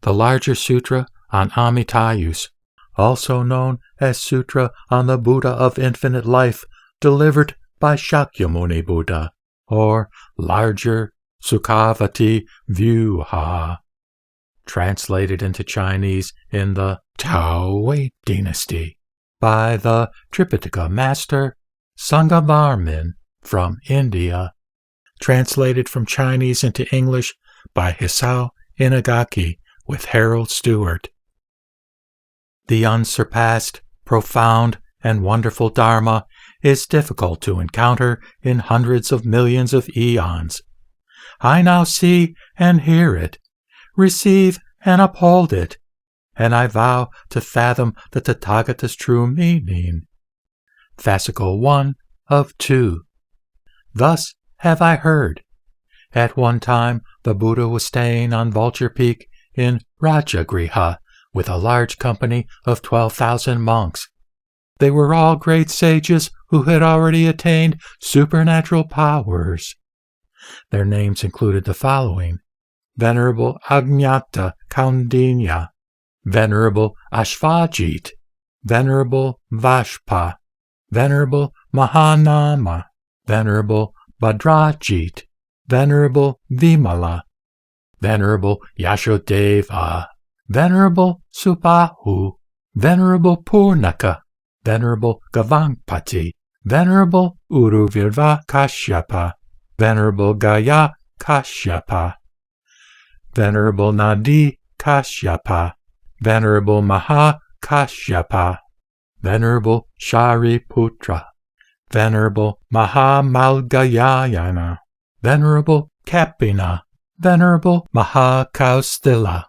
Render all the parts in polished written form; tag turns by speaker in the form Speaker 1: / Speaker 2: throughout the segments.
Speaker 1: the larger sutra on Amitayus, also known as Sutra on the Buddha of Infinite Life, delivered by Shakyamuni Buddha, or larger Sukhavati Vyuha, translated into Chinese in the Tao Wei dynasty by the Tripitaka master Sangavarman from India, translated from Chinese into English by Hisao Inagaki with Harold Stewart. The unsurpassed, profound, and wonderful Dharma is difficult to encounter in hundreds of millions of eons. I now see and hear it, receive and uphold it, and I vow to fathom the Tathagata's true meaning. Fascicle 1 of 2. Thus have I heard. At one time the Buddha was staying on Vulture Peak in Rajagriha with a large company of 12,000 monks. They were all great sages who had already attained supernatural powers. Their names included the following: Venerable Ajñata Kaundinya, Venerable Ashvajit, Venerable Vashpa, Venerable Mahanama, Venerable Bhadrajit, Venerable Vimala, Venerable Yashodeva, Venerable Subahu, Venerable Purnaka, Venerable Gavampati, Venerable Uruvirva Kashyapa, Venerable Gaya Kashyapa, Venerable Nadi Kashyapa, Venerable Maha Kashyapa, Venerable Shariputra, Venerable Mahamalgayayana, Venerable Kapina, Venerable Mahakaustila,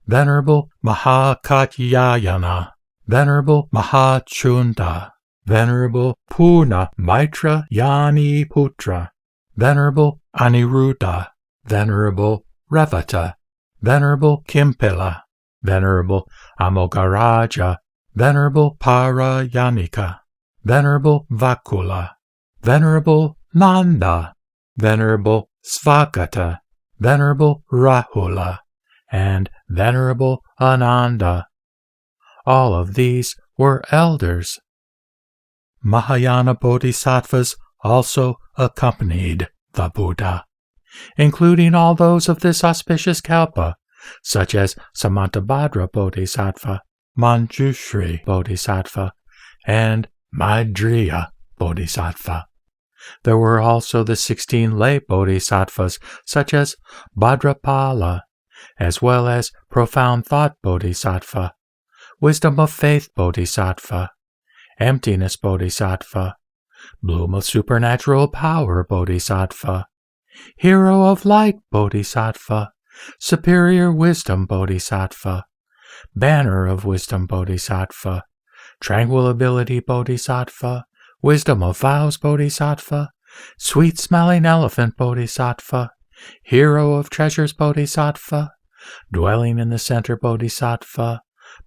Speaker 1: Venerable Mahakatyayana, Venerable Mahachunda, Venerable Purna Maitra Yani Putra, Venerable Aniruddha, Venerable Revata, Venerable Kimpila, Venerable Amogaraja, Venerable Parayanika, Venerable Vakula, Venerable Nanda, Venerable Svagata, Venerable Rahula, and Venerable Ananda. All of these were elders. Mahayana Bodhisattvas also accompanied the Buddha, including all those of this auspicious kalpa, such as Samantabhadra Bodhisattva, Manjushri Bodhisattva, and Maitreya Bodhisattva. There were also the 16 lay bodhisattvas, such as Bhadrapala, as well as Profound Thought Bodhisattva, Wisdom of Faith Bodhisattva, Emptiness Bodhisattva, Bloom of Supernatural Power Bodhisattva, Hero of Light Bodhisattva, Superior Wisdom Bodhisattva, Banner of Wisdom Bodhisattva, Tranquil Ability Bodhisattva, Wisdom of Vows Bodhisattva, Sweet-Smelling Elephant Bodhisattva, Hero of Treasures Bodhisattva, Dwelling in the Center Bodhisattva,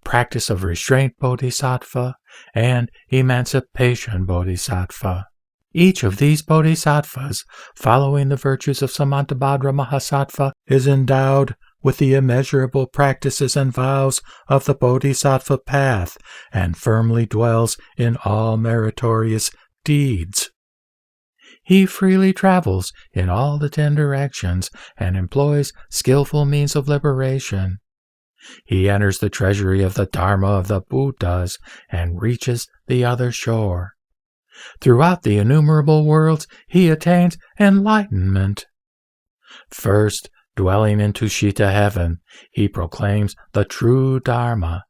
Speaker 1: Practice of Restraint Bodhisattva, and Emancipation Bodhisattva. Each of these bodhisattvas, following the virtues of Samantabhadra Mahasattva, is endowed with the immeasurable practices and vows of the bodhisattva path and firmly dwells in all meritorious deeds. He freely travels in all the 10 directions and employs skillful means of liberation. He enters the treasury of the Dharma of the Buddhas and reaches the other shore. Throughout the innumerable worlds he attains enlightenment. First, dwelling in Tushita heaven, he proclaims the true Dharma.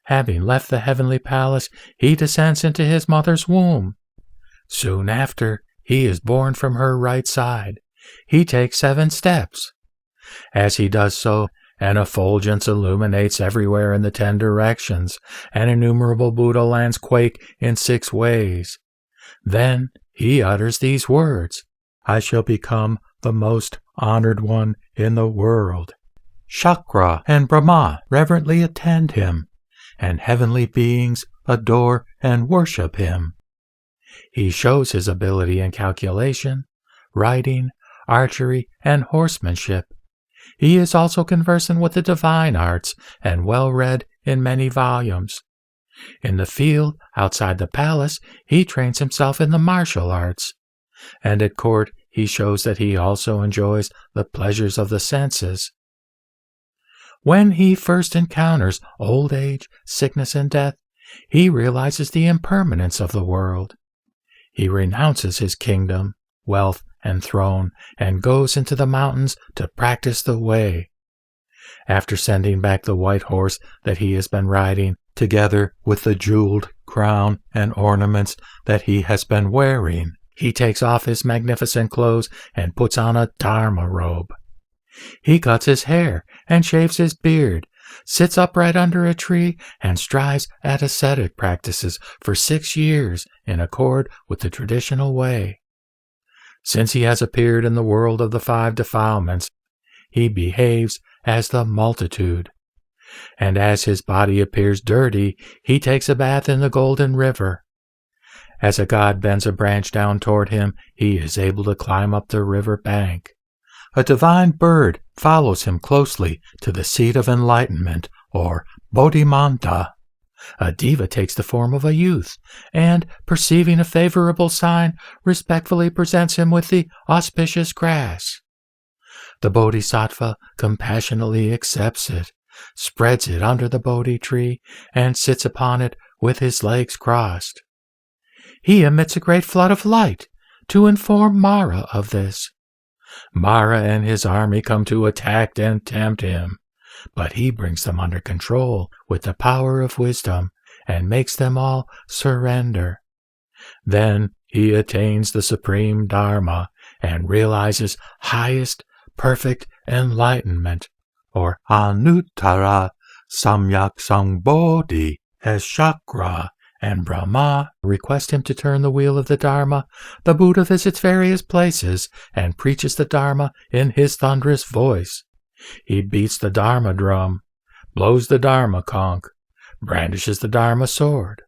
Speaker 1: Having left the heavenly palace, he descends into his mother's womb. Soon after, he is born from her right side. He takes 7 steps. As he does so, an effulgence illuminates everywhere in the 10 directions, and innumerable Buddha lands quake in 6 ways. Then he utters these words: I shall become the most honored one in the world. Shakra and Brahma reverently attend him, and heavenly beings adore and worship him. He shows his ability in calculation, writing, archery, and horsemanship. He is also conversant with the divine arts and well read in many volumes. In the field outside the palace, he trains himself in the martial arts, and at court he shows that he also enjoys the pleasures of the senses. When he first encounters old age, sickness, and death, he realizes the impermanence of the world. He renounces his kingdom, wealth, and throne, and goes into the mountains to practice the way. After sending back the white horse that he has been riding, together with the jeweled crown and ornaments that he has been wearing, he takes off his magnificent clothes and puts on a Dharma robe. He cuts his hair and shaves his beard, sits upright under a tree, and strives at ascetic practices for 6 years in accord with the traditional way. Since he has appeared in the world of the 5 defilements, he behaves as the multitude. And as his body appears dirty, he takes a bath in the golden river. As a god bends a branch down toward him, he is able to climb up the river bank. A divine bird follows him closely to the seat of enlightenment, or Bodhimanta. A diva takes the form of a youth, and, perceiving a favorable sign, respectfully presents him with the auspicious grass. The bodhisattva compassionately accepts it, spreads it under the Bodhi tree, and sits upon it with his legs crossed. He emits a great flood of light to inform Mara of this. Mara and his army come to attack and tempt him, but he brings them under control with the power of wisdom and makes them all surrender. Then he attains the supreme Dharma and realizes highest, perfect enlightenment, or Anuttara Samyak Sambodhi, as Chakra and Brahma request him to turn the wheel of the Dharma. The Buddha visits various places and preaches the Dharma in his thunderous voice. He beats the Dharma drum, blows the Dharma conch, brandishes the Dharma sword,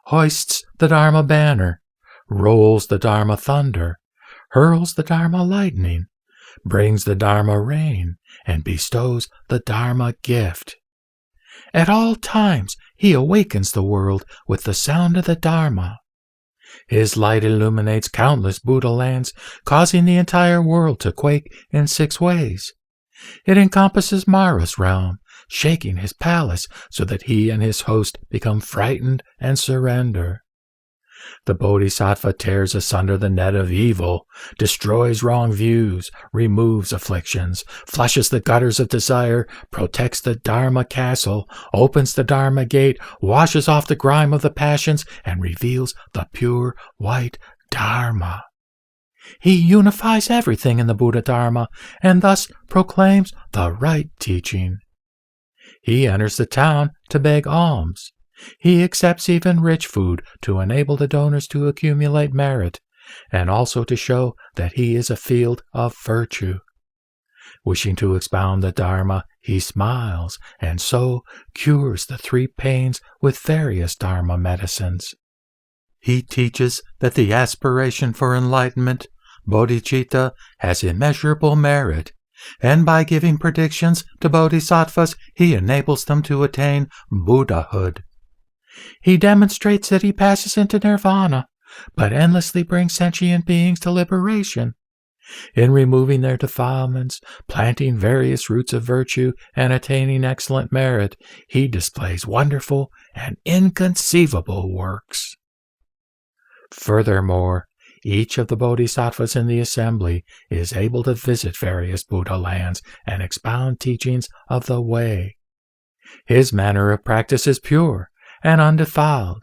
Speaker 1: hoists the Dharma banner, rolls the Dharma thunder, hurls the Dharma lightning, brings the Dharma rain, and bestows the Dharma gift. At all times he awakens the world with the sound of the Dharma. His light illuminates countless Buddha lands, causing the entire world to quake in 6 ways. It encompasses Mara's realm, shaking his palace so that he and his host become frightened and surrender. The Bodhisattva tears asunder the net of evil, destroys wrong views, removes afflictions, flushes the gutters of desire, protects the Dharma castle, opens the Dharma gate, washes off the grime of the passions, and reveals the pure white Dharma. He unifies everything in the Buddha Dharma and thus proclaims the right teaching. He enters the town to beg alms. He accepts even rich food to enable the donors to accumulate merit, and also to show that he is a field of virtue. Wishing to expound the Dharma, he smiles, and so cures the 3 pains with various Dharma medicines. He teaches that the aspiration for enlightenment, bodhicitta, has immeasurable merit, and by giving predictions to bodhisattvas, he enables them to attain Buddhahood. He demonstrates that he passes into nirvana, but endlessly brings sentient beings to liberation. In removing their defilements, planting various roots of virtue, and attaining excellent merit, he displays wonderful and inconceivable works. Furthermore, each of the bodhisattvas in the assembly is able to visit various Buddha lands and expound teachings of the way. His manner of practice is pure and undefiled.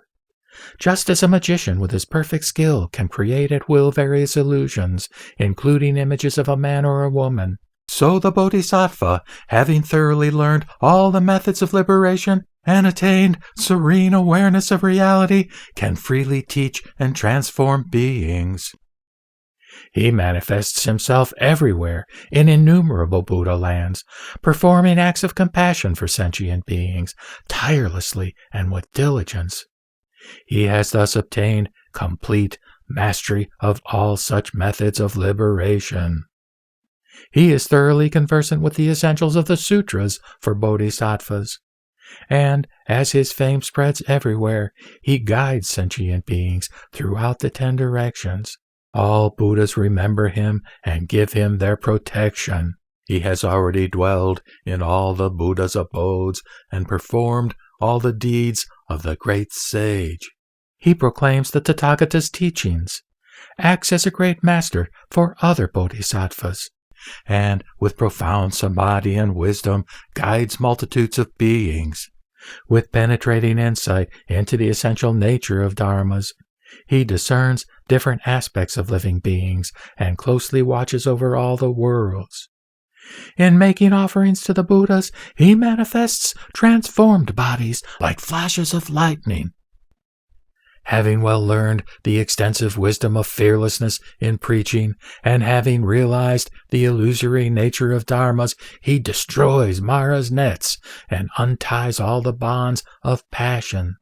Speaker 1: Just as a magician with his perfect skill can create at will various illusions, including images of a man or a woman, so the bodhisattva, having thoroughly learned all the methods of liberation and attained serene awareness of reality, can freely teach and transform beings. He manifests himself everywhere in innumerable Buddha lands, performing acts of compassion for sentient beings, tirelessly and with diligence. He has thus obtained complete mastery of all such methods of liberation. He is thoroughly conversant with the essentials of the sutras for bodhisattvas. And as his fame spreads everywhere, he guides sentient beings throughout the 10 directions. All Buddhas remember him and give him their protection. He has already dwelled in all the Buddha's abodes and performed all the deeds of the great sage. He proclaims the Tathagata's teachings, acts as a great master for other bodhisattvas, and with profound samadhi and wisdom guides multitudes of beings. With penetrating insight into the essential nature of dharmas, he discerns different aspects of living beings and closely watches over all the worlds. In making offerings to the Buddhas, he manifests transformed bodies like flashes of lightning. Having well learned the extensive wisdom of fearlessness in preaching, and having realized the illusory nature of dharmas, he destroys Mara's nets and unties all the bonds of passion.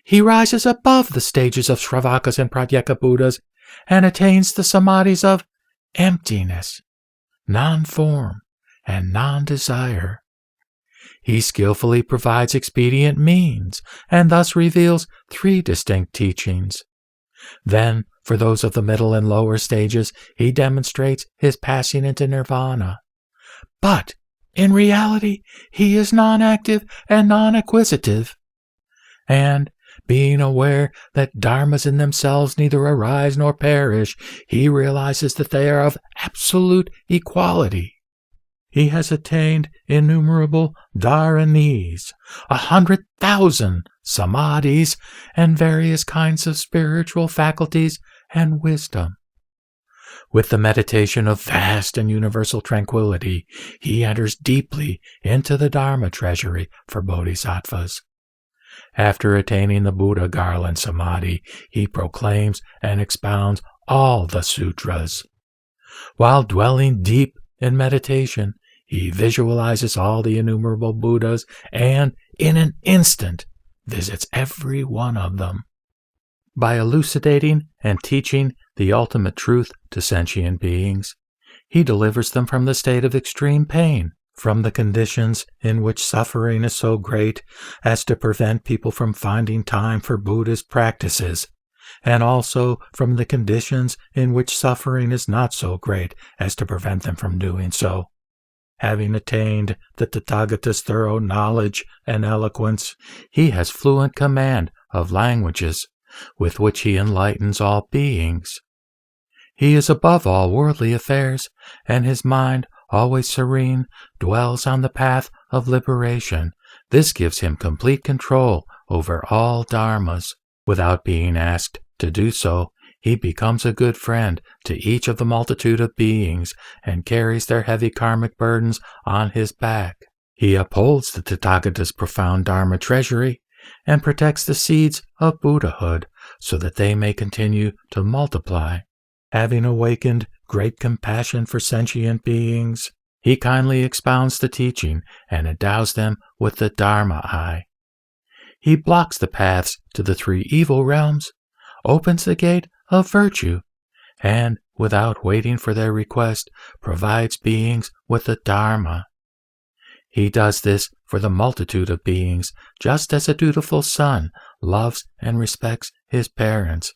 Speaker 1: He rises above the stages of Shravakas and Pratyeka Buddhas and attains the samadhis of emptiness, non-form, and non-desire. He skillfully provides expedient means, and thus reveals 3 distinct teachings. Then, for those of the middle and lower stages, he demonstrates his passing into nirvana. But, in reality, he is non-active and non-acquisitive. And, being aware that dharmas in themselves neither arise nor perish, he realizes that they are of absolute equality. He has attained innumerable dharanis, 100,000 samadhis, and various kinds of spiritual faculties and wisdom. With the meditation of vast and universal tranquility, he enters deeply into the Dharma treasury for bodhisattvas. After attaining the Buddha garland samadhi, he proclaims and expounds all the sutras. While dwelling deep in meditation, he visualizes all the innumerable Buddhas and, in an instant, visits every one of them. By elucidating and teaching the ultimate truth to sentient beings, he delivers them from the state of extreme pain, from the conditions in which suffering is so great as to prevent people from finding time for Buddhist practices, and also from the conditions in which suffering is not so great as to prevent them from doing so. Having attained the Tathagata's thorough knowledge and eloquence, he has fluent command of languages, with which he enlightens all beings. He is above all worldly affairs, and his mind, always serene, dwells on the path of liberation. This gives him complete control over all dharmas. Without being asked to do so, he becomes a good friend to each of the multitude of beings and carries their heavy karmic burdens on his back. He upholds the Tathagata's profound Dharma treasury and protects the seeds of Buddhahood so that they may continue to multiply. Having awakened great compassion for sentient beings, he kindly expounds the teaching and endows them with the Dharma eye. He blocks the paths to the 3 evil realms, opens the gate of virtue, and, without waiting for their request, provides beings with the Dharma. He does this for the multitude of beings, just as a dutiful son loves and respects his parents.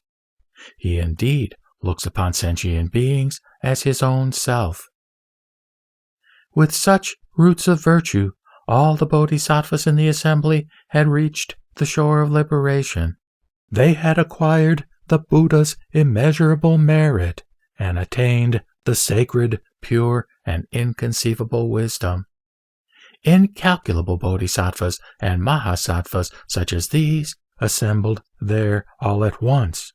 Speaker 1: He indeed looks upon sentient beings as his own self. With such roots of virtue, all the bodhisattvas in the assembly had reached the shore of liberation. They had acquired the Buddha's immeasurable merit and attained the sacred, pure, and inconceivable wisdom. Incalculable bodhisattvas and mahasattvas such as these assembled there all at once.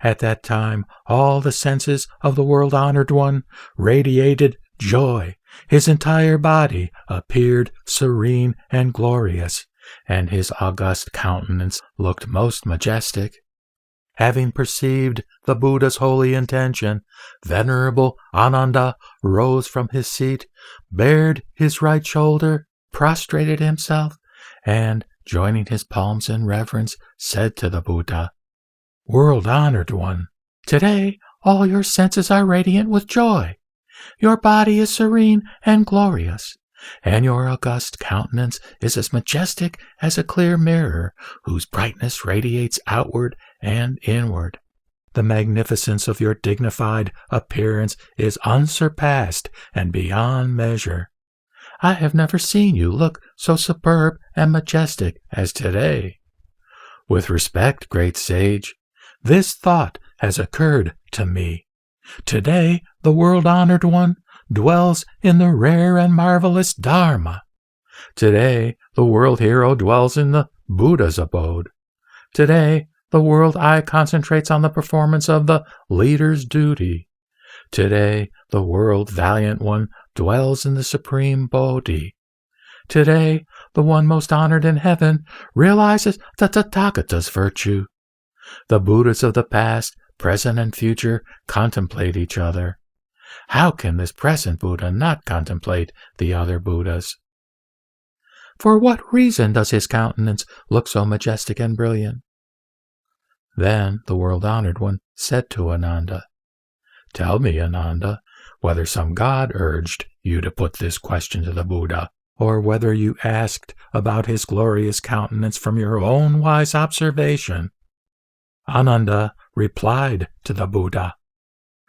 Speaker 1: At that time, all the senses of the world-honored one radiated joy. His entire body appeared serene and glorious, and his august countenance looked most majestic. Having perceived the Buddha's holy intention, Venerable Ananda rose from his seat, bared his right shoulder, prostrated himself, and, joining his palms in reverence, said to the Buddha, "World-honored one, today all your senses are radiant with joy. Your body is serene and glorious, and your august countenance is as majestic as a clear mirror whose brightness radiates outward and inward. The magnificence of your dignified appearance is unsurpassed and beyond measure. I have never seen you look so superb and majestic as today. With respect, great sage, this thought has occurred to me. Today, the world-honored one dwells in the rare and marvelous Dharma. Today, the world hero dwells in the Buddha's abode. Today, the world eye concentrates on the performance of the leader's duty. Today, the world valiant one dwells in the supreme Bodhi. Today, the one most honored in heaven realizes the Tathagata's virtue. The Buddhas of the past, present, and future contemplate each other. How can this present Buddha not contemplate the other Buddhas? For what reason does his countenance look so majestic and brilliant? Then the world-honored one said to Ananda, Tell me, Ananda, whether some god urged you to put this question to the Buddha, or whether you asked about his glorious countenance from your own wise observation. Ananda replied to the Buddha,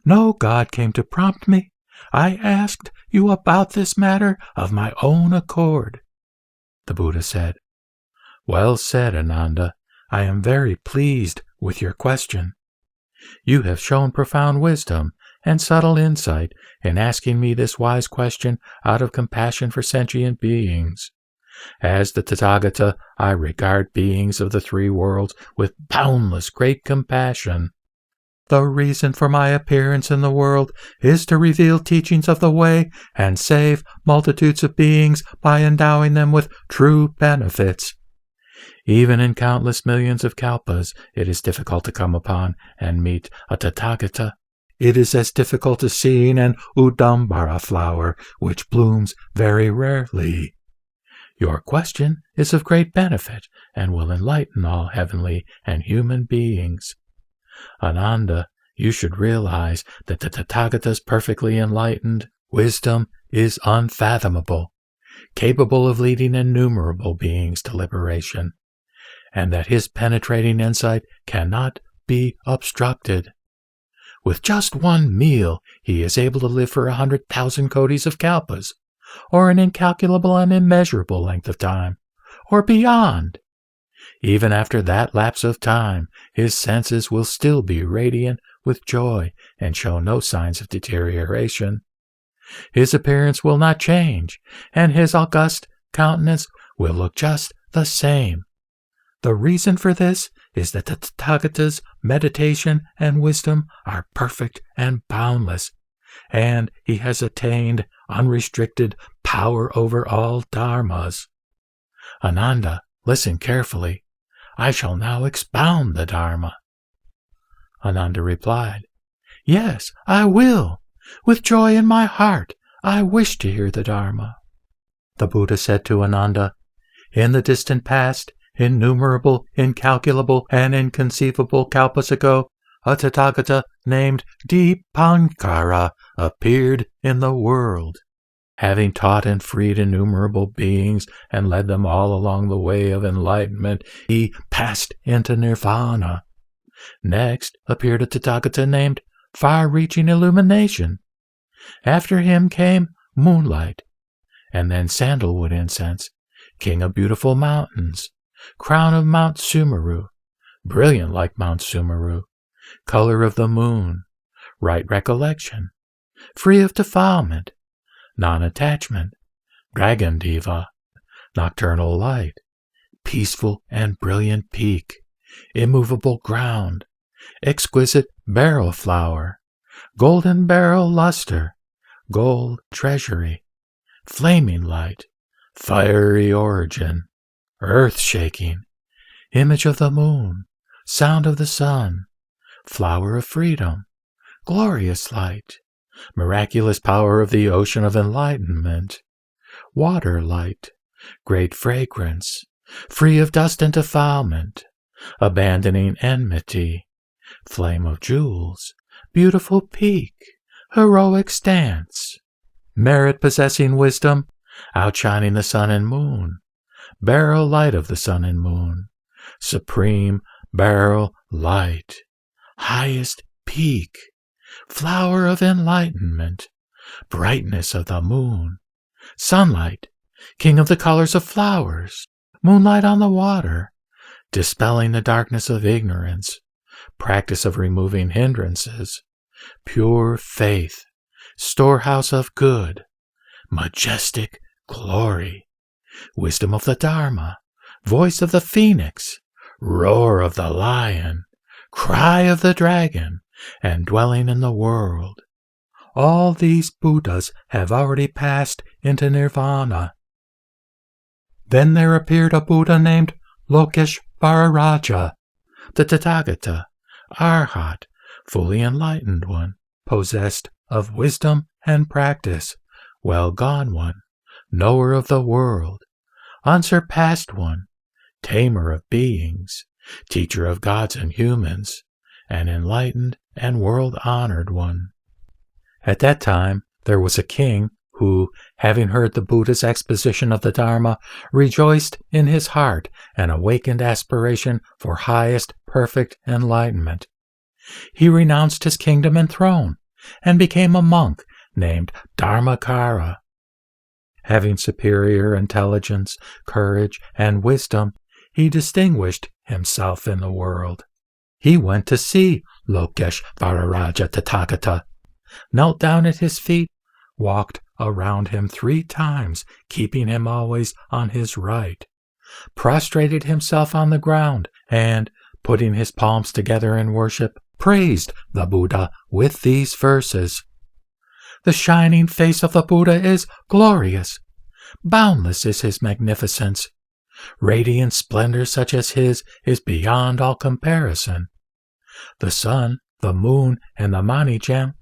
Speaker 1: No god came to prompt me. I asked you about this matter of my own accord. The Buddha said, Well said, Ananda. I am very pleased with your question. You have shown profound wisdom and subtle insight in asking me this wise question out of compassion for sentient beings. As the Tathagata, I regard beings of the three worlds with boundless great compassion. The reason for my appearance in the world is to reveal teachings of the way and save multitudes of beings by endowing them with true benefits. Even in countless millions of kalpas, it is difficult to come upon and meet a Tathagata. It is as difficult as seeing an Udambara flower, which blooms very rarely. Your question is of great benefit and will enlighten all heavenly and human beings. Ananda, you should realize that the Tathagata's perfectly enlightened wisdom is unfathomable, capable of leading innumerable beings to liberation, and that his penetrating insight cannot be obstructed. With just one meal, he is able to live for 100,000 kodis of kalpas, or an incalculable and immeasurable length of time, or beyond. Even after that lapse of time, his senses will still be radiant with joy and show no signs of deterioration. His appearance will not change, and his august countenance will look just the same. The reason for this is that the Tathagata's meditation and wisdom are perfect and boundless, and he has attained unrestricted power over all dharmas. Ananda, listen carefully. I shall now expound the Dharma. Ananda replied, Yes, I will. With joy in my heart, I wish to hear the Dharma. The Buddha said to Ananda, In the distant past, innumerable, incalculable, and inconceivable kalpas ago, a Tathagata named Dipankara appeared in the world. Having taught and freed innumerable beings and led them all along the way of enlightenment, he passed into nirvana. Next appeared a Tathagata named Far-Reaching Illumination. After him came Moonlight, and then Sandalwood Incense, King of Beautiful Mountains, Crown of Mount Sumeru, Brilliant like Mount Sumeru, Color of the Moon, Right Recollection, Free of Defilement, Non-Attachment, Dragon Diva, Nocturnal Light, Peaceful and Brilliant Peak, Immovable Ground, Exquisite Beryl Flower, Golden Beryl Luster, Gold Treasury, Flaming Light, Fiery Origin, Earth-Shaking, Image of the Moon, Sound of the Sun, Flower of Freedom, Glorious Light, Miraculous Power of the Ocean of Enlightenment, Water Light, Great Fragrance, Free of Dust and Defilement, Abandoning Enmity, Flame of Jewels, Beautiful Peak, heroic stance, merit-possessing wisdom, outshining the sun and moon, beryl light of the sun and moon, supreme beryl light, highest peak, flower of enlightenment, brightness of the moon, sunlight, king of the colors of flowers, moonlight on the water, dispelling the darkness of ignorance, practice of removing hindrances, pure faith, storehouse of good, majestic glory, wisdom of the Dharma, voice of the phoenix, roar of the lion, cry of the dragon, and dwelling in the world. All these Buddhas have already passed into nirvana. Then there appeared a Buddha named Lokeshvara, the Tathagata, Arhat, fully enlightened one, possessed of wisdom and practice, well gone one, knower of the world, unsurpassed one, tamer of beings, teacher of gods and humans, an enlightened and world-honored one. At that time there was a king who, having heard the Buddha's exposition of the Dharma, rejoiced in his heart and awakened aspiration for highest perfect enlightenment. He renounced his kingdom and throne, and became a monk named Dharmachakra. Having superior intelligence, courage, and wisdom, he distinguished himself in the world. He went to see Lokeshvara Tathagata, knelt down at his feet, walked around him 3 times, keeping him always on his right, prostrated himself on the ground, and, putting his palms together in worship, praised the Buddha with these verses. The shining face of the Buddha is glorious. Boundless is his magnificence. Radiant splendor such as his is beyond all comparison. The sun, the moon, and the mani gem,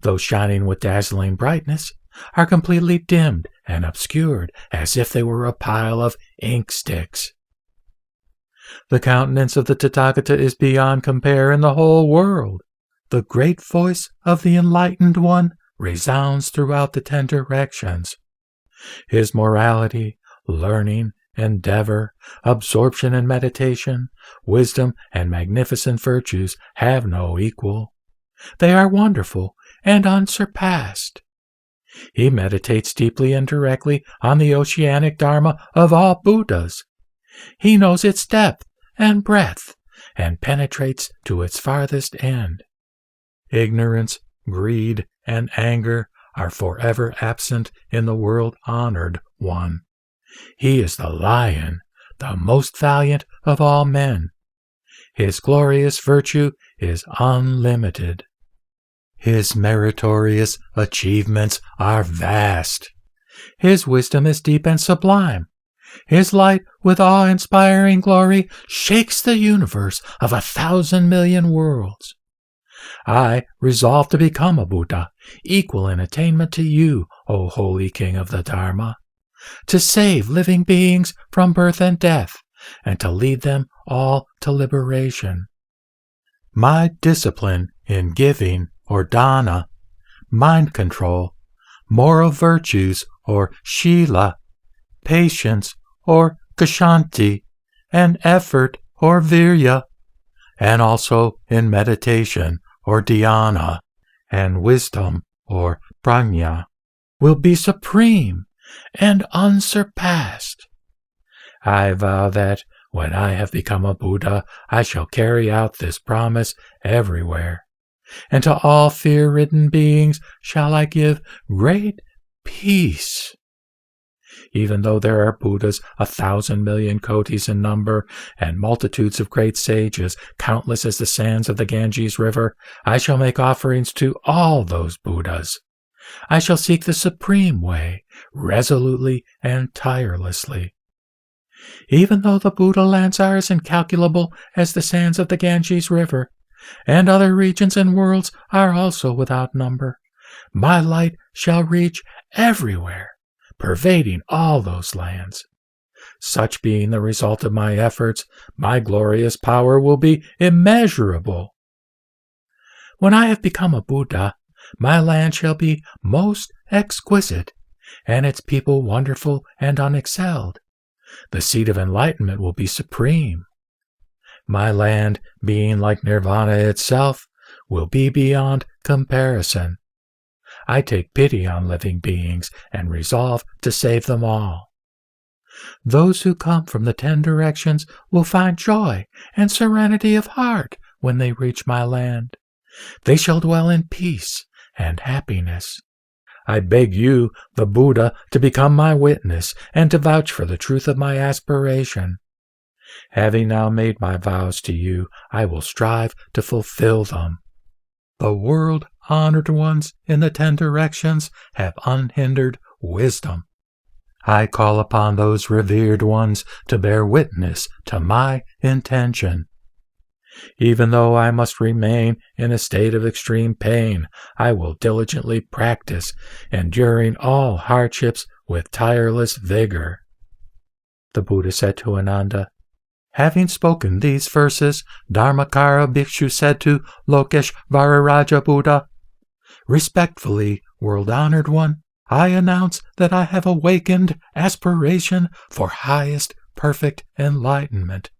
Speaker 1: though shining with dazzling brightness, are completely dimmed and obscured as if they were a pile of ink sticks. The countenance of the Tathagata is beyond compare in the whole world. The great voice of the enlightened one resounds throughout the 10 directions. His morality, learning, endeavor, absorption and meditation, wisdom and magnificent virtues have no equal. They are wonderful and unsurpassed. He meditates deeply and directly on the oceanic Dharma of all Buddhas. He knows its depth and breadth and penetrates to its farthest end. Ignorance, greed, and anger are forever absent in the world-honored one. He is the lion, the most valiant of all men. His glorious virtue is unlimited. His meritorious achievements are vast. His wisdom is deep and sublime. His light, with awe-inspiring glory, shakes the universe of 1,000 million worlds. I resolve to become a Buddha, equal in attainment to you, O Holy King of the Dharma, to save living beings from birth and death, and to lead them all to liberation. My discipline in giving, or dana, mind control, moral virtues, or shila, patience, or kshanti, and effort, or virya, and also in meditation, or dhyana, and wisdom, or prajna, will be supreme and unsurpassed. I vow that, when I have become a Buddha, I shall carry out this promise everywhere, and to all fear-ridden beings shall I give great peace. Even though there are Buddhas 1,000 million kotis in number, and multitudes of great sages, countless as the sands of the Ganges River, I shall make offerings to all those Buddhas. I shall seek the supreme way, resolutely and tirelessly. Even though the Buddha lands are as incalculable as the sands of the Ganges River, and other regions and worlds are also without number, my light shall reach everywhere, pervading all those lands. Such being the result of my efforts, my glorious power will be immeasurable. When I have become a Buddha, My land shall be most exquisite, and its people wonderful and unexcelled. The seat of enlightenment will be supreme. My land, being like Nirvana itself, will be beyond comparison. I take pity on living beings and resolve to save them all. Those who come from the 10 directions will find joy and serenity of heart when they reach my land. They shall dwell in peace and happiness. I beg you, the Buddha, to become my witness and to vouch for the truth of my aspiration. Having now made my vows to you, I will strive to fulfill them. The world-honored ones in the 10 directions have unhindered wisdom. I call upon those revered ones to bear witness to my intention. Even though I must remain in a state of extreme pain, I will diligently practice, enduring all hardships with tireless vigor. The Buddha said to Ananda, having spoken these verses, Dharmachakra Bhikshu said to Lokeshvararaja Buddha, respectfully, world-honored one, I announce that I have awakened aspiration for highest perfect enlightenment.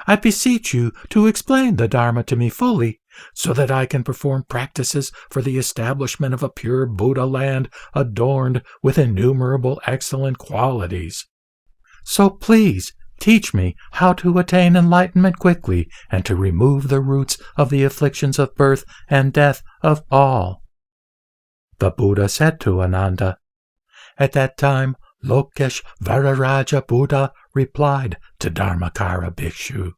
Speaker 1: I beseech you to explain the Dharma to me fully, so that I can perform practices for the establishment of a pure Buddha land adorned with innumerable excellent qualities. So please teach me how to attain enlightenment quickly and to remove the roots of the afflictions of birth and death of all. The Buddha said to Ananda. At that time, Lokeshvararaja Buddha replied to Dharmachakra Bhikshu,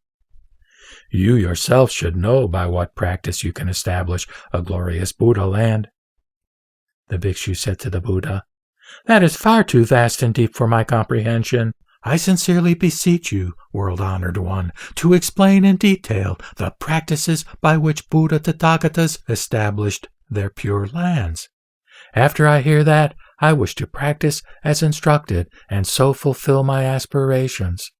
Speaker 1: you yourself should know by what practice you can establish a glorious Buddha land. The Bhikshu said to the Buddha, that is far too vast and deep for my comprehension. I sincerely beseech you, world-honored one, to explain in detail the practices by which Buddha Tathagatas established their pure lands. After I hear that, I wish to practice as instructed and so fulfill my aspirations.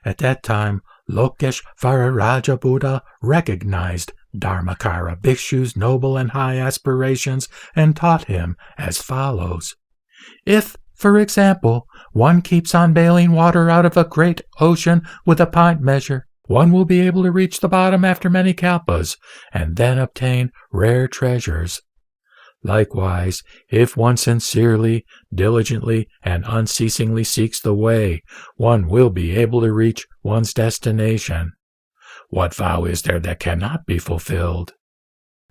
Speaker 1: At that time, Lokeshvararaja Buddha recognized Dharmachakra Bhikshu's noble and high aspirations and taught him as follows. If, for example, one keeps on bailing water out of a great ocean with a pint measure, one will be able to reach the bottom after many kalpas and then obtain rare treasures. Likewise, if one sincerely, diligently, and unceasingly seeks the way, one will be able to reach one's destination. What vow is there that cannot be fulfilled?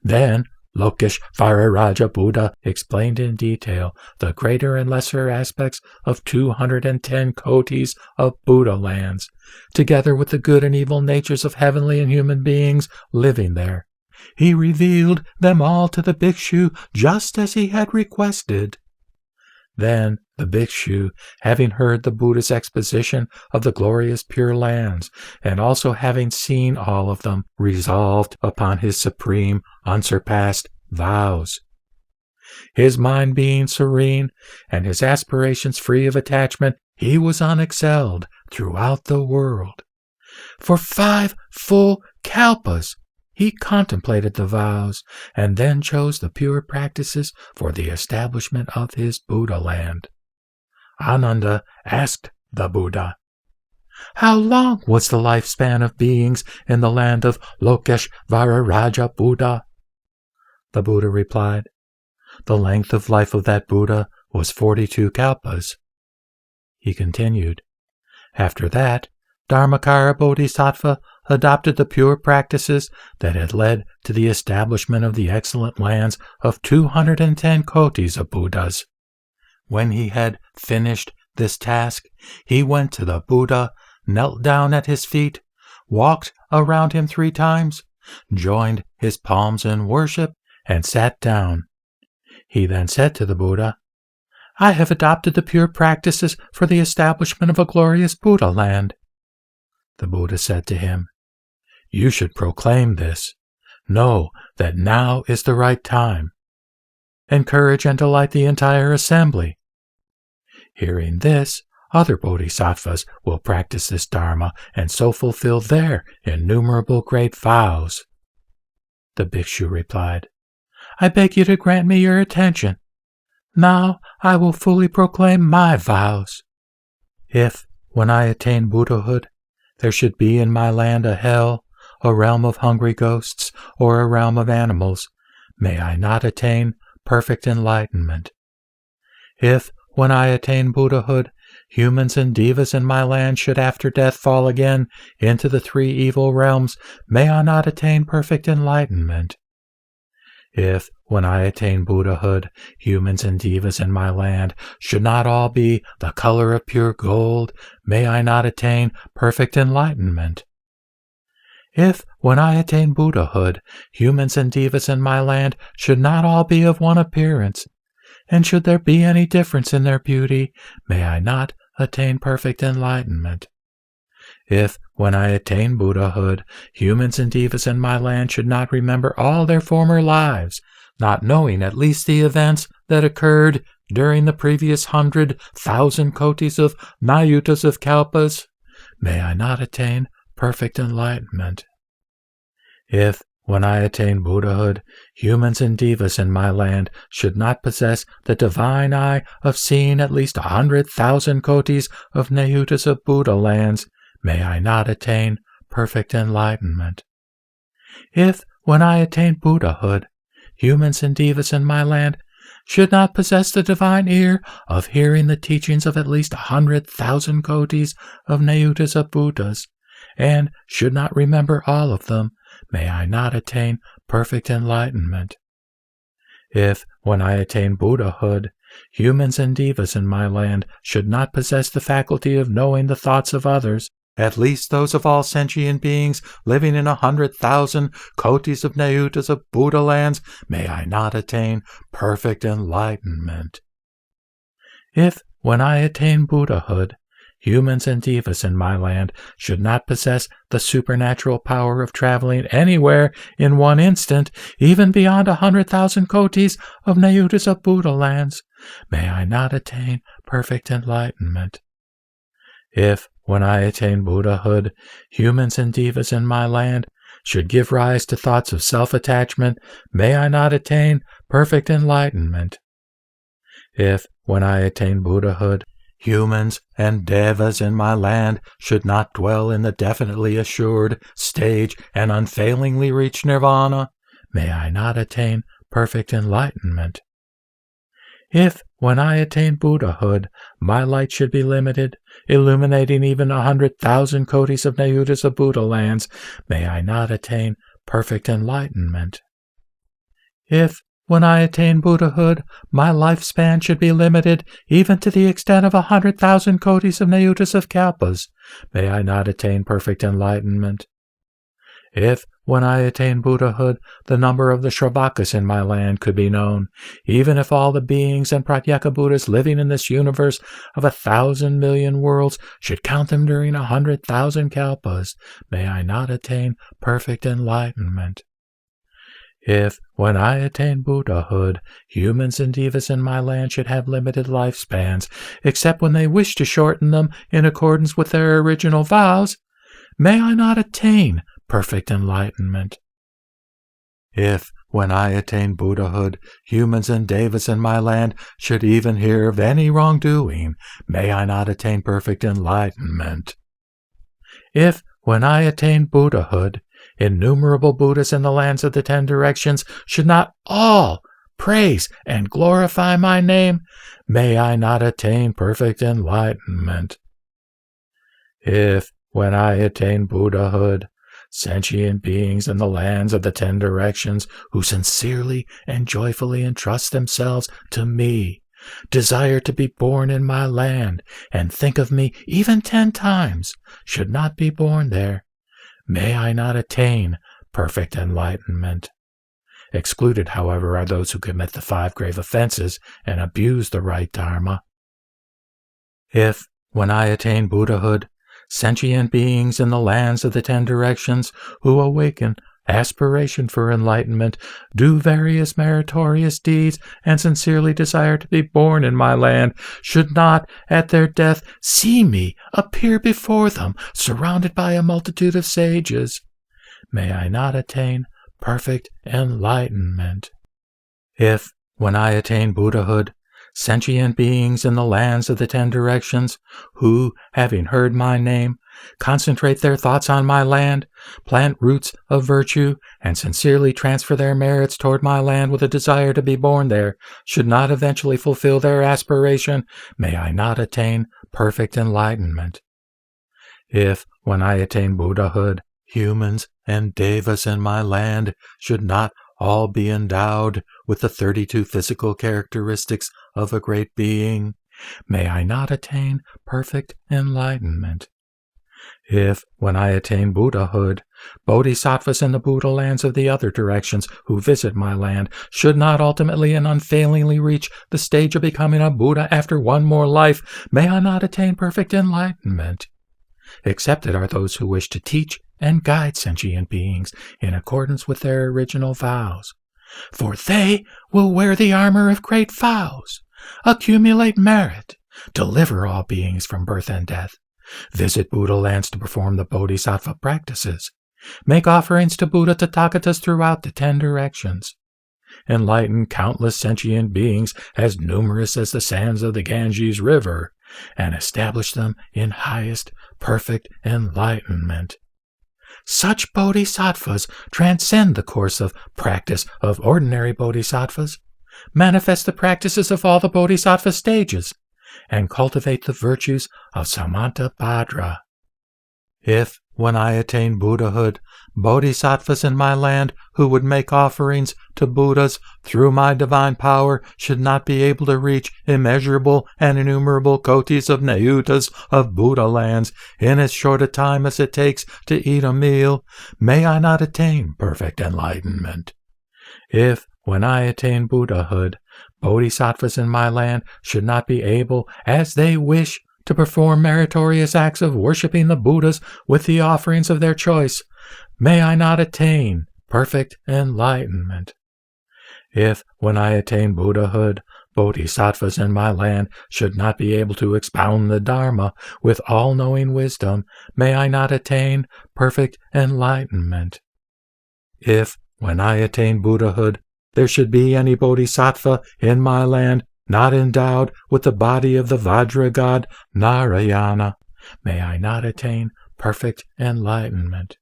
Speaker 1: Then, Lokeshvararaja Buddha explained in detail the greater and lesser aspects of 210 kotis of Buddha lands, together with the good and evil natures of heavenly and human beings living there. He revealed them all to the Bhikshu just as he had requested. Then the Bhikshu, having heard the Buddha's exposition of the glorious Pure Lands, and also having seen all of them, resolved upon his supreme, unsurpassed vows. His mind being serene, and his aspirations free of attachment, he was unexcelled throughout the world. For 5 full kalpas, he contemplated the vows, and then chose the pure practices for the establishment of his Buddha land. Ananda asked the Buddha, how long was the lifespan of beings in the land of Lokeshvararaja Buddha? The Buddha replied, the length of life of that Buddha was 42 kalpas. He continued, after that, Dharmachakra Bodhisattva adopted the pure practices that had led to the establishment of the excellent lands of 210 kotis of Buddhas. When he had finished this task, he went to the Buddha, knelt down at his feet, walked around him 3 times, joined his palms in worship, and sat down. He then said to the Buddha, I have adopted the pure practices for the establishment of a glorious Buddha land. The Buddha said to him, you should proclaim this. Know that now is the right time. Encourage and delight the entire assembly. Hearing this, other bodhisattvas will practice this Dharma and so fulfill their innumerable great vows. The Bhikshu replied, I beg you to grant me your attention. Now I will fully proclaim my vows. If, when I attain Buddhahood, there should be in my land a hell, a realm of hungry ghosts, or a realm of animals, may I not attain perfect enlightenment. If, when I attain Buddhahood, humans and devas in my land should after death fall again into the three evil realms, may I not attain perfect enlightenment. If, when I attain Buddhahood, humans and devas in my land should not all be the color of pure gold, may I not attain perfect enlightenment. If, when I attain Buddhahood, humans and devas in my land should not all be of one appearance, and should there be any difference in their beauty, may I not attain perfect enlightenment. If, when I attain Buddhahood, humans and devas in my land should not remember all their former lives, not knowing at least the events that occurred during the previous 100,000 kotis of nayutas of kalpas, may I not attain perfect enlightenment. If, when I attain Buddhahood, humans and devas in my land should not possess the divine eye of seeing at least 100,000 kotis of nayutas of Buddha lands, may I not attain perfect enlightenment. If, when I attain Buddhahood, humans and devas in my land should not possess the divine ear of hearing the teachings of at least 100,000 kotis of nayutas of Buddhas, and should not remember all of them, may I not attain perfect enlightenment. If, when I attain Buddhahood, humans and devas in my land should not possess the faculty of knowing the thoughts of others, at least those of all sentient beings living in 100,000 kotis of nayutas of Buddha lands, may I not attain perfect enlightenment. If, when I attain Buddhahood, humans and devas in my land should not possess the supernatural power of traveling anywhere in one instant, even beyond 100,000 kotis of nayutas of Buddha lands, may I not attain perfect enlightenment. If, when I attain Buddhahood, humans and devas in my land should give rise to thoughts of self-attachment, may I not attain perfect enlightenment. If, when I attain Buddhahood, humans and devas in my land should not dwell in the definitely assured stage and unfailingly reach nirvana, may I not attain perfect enlightenment. If, when I attain Buddhahood, my light should be limited, illuminating even 100,000 kotis of nayutas of Buddha lands, may I not attain perfect enlightenment. If, when I attain Buddhahood, my lifespan should be limited even to the extent of 100,000 kotis of nayutas of kalpas, may I not attain perfect enlightenment. If, when I attain Buddhahood, the number of the Shravakas in my land could be known, even if all the beings and Pratyeka Buddhas living in this universe of 1,000 million worlds should count them during 100,000 kalpas, may I not attain perfect enlightenment. If, when I attain Buddhahood, humans and devas in my land should have limited lifespans, except when they wish to shorten them in accordance with their original vows, may I not attain perfect enlightenment. If, when I attain Buddhahood, humans and devas in my land should even hear of any wrongdoing, may I not attain perfect enlightenment. If, when I attain Buddhahood, innumerable Buddhas in the lands of the 10 directions should not all praise and glorify my name, may I not attain perfect enlightenment. If, when I attain Buddhahood, sentient beings in the lands of the 10 directions who sincerely and joyfully entrust themselves to me, desire to be born in my land, and think of me even 10 times, should not be born there, may I not attain perfect enlightenment. Excluded, however, are those who commit the 5 grave offenses and abuse the right Dharma. If, when I attain Buddhahood, sentient beings in the lands of the 10 directions who awaken aspiration for enlightenment, do various meritorious deeds, and sincerely desire to be born in my land, should not, at their death, see me appear before them, surrounded by a multitude of sages, may I not attain perfect enlightenment. If, when I attain Buddhahood, sentient beings in the lands of the 10 directions, who, having heard my name, concentrate their thoughts on my land, plant roots of virtue, and sincerely transfer their merits toward my land with a desire to be born there, should not eventually fulfill their aspiration, may I not attain perfect enlightenment. If, when I attain Buddhahood, humans and devas in my land should not all be endowed with the 32 physical characteristics of a great being, may I not attain perfect enlightenment. If, when I attain Buddhahood, bodhisattvas in the Buddha lands of the other directions who visit my land should not ultimately and unfailingly reach the stage of becoming a Buddha after one more life, may I not attain perfect enlightenment. Excepted are those who wish to teach and guide sentient beings in accordance with their original vows. For they will wear the armor of great vows, accumulate merit, deliver all beings from birth and death, visit Buddha lands to perform the bodhisattva practices, make offerings to Buddha Tathagatas throughout the 10 directions, enlighten countless sentient beings as numerous as the sands of the Ganges River, and establish them in highest perfect enlightenment. Such bodhisattvas transcend the course of practice of ordinary bodhisattvas, manifest the practices of all the bodhisattva stages, and cultivate the virtues of Samantabhadra. If, when I attain Buddhahood, bodhisattvas in my land who would make offerings to Buddhas through my divine power should not be able to reach immeasurable and innumerable kotis of nayutas of Buddha lands in as short a time as it takes to eat a meal, may I not attain perfect enlightenment. If, when I attain Buddhahood, bodhisattvas in my land should not be able, as they wish, to perform meritorious acts of worshipping the Buddhas with the offerings of their choice, may I not attain perfect enlightenment. If, when I attain Buddhahood, bodhisattvas in my land should not be able to expound the Dharma with all-knowing wisdom, may I not attain perfect enlightenment. If, when I attain Buddhahood, there should be any bodhisattva in my land not endowed with the body of the Vajra god Narayana, may I not attain perfect enlightenment.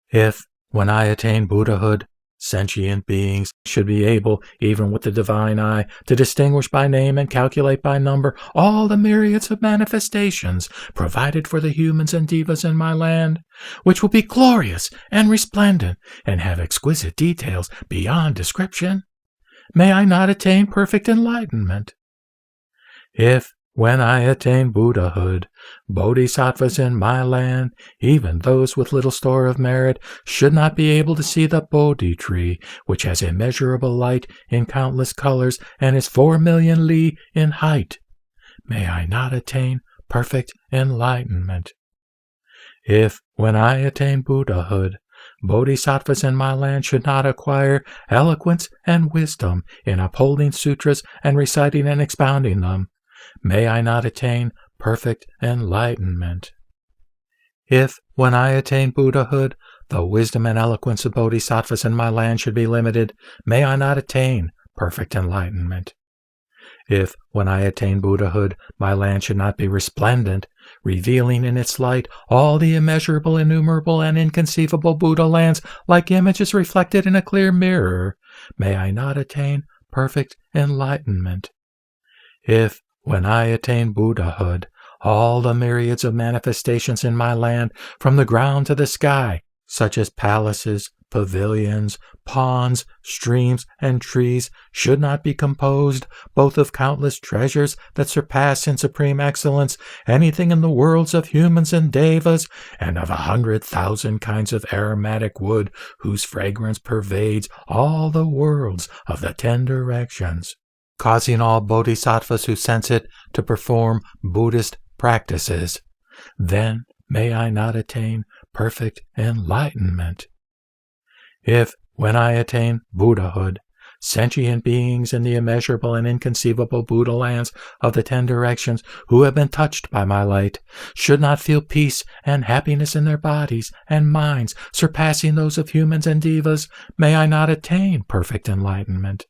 Speaker 1: If, when I attain Buddhahood, sentient beings should be able, even with the divine eye, to distinguish by name and calculate by number all the myriads of manifestations provided for the humans and devas in my land, which will be glorious and resplendent and have exquisite details beyond description, may I not attain perfect enlightenment. If, when I attain Buddhahood, bodhisattvas in my land, even those with little store of merit, should not be able to see the Bodhi tree, which has immeasurable light in countless colors and is 4 million li in height, may I not attain perfect enlightenment. If, when I attain Buddhahood, bodhisattvas in my land should not acquire eloquence and wisdom in upholding sutras and reciting and expounding them, may I not attain perfect enlightenment. If, when I attain Buddhahood, the wisdom and eloquence of bodhisattvas in my land should be limited, may I not attain perfect enlightenment. If, when I attain Buddhahood, my land should not be resplendent, revealing in its light all the immeasurable, innumerable, and inconceivable Buddha lands like images reflected in a clear mirror, may I not attain perfect enlightenment. If, when I attain Buddhahood, all the myriads of manifestations in my land, from the ground to the sky, such as palaces, pavilions, ponds, streams, and trees, should not be composed both of countless treasures that surpass in supreme excellence anything in the worlds of humans and devas, and of 100,000 kinds of aromatic wood whose fragrance pervades all the worlds of the 10 directions, causing all bodhisattvas who sense it to perform Buddhist practices, then may I not attain perfect enlightenment. If, when I attain Buddhahood, sentient beings in the immeasurable and inconceivable Buddha lands of the 10 directions who have been touched by my light should not feel peace and happiness in their bodies and minds surpassing those of humans and devas, may I not attain perfect enlightenment.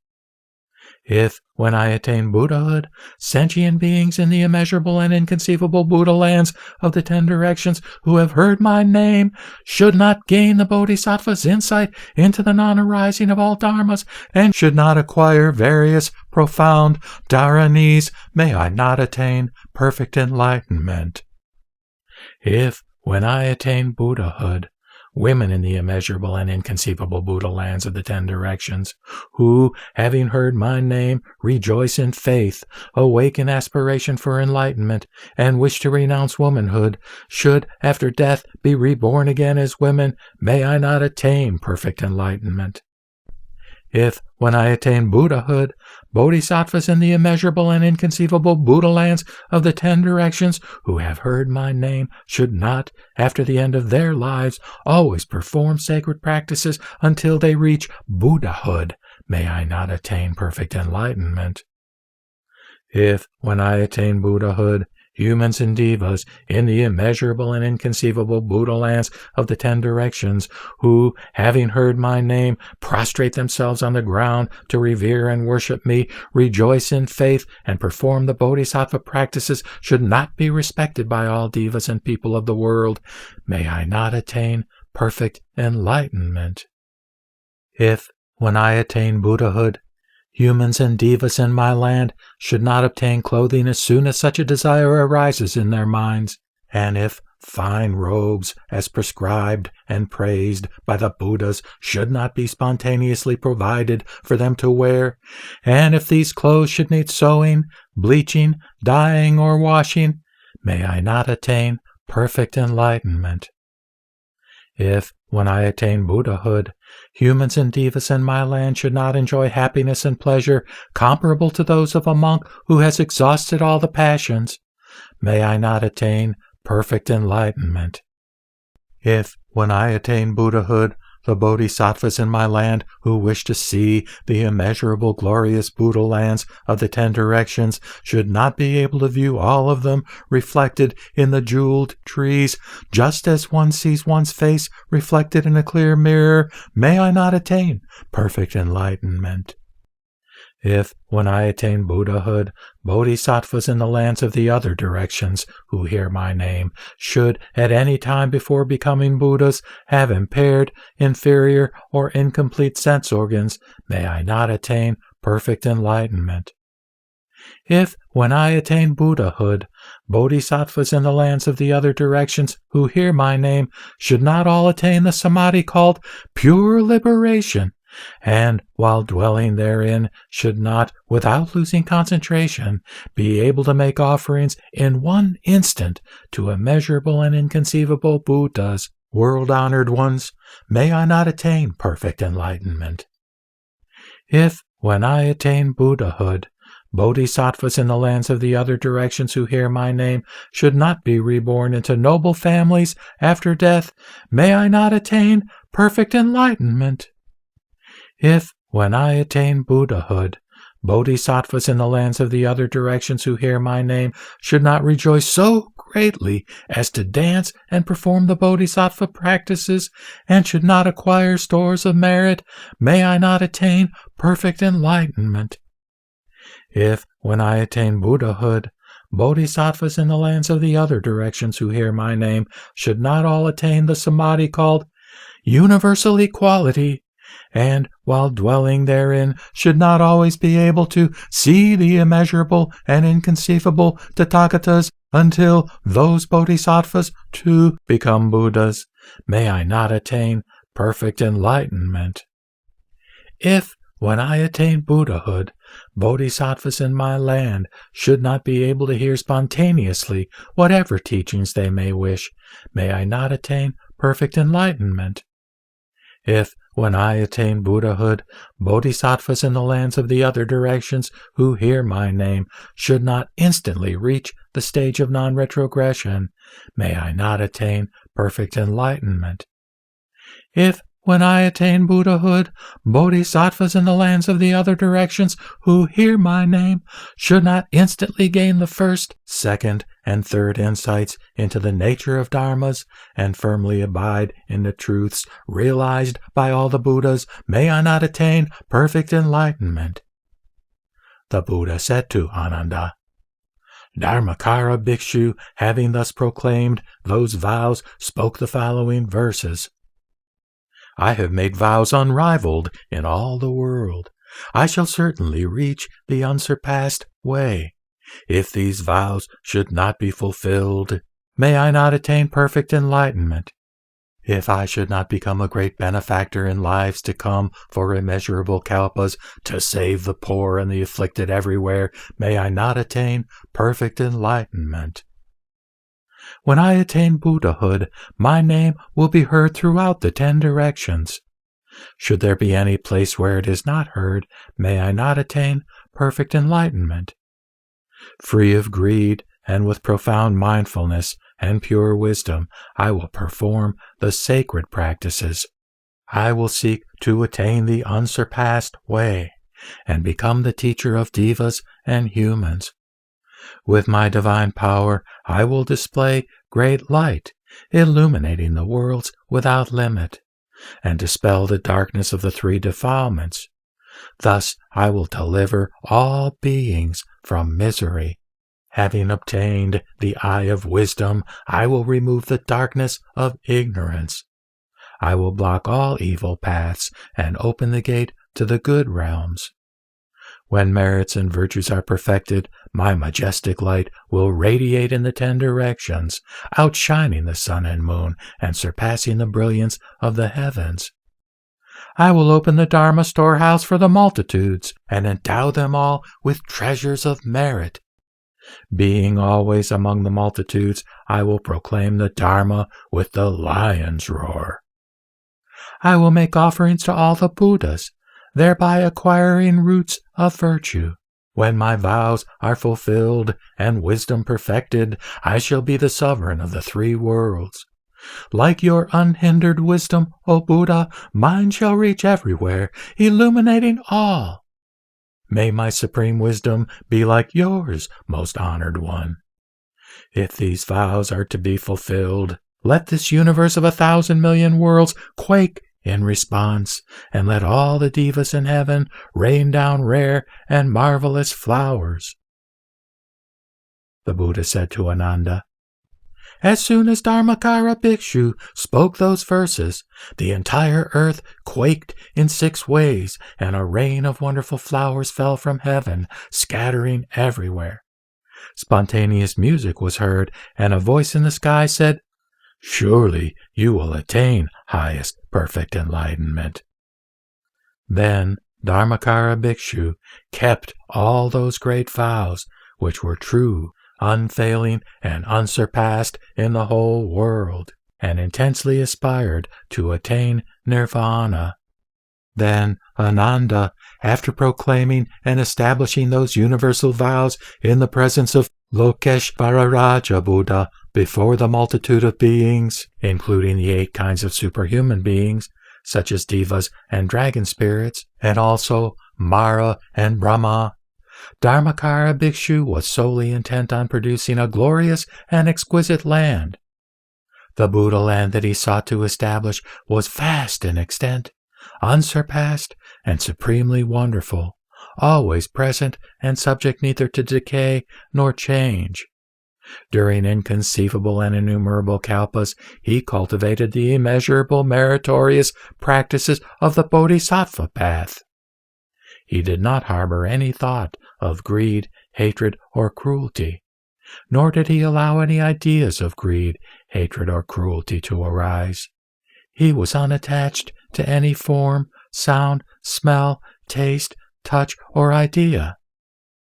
Speaker 1: If, when I attain Buddhahood, sentient beings in the immeasurable and inconceivable Buddha lands of the 10 directions who have heard my name should not gain the Bodhisattva's insight into the non-arising of all dharmas and should not acquire various profound dharanis, may I not attain perfect enlightenment. If, when I attain Buddhahood, women in the immeasurable and inconceivable Buddha lands of the 10 directions, who, having heard my name, rejoice in faith, awaken aspiration for enlightenment, and wish to renounce womanhood, should, after death, be reborn again as women, may I not attain perfect enlightenment. If, when I attain Buddhahood, bodhisattvas in the immeasurable and inconceivable Buddha lands of the 10 directions who have heard my name should not, after the end of their lives, always perform sacred practices until they reach Buddhahood, may I not attain perfect enlightenment. If, when I attain Buddhahood, humans and devas in the immeasurable and inconceivable Buddha lands of the 10 directions, who, having heard my name, prostrate themselves on the ground to revere and worship me, rejoice in faith, and perform the bodhisattva practices, should not be respected by all devas and people of the world, may I not attain perfect enlightenment. If, when I attain Buddhahood, humans and devas in my land should not obtain clothing as soon as such a desire arises in their minds, and if fine robes, as prescribed and praised by the Buddhas, should not be spontaneously provided for them to wear, and if these clothes should need sewing, bleaching, dyeing, or washing, may I not attain perfect enlightenment. If, when I attain Buddhahood, humans and devas in my land should not enjoy happiness and pleasure comparable to those of a monk who has exhausted all the passions, may I not attain perfect enlightenment. If, when I attain Buddhahood, the bodhisattvas in my land who wish to see the immeasurable glorious Buddha lands of the 10 directions should not be able to view all of them reflected in the jeweled trees, just as one sees one's face reflected in a clear mirror, may I not attain perfect enlightenment. If, when I attain Buddhahood, bodhisattvas in the lands of the other directions who hear my name should, at any time before becoming Buddhas, have impaired, inferior, or incomplete sense organs, may I not attain perfect enlightenment. If, when I attain Buddhahood, bodhisattvas in the lands of the other directions who hear my name should not all attain the samadhi called pure liberation, and, while dwelling therein, should not, without losing concentration, be able to make offerings in one instant to immeasurable and inconceivable Buddhas, world-honored ones, may I not attain perfect enlightenment. If, when I attain Buddhahood, bodhisattvas in the lands of the other directions who hear my name should not be reborn into noble families after death, may I not attain perfect enlightenment. If, when I attain Buddhahood, bodhisattvas in the lands of the other directions who hear my name should not rejoice so greatly as to dance and perform the bodhisattva practices, and should not acquire stores of merit, may I not attain perfect enlightenment. If, when I attain Buddhahood, bodhisattvas in the lands of the other directions who hear my name should not all attain the samadhi called universal equality, and, while dwelling therein, should not always be able to see the immeasurable and inconceivable Tathagatas until those bodhisattvas too become Buddhas, may I not attain perfect enlightenment. If, when I attain Buddhahood, bodhisattvas in my land should not be able to hear spontaneously whatever teachings they may wish, may I not attain perfect enlightenment. If, when I attain Buddhahood, bodhisattvas in the lands of the other directions who hear my name should not instantly reach the stage of non-retrogression, may I not attain perfect enlightenment. If, when I attain Buddhahood, bodhisattvas in the lands of the other directions who hear my name should not instantly gain the first, second, and third insights into the nature of dharmas, and firmly abide in the truths realized by all the Buddhas, may I not attain perfect enlightenment. the Buddha said to Ananda. Dharmachakra Bhikshu, having thus proclaimed those vows, spoke the following verses. I have made vows unrivaled in all the world. I shall certainly reach the unsurpassed way. If these vows should not be fulfilled, may I not attain perfect enlightenment. If I should not become a great benefactor in lives to come for immeasurable kalpas to save the poor and the afflicted everywhere, may I not attain perfect enlightenment. When I attain Buddhahood, my name will be heard throughout the 10 directions. Should there be any place where it is not heard, may I not attain perfect enlightenment. Free of greed and with profound mindfulness and pure wisdom, I will perform the sacred practices. I will seek to attain the unsurpassed way and become the teacher of devas and humans. With my divine power, I will display great light, illuminating the worlds without limit, and dispel the darkness of the 3 defilements. Thus I will deliver all beings from misery. Having obtained the eye of wisdom, I will remove the darkness of ignorance. I will block all evil paths and open the gate to the good realms. When merits and virtues are perfected, my majestic light will radiate in the 10 directions, outshining the sun and moon and surpassing the brilliance of the heavens. I will open the Dharma storehouse for the multitudes and endow them all with treasures of merit. Being always among the multitudes, I will proclaim the Dharma with the lion's roar. I will make offerings to all the Buddhas, thereby acquiring roots of virtue. When my vows are fulfilled and wisdom perfected, I shall be the sovereign of the 3 worlds. Like your unhindered wisdom, O Buddha, mine shall reach everywhere, illuminating all. May my supreme wisdom be like yours, most honored one. If these vows are to be fulfilled, let this universe of 1,000 million worlds quake in response, and let all the devas in heaven rain down rare and marvelous flowers. The Buddha said to Ananda, As soon as Dharmachakra Bhikshu spoke those verses, the entire earth quaked in 6 ways, and a rain of wonderful flowers fell from heaven, scattering everywhere. Spontaneous music was heard, and a voice in the sky said, Surely you will attain highest perfect enlightenment. Then Dharmachakra Bhikshu kept all those great vows, which were true, unfailing, and unsurpassed in the whole world, and intensely aspired to attain nirvana. Then Ananda, after proclaiming and establishing those universal vows in the presence of Lokeshvara Buddha before the multitude of beings, including the 8 kinds of superhuman beings, such as devas and dragon spirits, and also Mara and Brahma, Dharmachakra Bhikshu was solely intent on producing a glorious and exquisite land. The Buddha land that he sought to establish was vast in extent, unsurpassed, and supremely wonderful, always present and subject neither to decay nor change. During inconceivable and innumerable kalpas, he cultivated the immeasurable meritorious practices of the Bodhisattva path. He did not harbor any thought of greed, hatred, or cruelty, nor did he allow any ideas of greed, hatred, or cruelty to arise. He was unattached to any form, sound, smell, taste, touch, or idea.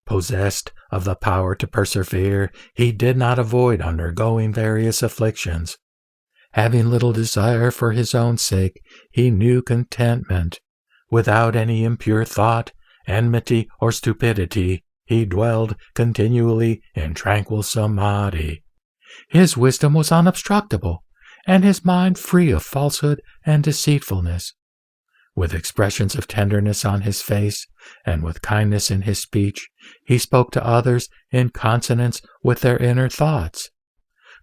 Speaker 1: Possessed of the power to persevere, he did not avoid undergoing various afflictions. Having little desire for his own sake, he knew contentment. Without any impure thought, enmity, or stupidity, he dwelled continually in tranquil samadhi. His wisdom was unobstructable, and his mind free of falsehood and deceitfulness. With expressions of tenderness on his face, and with kindness in his speech, he spoke to others in consonance with their inner thoughts.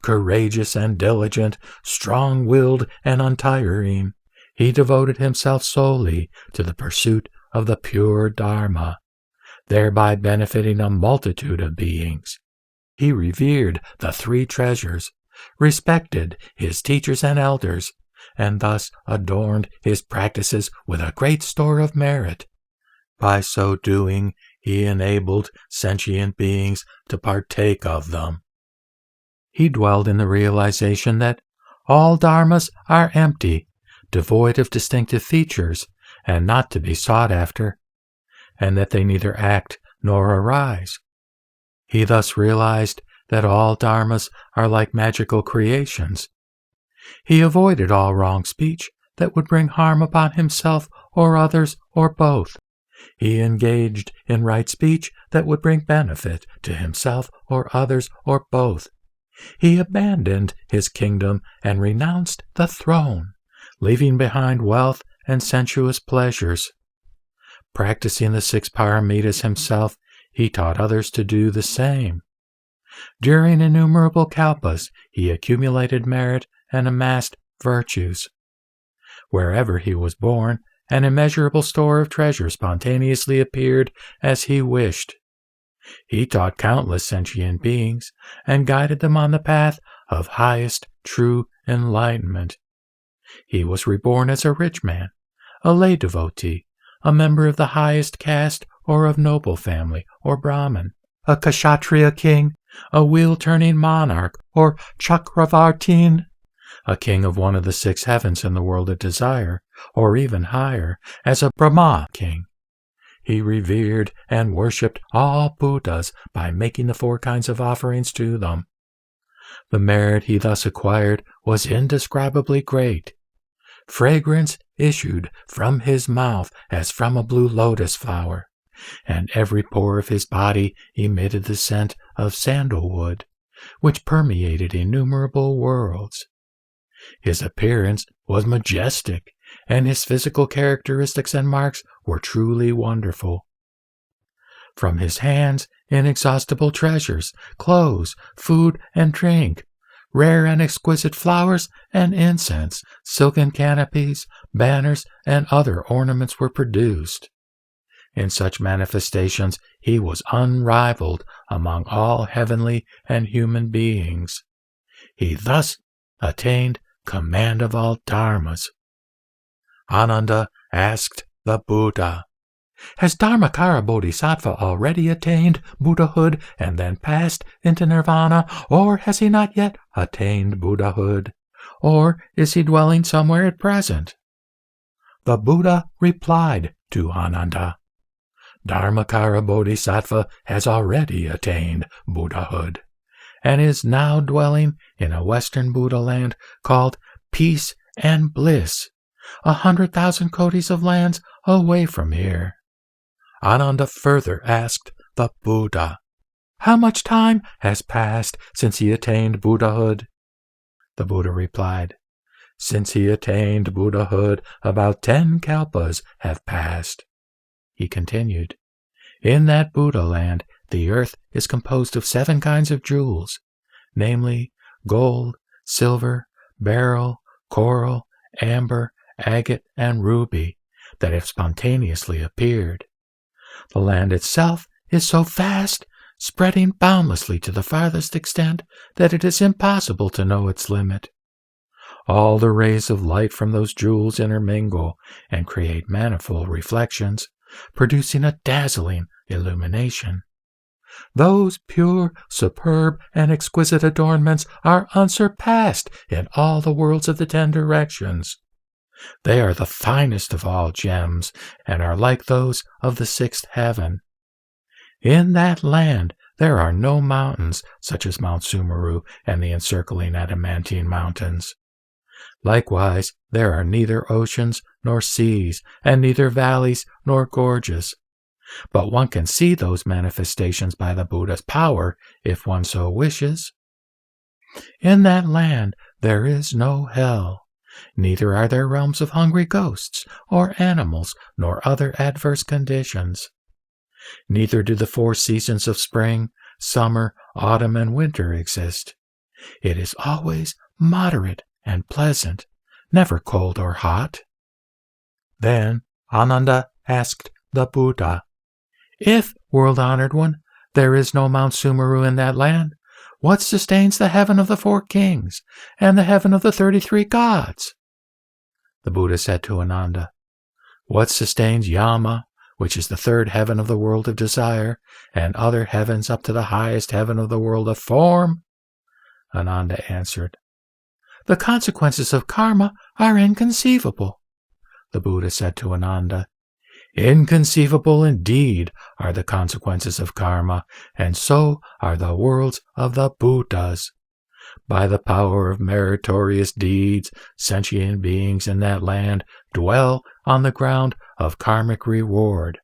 Speaker 1: Courageous and diligent, strong-willed and untiring, he devoted himself solely to the pursuit of the pure Dharma. thereby benefiting a multitude of beings. He revered the three treasures, respected his teachers and elders, and thus adorned his practices with a great store of merit. By so doing, he enabled sentient beings to partake of them. He dwelled in the realization that all dharmas are empty, devoid of distinctive features, and not to be sought after, and that they neither act nor arise. He thus realized that all dharmas are like magical creations. He avoided all wrong speech that would bring harm upon himself or others or both. He engaged in right speech that would bring benefit to himself or others or both. He abandoned his kingdom and renounced the throne, leaving behind wealth and sensuous pleasures. Practicing the 6 paramitas himself, he taught others to do the same. During innumerable kalpas, he accumulated merit and amassed virtues. Wherever he was born, an immeasurable store of treasure spontaneously appeared as he wished. He taught countless sentient beings and guided them on the path of highest true enlightenment. He was reborn as a rich man, a lay devotee, a member of the highest caste or of noble family or Brahmin, a Kshatriya king, a wheel-turning monarch or Chakravartin, a king of one of the 6 heavens in the world of desire, or even higher, as a Brahma king. He revered and worshipped all Buddhas by making the 4 kinds of offerings to them. The merit he thus acquired was indescribably great. Fragrance issued from his mouth as from a blue lotus flower, and every pore of his body emitted the scent of sandalwood, which permeated innumerable worlds. His appearance was majestic, and his physical characteristics and marks were truly wonderful. From his hands, inexhaustible treasures, clothes, food and drink, rare and exquisite flowers and incense, silken canopies, banners, and other ornaments were produced. In such manifestations, he was unrivaled among all heavenly and human beings. He thus attained command of all dharmas. Ananda asked the Buddha, "Has Dharmachakra Bodhisattva already attained Buddhahood and then passed into nirvana, or has he not yet attained Buddhahood? Or is he dwelling somewhere at present?" The Buddha replied to Ananda, "Dharmachakra Bodhisattva has already attained Buddhahood, and is now dwelling in a Western Buddha land called Peace and Bliss, 100,000 kotis of lands away from here." Ananda further asked the Buddha, "How much time has passed since he attained Buddhahood?" The Buddha replied, "Since he attained Buddhahood, about 10 kalpas have passed." He continued, "In that Buddha land, the earth is composed of 7 kinds of jewels, namely gold, silver, beryl, coral, amber, agate, and ruby, that have spontaneously appeared. The land itself is so vast, spreading boundlessly to the farthest extent, that it is impossible to know its limit. All the rays of light from those jewels intermingle and create manifold reflections, producing a dazzling illumination. Those pure, superb, and exquisite adornments are unsurpassed in all the worlds of the 10 directions. They are the finest of all gems, and are like those of the 6th heaven. In that land there are no mountains, such as Mount Sumeru and the encircling adamantine mountains. Likewise, there are neither oceans nor seas, and neither valleys nor gorges. But one can see those manifestations by the Buddha's power, if one so wishes. In that land there is no hell. Neither are there realms of hungry ghosts, or animals, nor other adverse conditions. Neither do the 4 seasons of spring, summer, autumn, and winter exist. It is always moderate and pleasant, never cold or hot." Then Ananda asked the Buddha, If, world-honored one, there is no Mount Sumeru in that land, what sustains the heaven of the 4 kings and the heaven of the 33 gods? The Buddha said to Ananda, what sustains Yama, which is the 3rd heaven of the world of desire, and other heavens up to the highest heaven of the world of form? Ananda answered, the consequences of karma are inconceivable. The Buddha said to Ananda, inconceivable indeed are the consequences of karma, and so are the worlds of the Buddhas. By the power of meritorious deeds, sentient beings in that land dwell on the ground of karmic reward.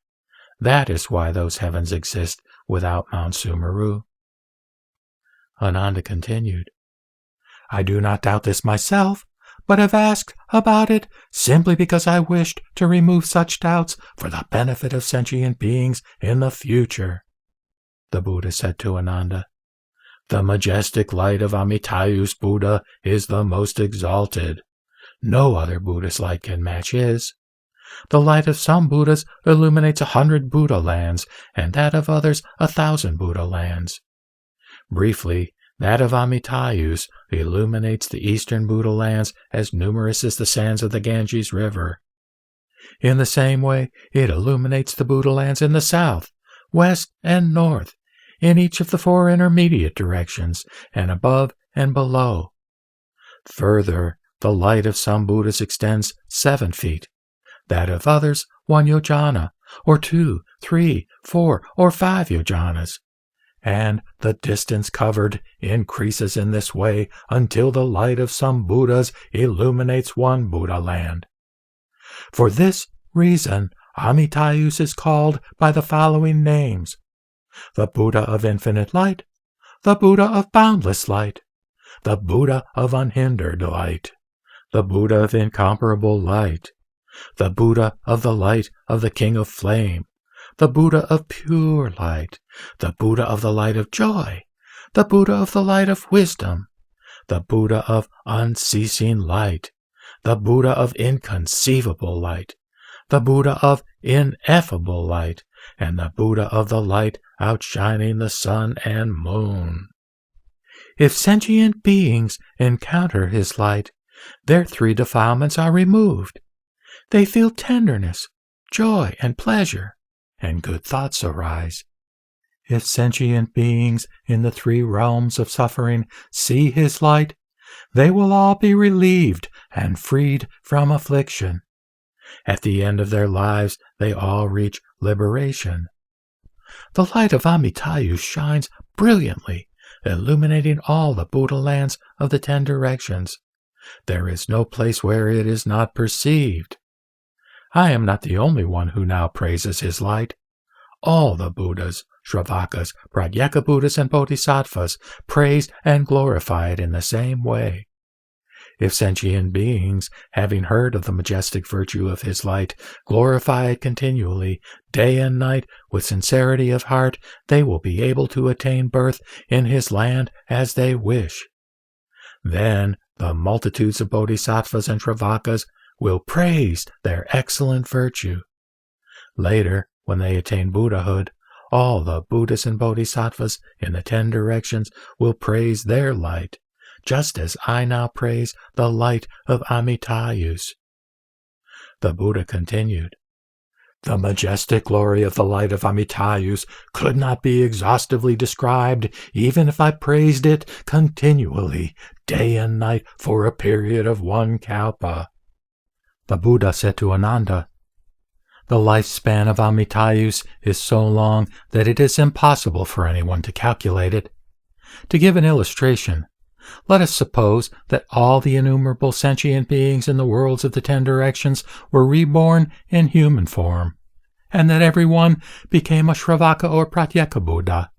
Speaker 1: That is why those heavens exist without Mount Sumeru. Ananda continued, I do not doubt this myself, but have asked about it simply because I wished to remove such doubts for the benefit of sentient beings in the future. The Buddha said to Ananda, the majestic light of Amitayus Buddha is the most exalted. No other Buddhist light can match his. The light of some Buddhas illuminates 100 Buddha lands, and that of others 1,000 Buddha lands. Briefly, that of Amitayus illuminates the eastern Buddha lands as numerous as the sands of the Ganges River. In the same way, it illuminates the Buddha lands in the south, west, and north, in each of the 4 intermediate directions, and above and below. Further, the light of some Buddhas extends 7 feet, that of others 1 yojana, or 2, 3, 4, or 5 yojanas, and the distance covered increases in this way until the light of some Buddhas illuminates 1 Buddha land. For this reason, Amitayus is called by the following names: the Buddha of infinite light, the Buddha of boundless light, the Buddha of unhindered light, the Buddha of incomparable light, the Buddha of the light of the King of Flame, the Buddha of pure light, the Buddha of the light of joy, the Buddha of the light of wisdom, the Buddha of unceasing light, the Buddha of inconceivable light, the Buddha of ineffable light, and the Buddha of the light outshining the sun and moon. If sentient beings encounter his light, their 3 defilements are removed. They feel tenderness, joy, and pleasure, and good thoughts arise. If sentient beings in the 3 realms of suffering see his light, they will all be relieved and freed from affliction. At the end of their lives, they all reach liberation. The light of Amitayus shines brilliantly, illuminating all the Buddha lands of the 10 directions. There is no place where it is not perceived. I am not the only one who now praises his light. All the Buddhas, Shravakas, Pratyeka Buddhas, and Bodhisattvas praise and glorify it in the same way. If sentient beings, having heard of the majestic virtue of his light, glorify it continually, day and night, with sincerity of heart, they will be able to attain birth in his land as they wish. Then the multitudes of Bodhisattvas and Shravakas will praise their excellent virtue. Later, when they attain Buddhahood, all the Buddhas and Bodhisattvas in the 10 directions will praise their light, just as I now praise the light of Amitayus. The Buddha continued, the majestic glory of the light of Amitayus could not be exhaustively described even if I praised it continually, day and night, for a period of 1 kalpa. The Buddha said to Ananda, the lifespan of Amitayus is so long that it is impossible for anyone to calculate it. To give an illustration, let us suppose that all the innumerable sentient beings in the worlds of the 10 directions were reborn in human form, and that every one became a Shravaka or Pratyeka Buddha.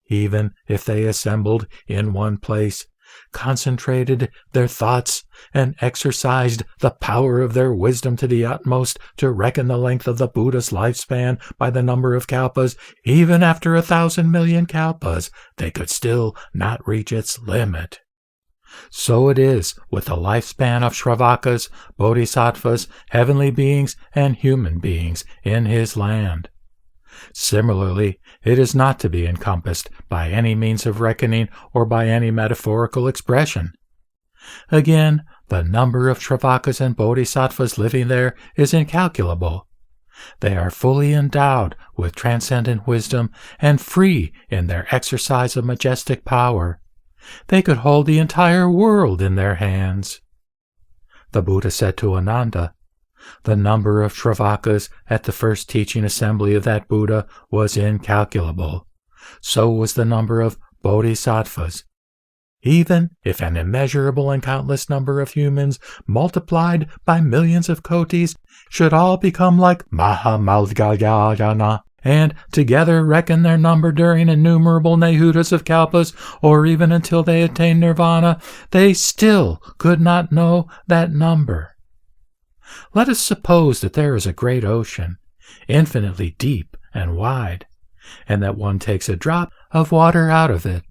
Speaker 1: Even if they assembled in one place, concentrated their thoughts, and exercised the power of their wisdom to the utmost to reckon the length of the Buddha's lifespan by the number of kalpas, even after 1,000 million kalpas, they could still not reach its limit. So it is with the lifespan of Shravakas, Bodhisattvas, heavenly beings, and human beings in his land. Similarly, it is not to be encompassed by any means of reckoning or by any metaphorical expression. Again, the number of Shravakas and Bodhisattvas living there is incalculable. They are fully endowed with transcendent wisdom and free in their exercise of majestic power. They could hold the entire world in their hands. The Buddha said to Ananda, "The number of Shravakas at the first teaching assembly of that Buddha was incalculable. So was the number of Bodhisattvas. Even if an immeasurable and countless number of humans, multiplied by millions of kotis, should all become like Mahamalgayana, and together reckon their number during innumerable nehutas of kalpas, or even until they attain nirvana, they still could not know that number. Let us suppose that there is a great ocean, infinitely deep and wide, and that one takes a drop of water out of it,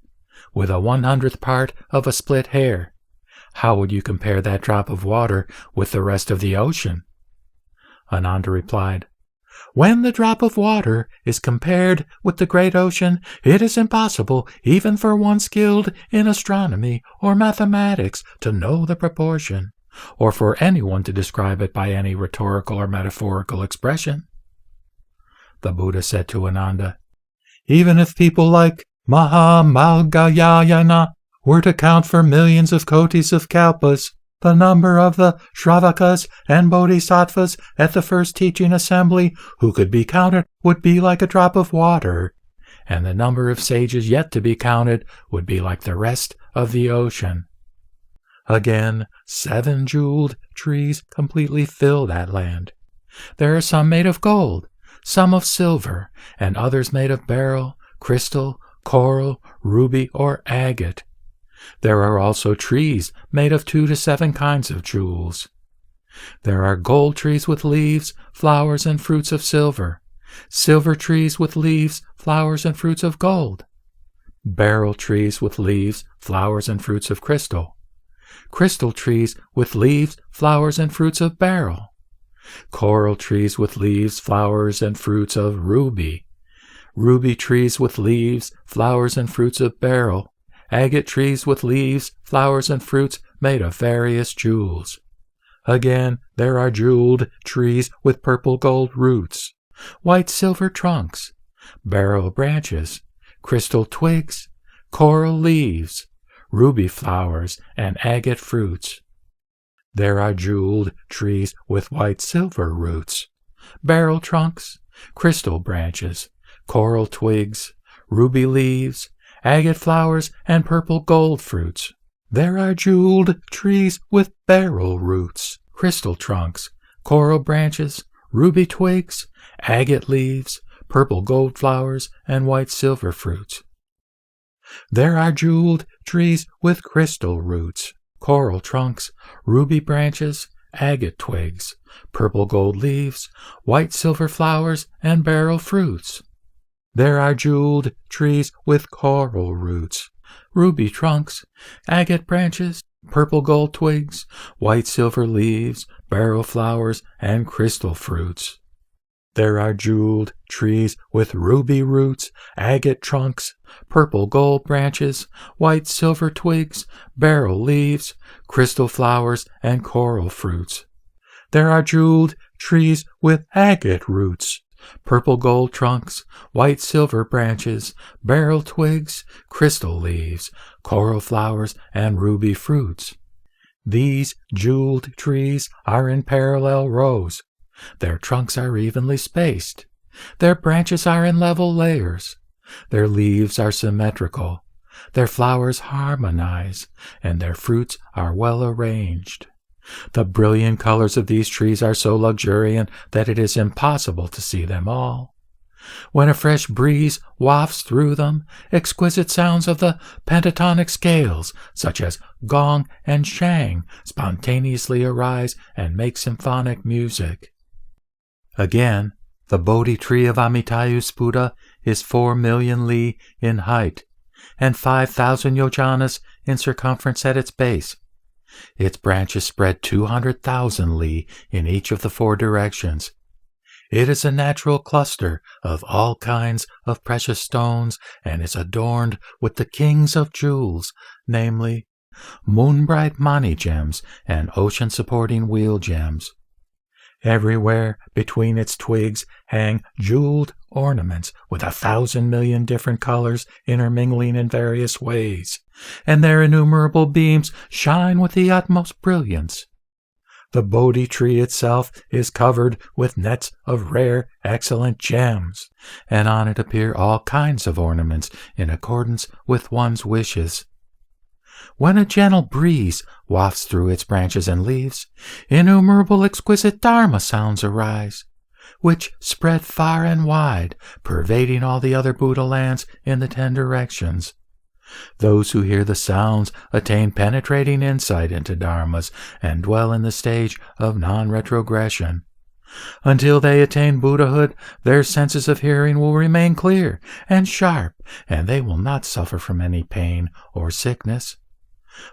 Speaker 1: with a 100th part of a split hair. How would you compare that drop of water with the rest of the ocean?" Ananda replied, "When the drop of water is compared with the great ocean, it is impossible even for one skilled in astronomy or mathematics to know the proportion, or for anyone to describe it by any rhetorical or metaphorical expression." The Buddha said to Ananda, "Even if people like Mahamalgayana were to count for millions of kotis of kalpas, the number of the Shravakas and Bodhisattvas at the first teaching assembly who could be counted would be like a drop of water, and the number of sages yet to be counted would be like the rest of the ocean. Again, 7 jeweled trees completely fill that land. There are some made of gold, some of silver, and others made of beryl, crystal, coral, ruby, or agate. There are also trees made of 2 to 7 kinds of jewels. There are gold trees with leaves, flowers, and fruits of silver, silver trees with leaves, flowers, and fruits of gold, beryl trees with leaves, flowers, and fruits of crystal, crystal trees with leaves, flowers, and fruits of beryl, coral trees with leaves, flowers, and fruits of ruby, ruby trees with leaves, flowers, and fruits of beryl, agate trees with leaves, flowers, and fruits made of various jewels. Again, there are jeweled trees with purple gold roots, white silver trunks, beryl branches, crystal twigs, coral leaves, ruby flowers, and agate fruits. There are jeweled trees with white silver roots, beryl trunks, crystal branches, coral twigs, ruby leaves, agate flowers, and purple gold fruits. There are jeweled trees with beryl roots, crystal trunks, coral branches, ruby twigs, agate leaves, purple gold flowers, and white silver fruits. There are jeweled trees with crystal roots, coral trunks, ruby branches, agate twigs, purple gold leaves, white silver flowers, and beryl fruits. There are jeweled trees with coral roots, ruby trunks, agate branches, purple gold twigs, white silver leaves, beryl flowers, and crystal fruits. There are jeweled trees with ruby roots, agate trunks, purple gold branches, white silver twigs, beryl leaves, crystal flowers, and coral fruits. There are jeweled trees with agate roots, purple gold trunks, white silver branches, beryl twigs, crystal leaves, coral flowers, and ruby fruits. These jeweled trees are in parallel rows. Their trunks are evenly spaced. Their branches are in level layers. Their leaves are symmetrical. Their flowers harmonize, and their fruits are well arranged. The brilliant colors of these trees are so luxuriant that it is impossible to see them all. When a fresh breeze wafts through them, exquisite sounds of the pentatonic scales, such as gong and shang, spontaneously arise and make symphonic music. Again, the Bodhi tree of Amitayus Buddha is 4 million li in height, and 5,000 yojanas in circumference at its base. Its branches spread 200,000 li in each of the 4 directions. It is a natural cluster of all kinds of precious stones and is adorned with the kings of jewels, namely, moon-bright mani gems and ocean-supporting wheel gems. Everywhere between its twigs hang jeweled ornaments with 1,000 million different colors intermingling in various ways, and their innumerable beams shine with the utmost brilliance. The Bodhi tree itself is covered with nets of rare, excellent gems, and on it appear all kinds of ornaments in accordance with one's wishes. When a gentle breeze wafts through its branches and leaves, innumerable exquisite Dharma sounds arise, which spread far and wide, pervading all the other Buddha lands in the 10 directions. Those who hear the sounds attain penetrating insight into dharmas and dwell in the stage of non-retrogression. Until they attain Buddhahood, their senses of hearing will remain clear and sharp, and they will not suffer from any pain or sickness.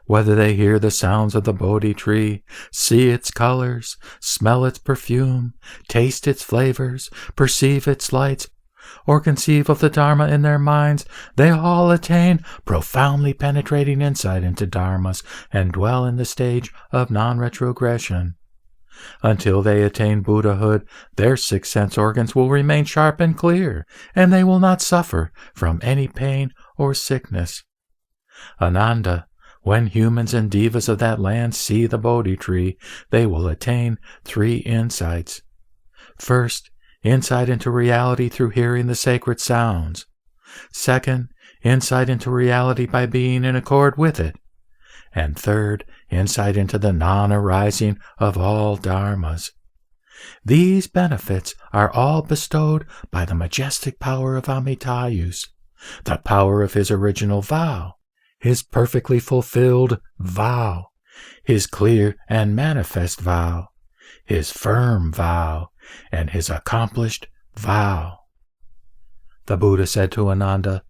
Speaker 1: Whether they hear the sounds of the Bodhi tree, see its colors, smell its perfume, taste its flavors, perceive its lights, or conceive of the Dharma in their minds, they all attain profoundly penetrating insight into dharmas and dwell in the stage of non-retrogression. Until they attain Buddhahood, their 6 sense organs will remain sharp and clear, and they will not suffer from any pain or sickness. Ananda, when humans and devas of that land see the Bodhi tree, they will attain 3 insights. First, insight into reality through hearing the sacred sounds. Second, insight into reality by being in accord with it. And third, insight into the non-arising of all dharmas. These benefits are all bestowed by the majestic power of Amitayus, the power of his original vow, his perfectly fulfilled vow, his clear and manifest vow, his firm vow, and his accomplished vow. The Buddha said to Ananda,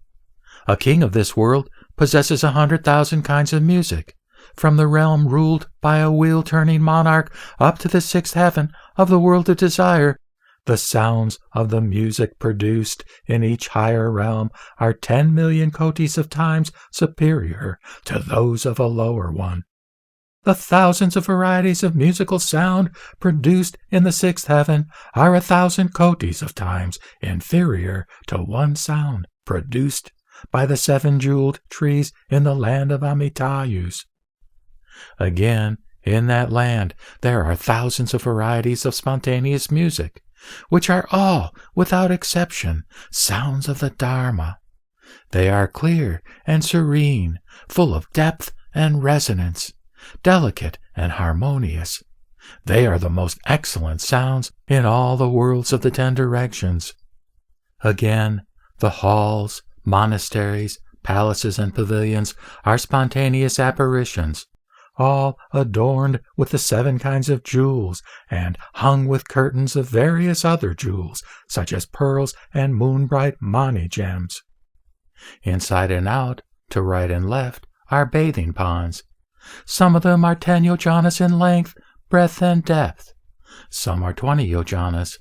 Speaker 1: "A king of this world possesses 100,000 kinds of music, from the realm ruled by a wheel-turning monarch up to the 6th heaven of the world of desire. The sounds of the music produced in each higher realm are 10 million kotis of times superior to those of a lower one. The thousands of varieties of musical sound produced in the 6th heaven are 1,000 kotis of times inferior to one sound produced by the 7 jeweled trees in the land of Amitayus. Again, in that land there are thousands of varieties of spontaneous music, which are all, without exception, sounds of the Dharma. They are clear and serene, full of depth and resonance, delicate and harmonious. They are the most excellent sounds in all the worlds of the 10 directions. Again, the halls, monasteries, palaces, and pavilions are spontaneous apparitions, all adorned with the 7 kinds of jewels and hung with curtains of various other jewels, such as pearls and moon-bright mani gems. Inside and out, to right and left, are bathing ponds. Some of them are 10 yojanas in length, breadth, and depth. Some are 20 yojanas,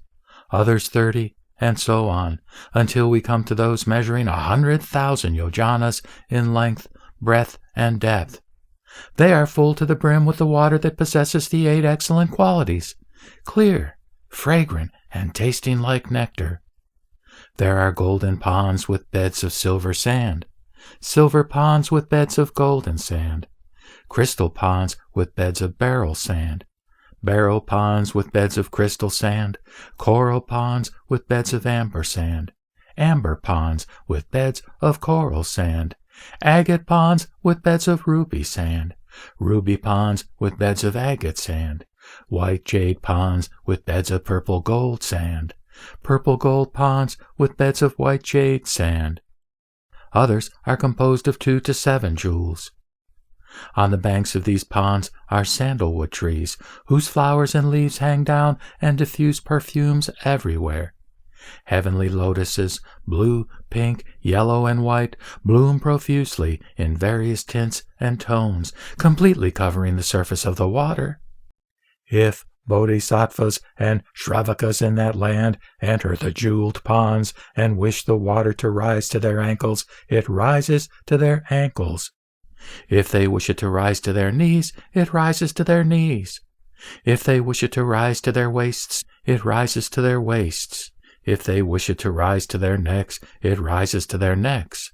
Speaker 1: others 30, and so on, until we come to those measuring 100,000 yojanas in length, breadth, and depth. They are full to the brim with the water that possesses the 8 excellent qualities, clear, fragrant, and tasting like nectar. There are golden ponds with beds of silver sand, silver ponds with beds of golden sand, crystal ponds with beds of beryl sand, beryl ponds with beds of crystal sand, coral ponds with beds of amber sand, amber ponds with beds of coral sand, agate ponds with beds of ruby sand, ruby ponds with beds of agate sand, white jade ponds with beds of purple gold sand, purple gold ponds with beds of white jade sand. Others are composed of 2 to 7 jewels. On the banks of these ponds are sandalwood trees, whose flowers and leaves hang down and diffuse perfumes everywhere. Heavenly lotuses, blue, pink, yellow, and white, bloom profusely in various tints and tones, completely covering the surface of the water. If, Bodhisattvas and Shravakas in that land enter the jeweled ponds and wish the water to rise to their ankles. It rises to their ankles. If they wish it to rise to their knees, it rises to their knees. If they wish it to rise to their waists, it rises to their waists. If they wish it to rise to their necks, it rises to their necks.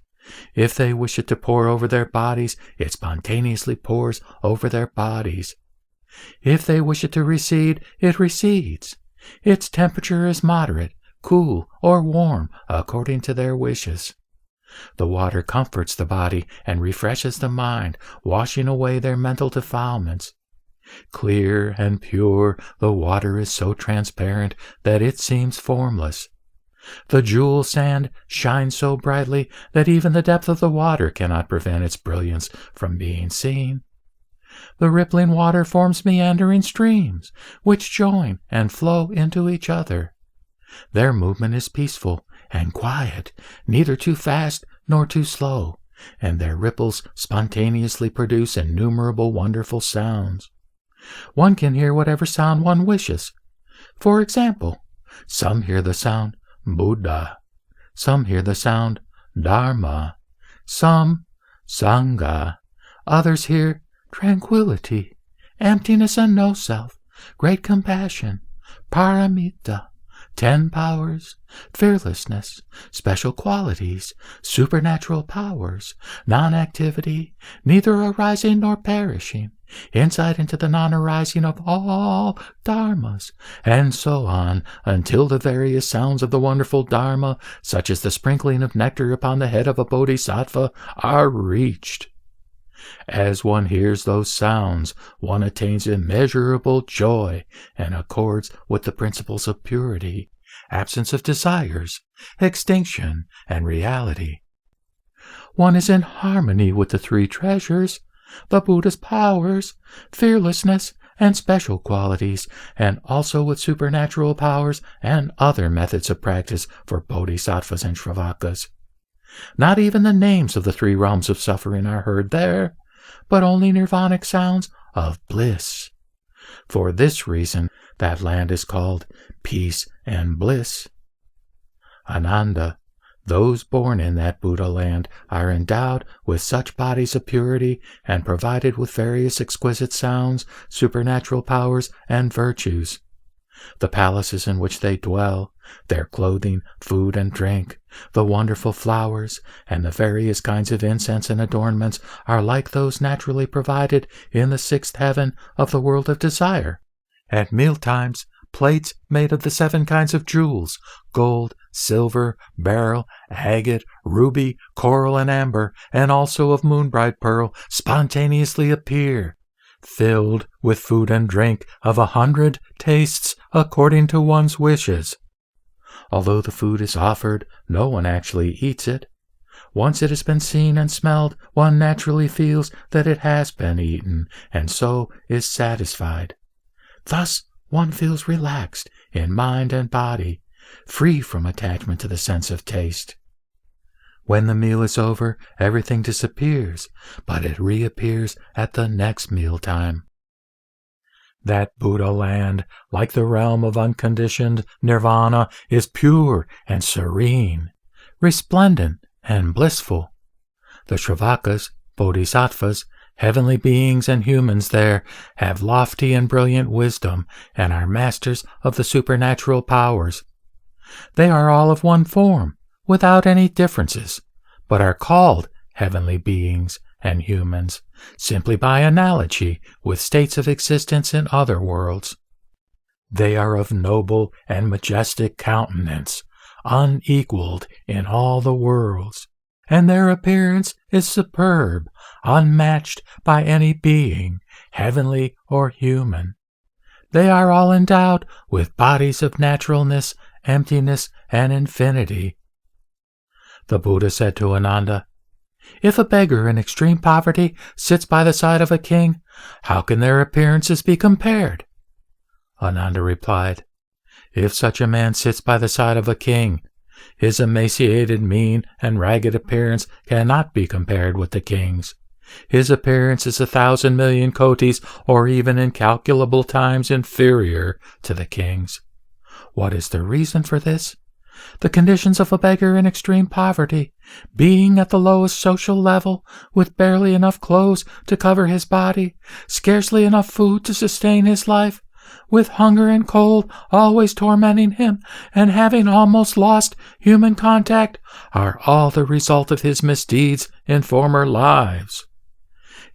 Speaker 1: If they wish it to pour over their bodies, it spontaneously pours over their bodies. If they wish it to recede, it recedes. Its temperature is moderate, cool, or warm, according to their wishes. The water comforts the body and refreshes the mind, washing away their mental defilements. Clear and pure, the water is so transparent that it seems formless. The jewel sand shines so brightly that even the depth of the water cannot prevent its brilliance from being seen. The rippling water forms meandering streams, which join and flow into each other. Their movement is peaceful and quiet, neither too fast nor too slow, and their ripples spontaneously produce innumerable wonderful sounds. One can hear whatever sound one wishes. For example, some hear the sound Buddha, some hear the sound Dharma, some Sangha, others hear tranquility, emptiness and no self, great compassion, paramita, 10 powers, fearlessness, special qualities, supernatural powers, non-activity, neither arising nor perishing, insight into the non-arising of all dharmas, and so on, until the various sounds of the wonderful dharma, such as the sprinkling of nectar upon the head of a bodhisattva, are reached. As one hears those sounds, one attains immeasurable joy and accords with the principles of purity, absence of desires, extinction, and reality. One is in harmony with the 3 treasures, the Buddha's powers, fearlessness, and special qualities, and also with supernatural powers and other methods of practice for bodhisattvas and shravakas. Not even the names of the 3 realms of suffering are heard there, but only nirvanic sounds of bliss. For this reason, that land is called peace and bliss. Ananda, those born in that Buddha land are endowed with such bodies of purity and provided with various exquisite sounds, supernatural powers, and virtues. The palaces in which they dwell, their clothing, food, and drink, the wonderful flowers, and the various kinds of incense and adornments are like those naturally provided in the 6th heaven of the world of desire. At mealtimes, plates made of the 7 kinds of jewels, gold, silver, beryl, agate, ruby, coral, and amber, and also of moonbright pearl, spontaneously appear, filled with food and drink of 100 tastes according to one's wishes. Although the food is offered, no one actually eats it. Once it has been seen and smelled, one naturally feels that it has been eaten, and so is satisfied. Thus, one feels relaxed in mind and body, free from attachment to the sense of taste. When the meal is over, everything disappears, but it reappears at the next mealtime. That Buddha land, like the realm of unconditioned nirvana, is pure and serene, resplendent and blissful. The Shravakas, Bodhisattvas, heavenly beings and humans there have lofty and brilliant wisdom and are masters of the supernatural powers. They are all of one form, without any differences, but are called heavenly beings and humans, simply by analogy with states of existence in other worlds. They are of noble and majestic countenance, unequaled in all the worlds, and their appearance is superb, unmatched by any being, heavenly or human. They are all endowed with bodies of naturalness, emptiness, and infinity. The Buddha said to Ananda, "If a beggar in extreme poverty sits by the side of a king, how can their appearances be compared?" Ananda replied, "If such a man sits by the side of a king, his emaciated mien and ragged appearance cannot be compared with the king's. His appearance is 1,000 million kotis, or even incalculable times inferior to the king's. What is the reason for this? The conditions of a beggar in extreme poverty, being at the lowest social level, with barely enough clothes to cover his body, scarcely enough food to sustain his life, with hunger and cold always tormenting him, and having almost lost human contact, are all the result of his misdeeds in former lives.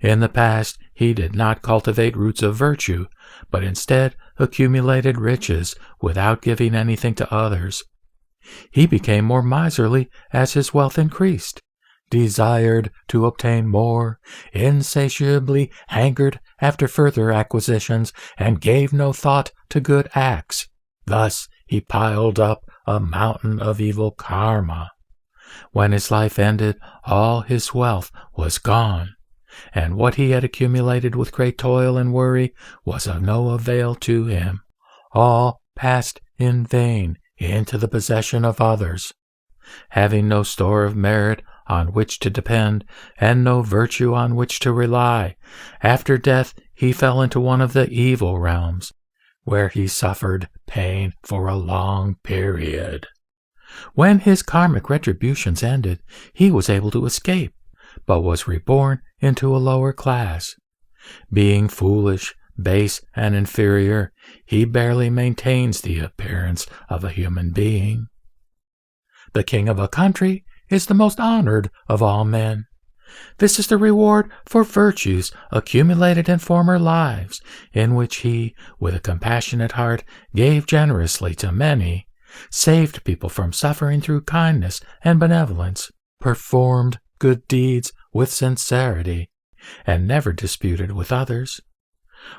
Speaker 1: In the past, he did not cultivate roots of virtue, but instead accumulated riches without giving anything to others. He became more miserly as his wealth increased, desired to obtain more, insatiably hankered after further acquisitions, and gave no thought to good acts. Thus he piled up a mountain of evil karma. When his life ended, all his wealth was gone, and what he had accumulated with great toil and worry was of no avail to him. All passed in vain into the possession of others. Having no store of merit on which to depend, and no virtue on which to rely, after death he fell into one of the evil realms, where he suffered pain for a long period. When his karmic retributions ended, he was able to escape, but was reborn into a lower class. Being foolish, base, and inferior, he barely maintains the appearance of a human being. The king of a country is the most honored of all men. This is the reward for virtues accumulated in former lives, in which he, with a compassionate heart, gave generously to many, saved people from suffering through kindness and benevolence, performed good deeds with sincerity, and never disputed with others.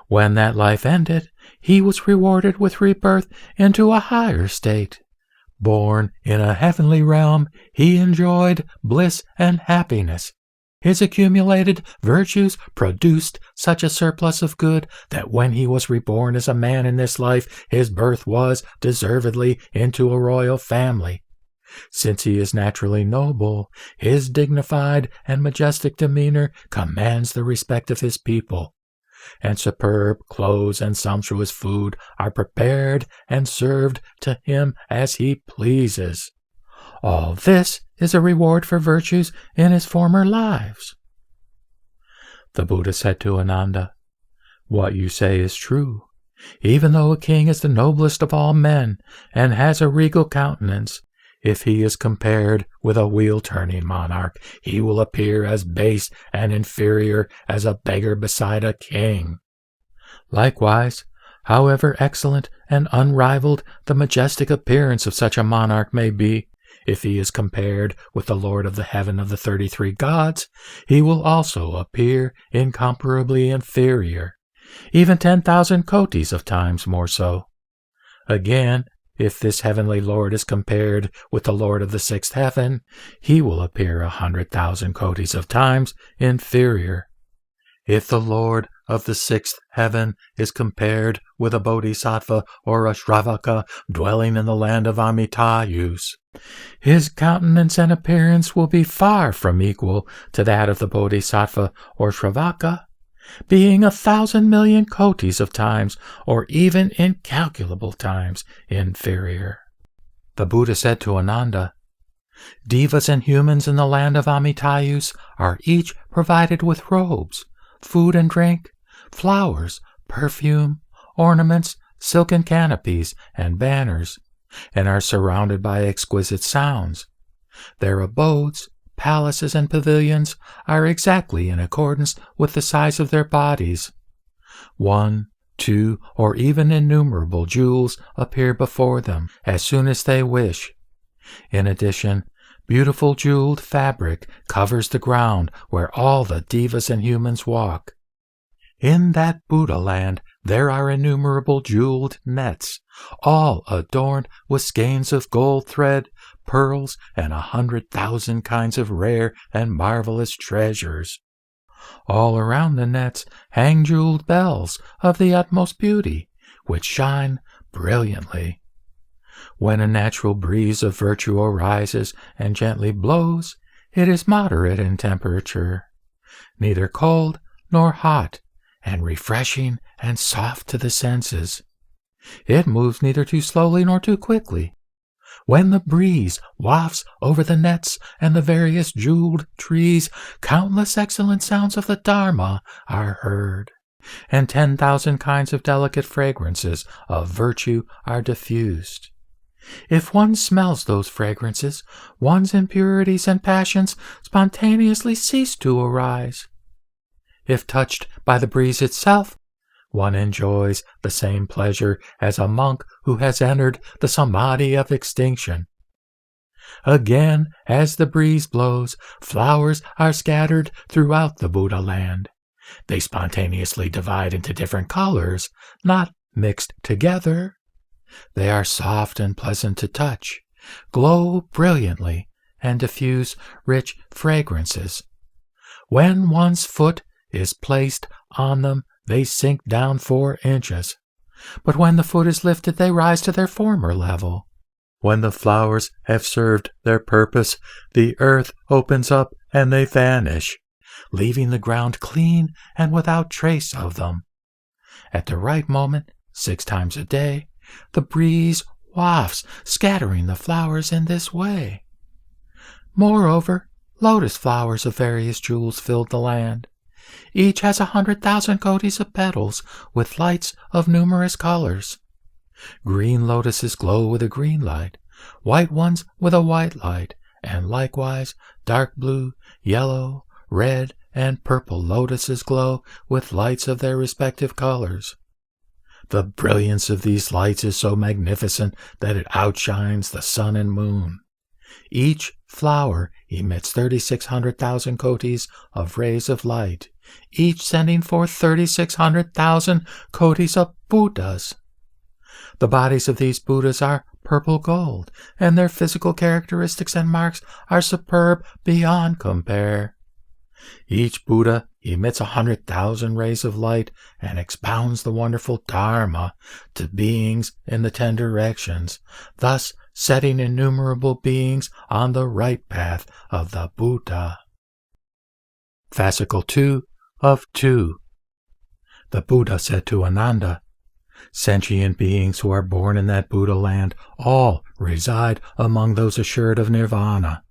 Speaker 1: When that life ended, he was rewarded with rebirth into a higher state. Born in a heavenly realm, he enjoyed bliss and happiness. His accumulated virtues produced such a surplus of good that when he was reborn as a man in this life, his birth was deservedly into a royal family. Since he is naturally noble, his dignified and majestic demeanor commands the respect of his people, and superb clothes and sumptuous food are prepared and served to him as he pleases. All this is a reward for virtues in his former lives. The Buddha said to Ananda, "What you say is true. Even though a king is the noblest of all men and has a regal countenance, if he is compared with a wheel-turning monarch, he will appear as base and inferior as a beggar beside a king. Likewise, however excellent and unrivaled the majestic appearance of such a monarch may be, if he is compared with the Lord of the Heaven of the 33 gods, he will also appear incomparably inferior, even 10,000 kotis of times more so. Again, if this heavenly Lord is compared with the Lord of the 6th heaven, he will appear 100,000 kotis of times inferior. If the Lord of the 6th heaven is compared with a bodhisattva or a shravaka dwelling in the land of Amitayus, his countenance and appearance will be far from equal to that of the bodhisattva or shravaka, being 1,000 million kotis of times, or even incalculable times, inferior. The Buddha said to Ananda, "Devas and humans in the land of Amitayus are each provided with robes, food and drink, flowers, perfume, ornaments, silken canopies, and banners, and are surrounded by exquisite sounds. Their abodes, palaces, and pavilions are exactly in accordance with the size of their bodies. 1, 2, or even innumerable jewels appear before them as soon as they wish. In addition, beautiful jeweled fabric covers the ground where all the devas and humans walk. In that Buddha land there are innumerable jeweled nets, all adorned with skeins of gold thread, pearls, and 100,000 kinds of rare and marvelous treasures. All around the nets hang jeweled bells of the utmost beauty, which shine brilliantly. When a natural breeze of virtue arises and gently blows, it is moderate in temperature. neither cold nor hot, and refreshing and soft to the senses. It moves neither too slowly nor too quickly. When the breeze wafts over the nets and the various jeweled trees, countless excellent sounds of the Dharma are heard, and 10,000 kinds of delicate fragrances of virtue are diffused. If one smells those fragrances, one's impurities and passions spontaneously cease to arise. If touched by the breeze itself, one enjoys the same pleasure as a monk who has entered the samadhi of extinction. Again, as the breeze blows, flowers are scattered throughout the Buddha land. They spontaneously divide into different colors, not mixed together. They are soft and pleasant to touch, glow brilliantly, and diffuse rich fragrances. When one's foot is placed on them, they sink down 4 inches, but when the foot is lifted, they rise to their former level. When the flowers have served their purpose, the earth opens up and they vanish, leaving the ground clean and without trace of them. At the right moment, 6 times a day, the breeze wafts, scattering the flowers in this way. Moreover, lotus flowers of various jewels filled the land. Each has 100,000 kotis of petals with lights of numerous colors. Green lotuses glow with a green light, white ones with a white light, and likewise dark blue, yellow, red, and purple lotuses glow with lights of their respective colors. The brilliance of these lights is so magnificent that it outshines the sun and moon. Each flower emits 3,600,000 kotis of rays of light, each sending forth 3,600,000 kotis of Buddhas. The bodies of these Buddhas are purple gold, and their physical characteristics and marks are superb beyond compare. Each Buddha emits 100,000 rays of light and expounds the wonderful Dharma to beings in the 10 directions, thus setting innumerable beings on the right path of the Buddha. Fascicle 2 of 2. The Buddha said to Ananda, "Sentient beings who are born in that Buddha land all reside among those assured of nirvana.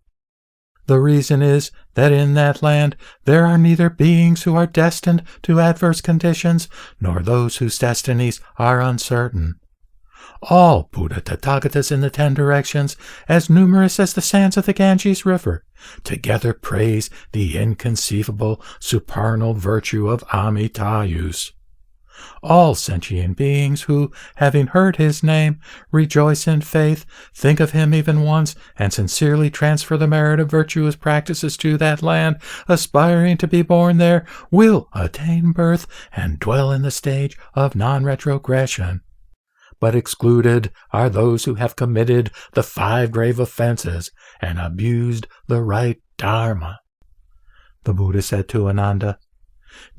Speaker 1: The reason is that in that land there are neither beings who are destined to adverse conditions, nor those whose destinies are uncertain. All Buddha Tathagatas in the 10 directions, as numerous as the sands of the Ganges River, together praise the inconceivable supernal virtue of Amitayus. All sentient beings who, having heard his name, rejoice in faith, think of him even once, and sincerely transfer the merit of virtuous practices to that land, aspiring to be born there, will attain birth and dwell in the stage of non-retrogression. But excluded are those who have committed the 5 grave offenses and abused the right Dharma." The Buddha said to Ananda,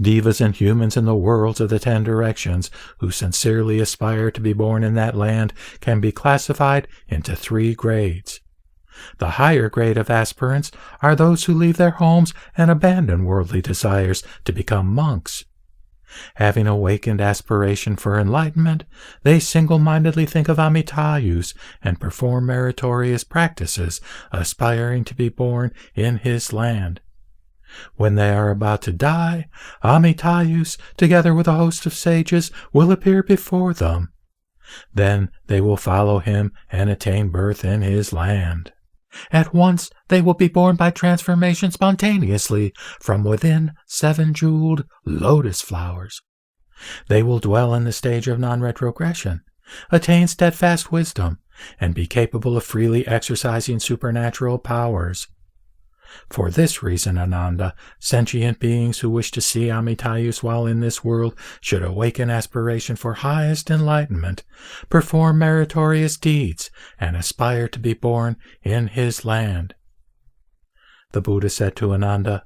Speaker 1: "Devas and humans in the worlds of the 10 directions who sincerely aspire to be born in that land can be classified into 3 grades. The higher grade of aspirants are those who leave their homes and abandon worldly desires to become monks. Having awakened aspiration for enlightenment, they single-mindedly think of Amitayus and perform meritorious practices, aspiring to be born in his land. When they are about to die, Amitayus, together with a host of sages, will appear before them. Then they will follow him and attain birth in his land. At once they will be born by transformation spontaneously from within 7 jeweled lotus flowers. They will dwell in the stage of non-retrogression, attain steadfast wisdom, and be capable of freely exercising supernatural powers. For this reason, Ananda, sentient beings who wish to see Amitayus while in this world should awaken aspiration for highest enlightenment, perform meritorious deeds, and aspire to be born in his land." The Buddha said to Ananda,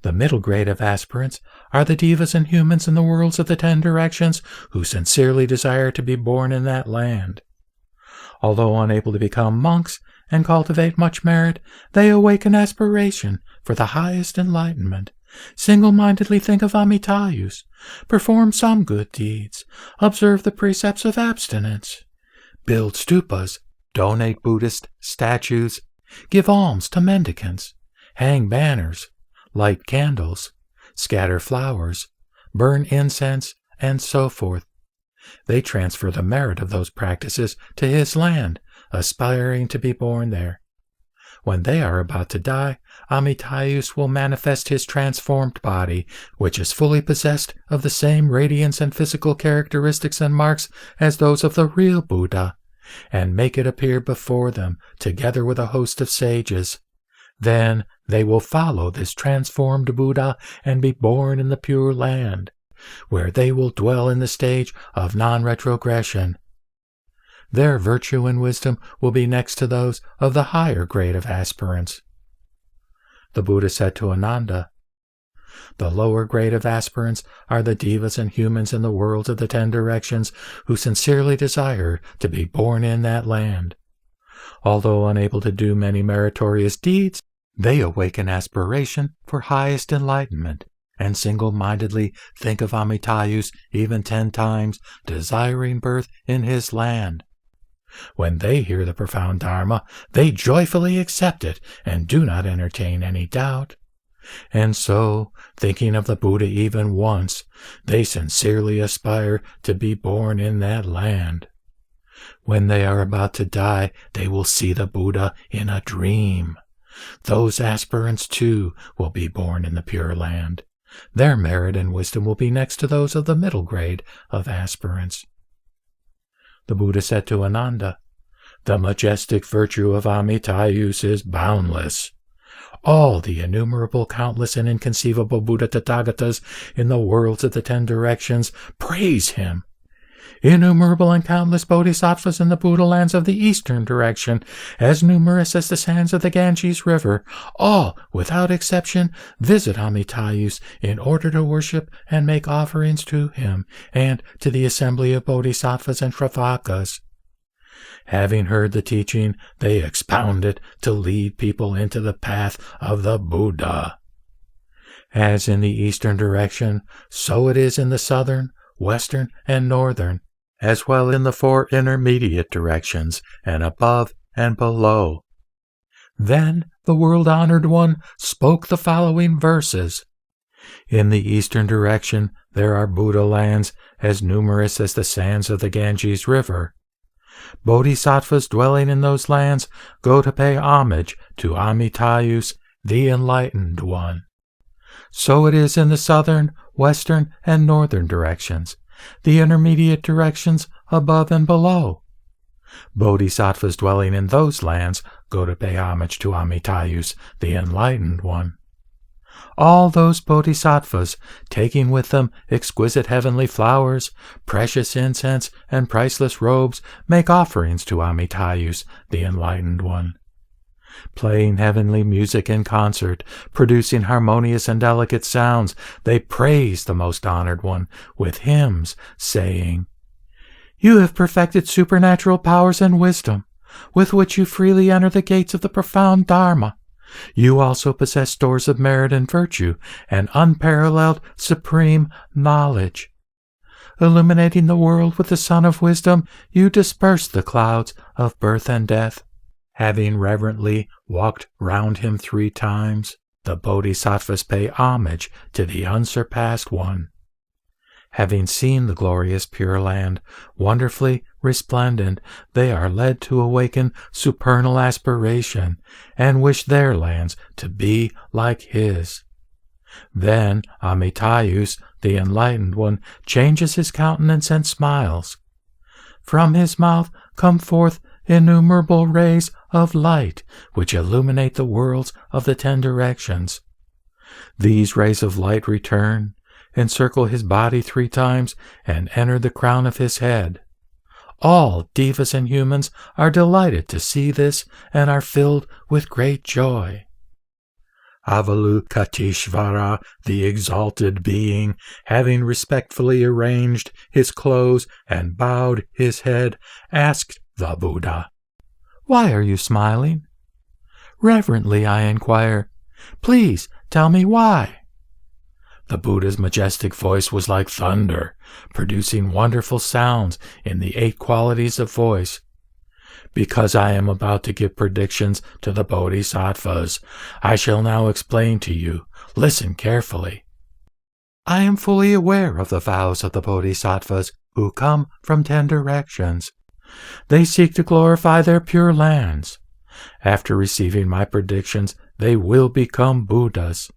Speaker 1: "The middle grade of aspirants are the devas and humans in the worlds of the 10 directions who sincerely desire to be born in that land. Although unable to become monks and cultivate much merit, they awaken aspiration for the highest enlightenment, Single-mindedly think of Amitayus. Perform some good deeds. Observe the precepts of abstinence. Build stupas. Donate Buddhist statues. Give alms to mendicants. Hang banners. Light candles. Scatter flowers. Burn incense, and so forth. They transfer the merit of those practices to his land, aspiring to be born there. When they are about to die, Amitayus will manifest his transformed body, which is fully possessed of the same radiance and physical characteristics and marks as those of the real Buddha, and make it appear before them, together with a host of sages. Then they will follow this transformed Buddha and be born in the Pure Land, where they will dwell in the stage of non-retrogression. Their virtue and wisdom will be next to those of the higher grade of aspirants. The Buddha said to Ananda, "The lower grade of aspirants are the devas and humans in the worlds of the 10 directions who sincerely desire to be born in that land. Although unable to do many meritorious deeds, they awaken aspiration for highest enlightenment, and single-mindedly think of Amitayus even 10 times, desiring birth in his land. When they hear the profound Dharma, they joyfully accept it and do not entertain any doubt. And so, thinking of the Buddha even once, they sincerely aspire to be born in that land. When they are about to die, they will see the Buddha in a dream. Those aspirants, too, will be born in the Pure Land. Their merit and wisdom will be next to those of the middle grade of aspirants." The Buddha said to Ananda, "The majestic virtue of Amitayus is boundless. All the innumerable, countless, and inconceivable Buddha Tathagatas in the worlds of the 10 directions praise him. Innumerable and countless bodhisattvas in the Buddha lands of the eastern direction, as numerous as the sands of the Ganges River, all, without exception, visit Amitayus in order to worship and make offerings to him and to the assembly of bodhisattvas and shravakas. Having heard the teaching, they expound it to lead people into the path of the Buddha. As in the eastern direction, so it is in the southern, western, and northern, as well in the 4 intermediate directions, and above and below." Then the world-honored one spoke the following verses. "In the eastern direction there are Buddha lands as numerous as the sands of the Ganges River. Bodhisattvas dwelling in those lands go to pay homage to Amitayus, the Enlightened One. So it is in the southern, western, and northern directions, the intermediate directions above and below. Bodhisattvas dwelling in those lands go to pay homage to Amitayus, the Enlightened One. All those bodhisattvas, taking with them exquisite heavenly flowers, precious incense, and priceless robes, make offerings to Amitayus, the Enlightened One. Playing heavenly music in concert, producing harmonious and delicate sounds, they praise the Most Honored One with hymns, saying, 'You have perfected supernatural powers and wisdom, with which you freely enter the gates of the profound Dharma. You also possess stores of merit and virtue, and unparalleled supreme knowledge. Illuminating the world with the sun of wisdom, you disperse the clouds of birth and death.' Having reverently walked round him 3 times, the bodhisattvas pay homage to the unsurpassed one. Having seen the glorious Pure Land, wonderfully resplendent, they are led to awaken supernal aspiration and wish their lands to be like his. Then Amitayus, the Enlightened One, changes his countenance and smiles. From his mouth come forth innumerable rays of light, which illuminate the worlds of the 10 directions. These rays of light return, encircle his body 3 times, and enter the crown of his head. All devas and humans are delighted to see this and are filled with great joy. Avalokiteshvara, the exalted being, having respectfully arranged his clothes and bowed his head, asked the Buddha, 'Why are you smiling?' 'Reverently I inquire, please tell me why.' The Buddha's majestic voice was like thunder, producing wonderful sounds in the 8 qualities of voice. Because I am about to give predictions to the Bodhisattvas, I shall now explain to you. Listen carefully. I am fully aware of the vows of the Bodhisattvas who come from 10 directions. They seek to glorify their pure lands. After receiving my predictions, they will become Buddhas.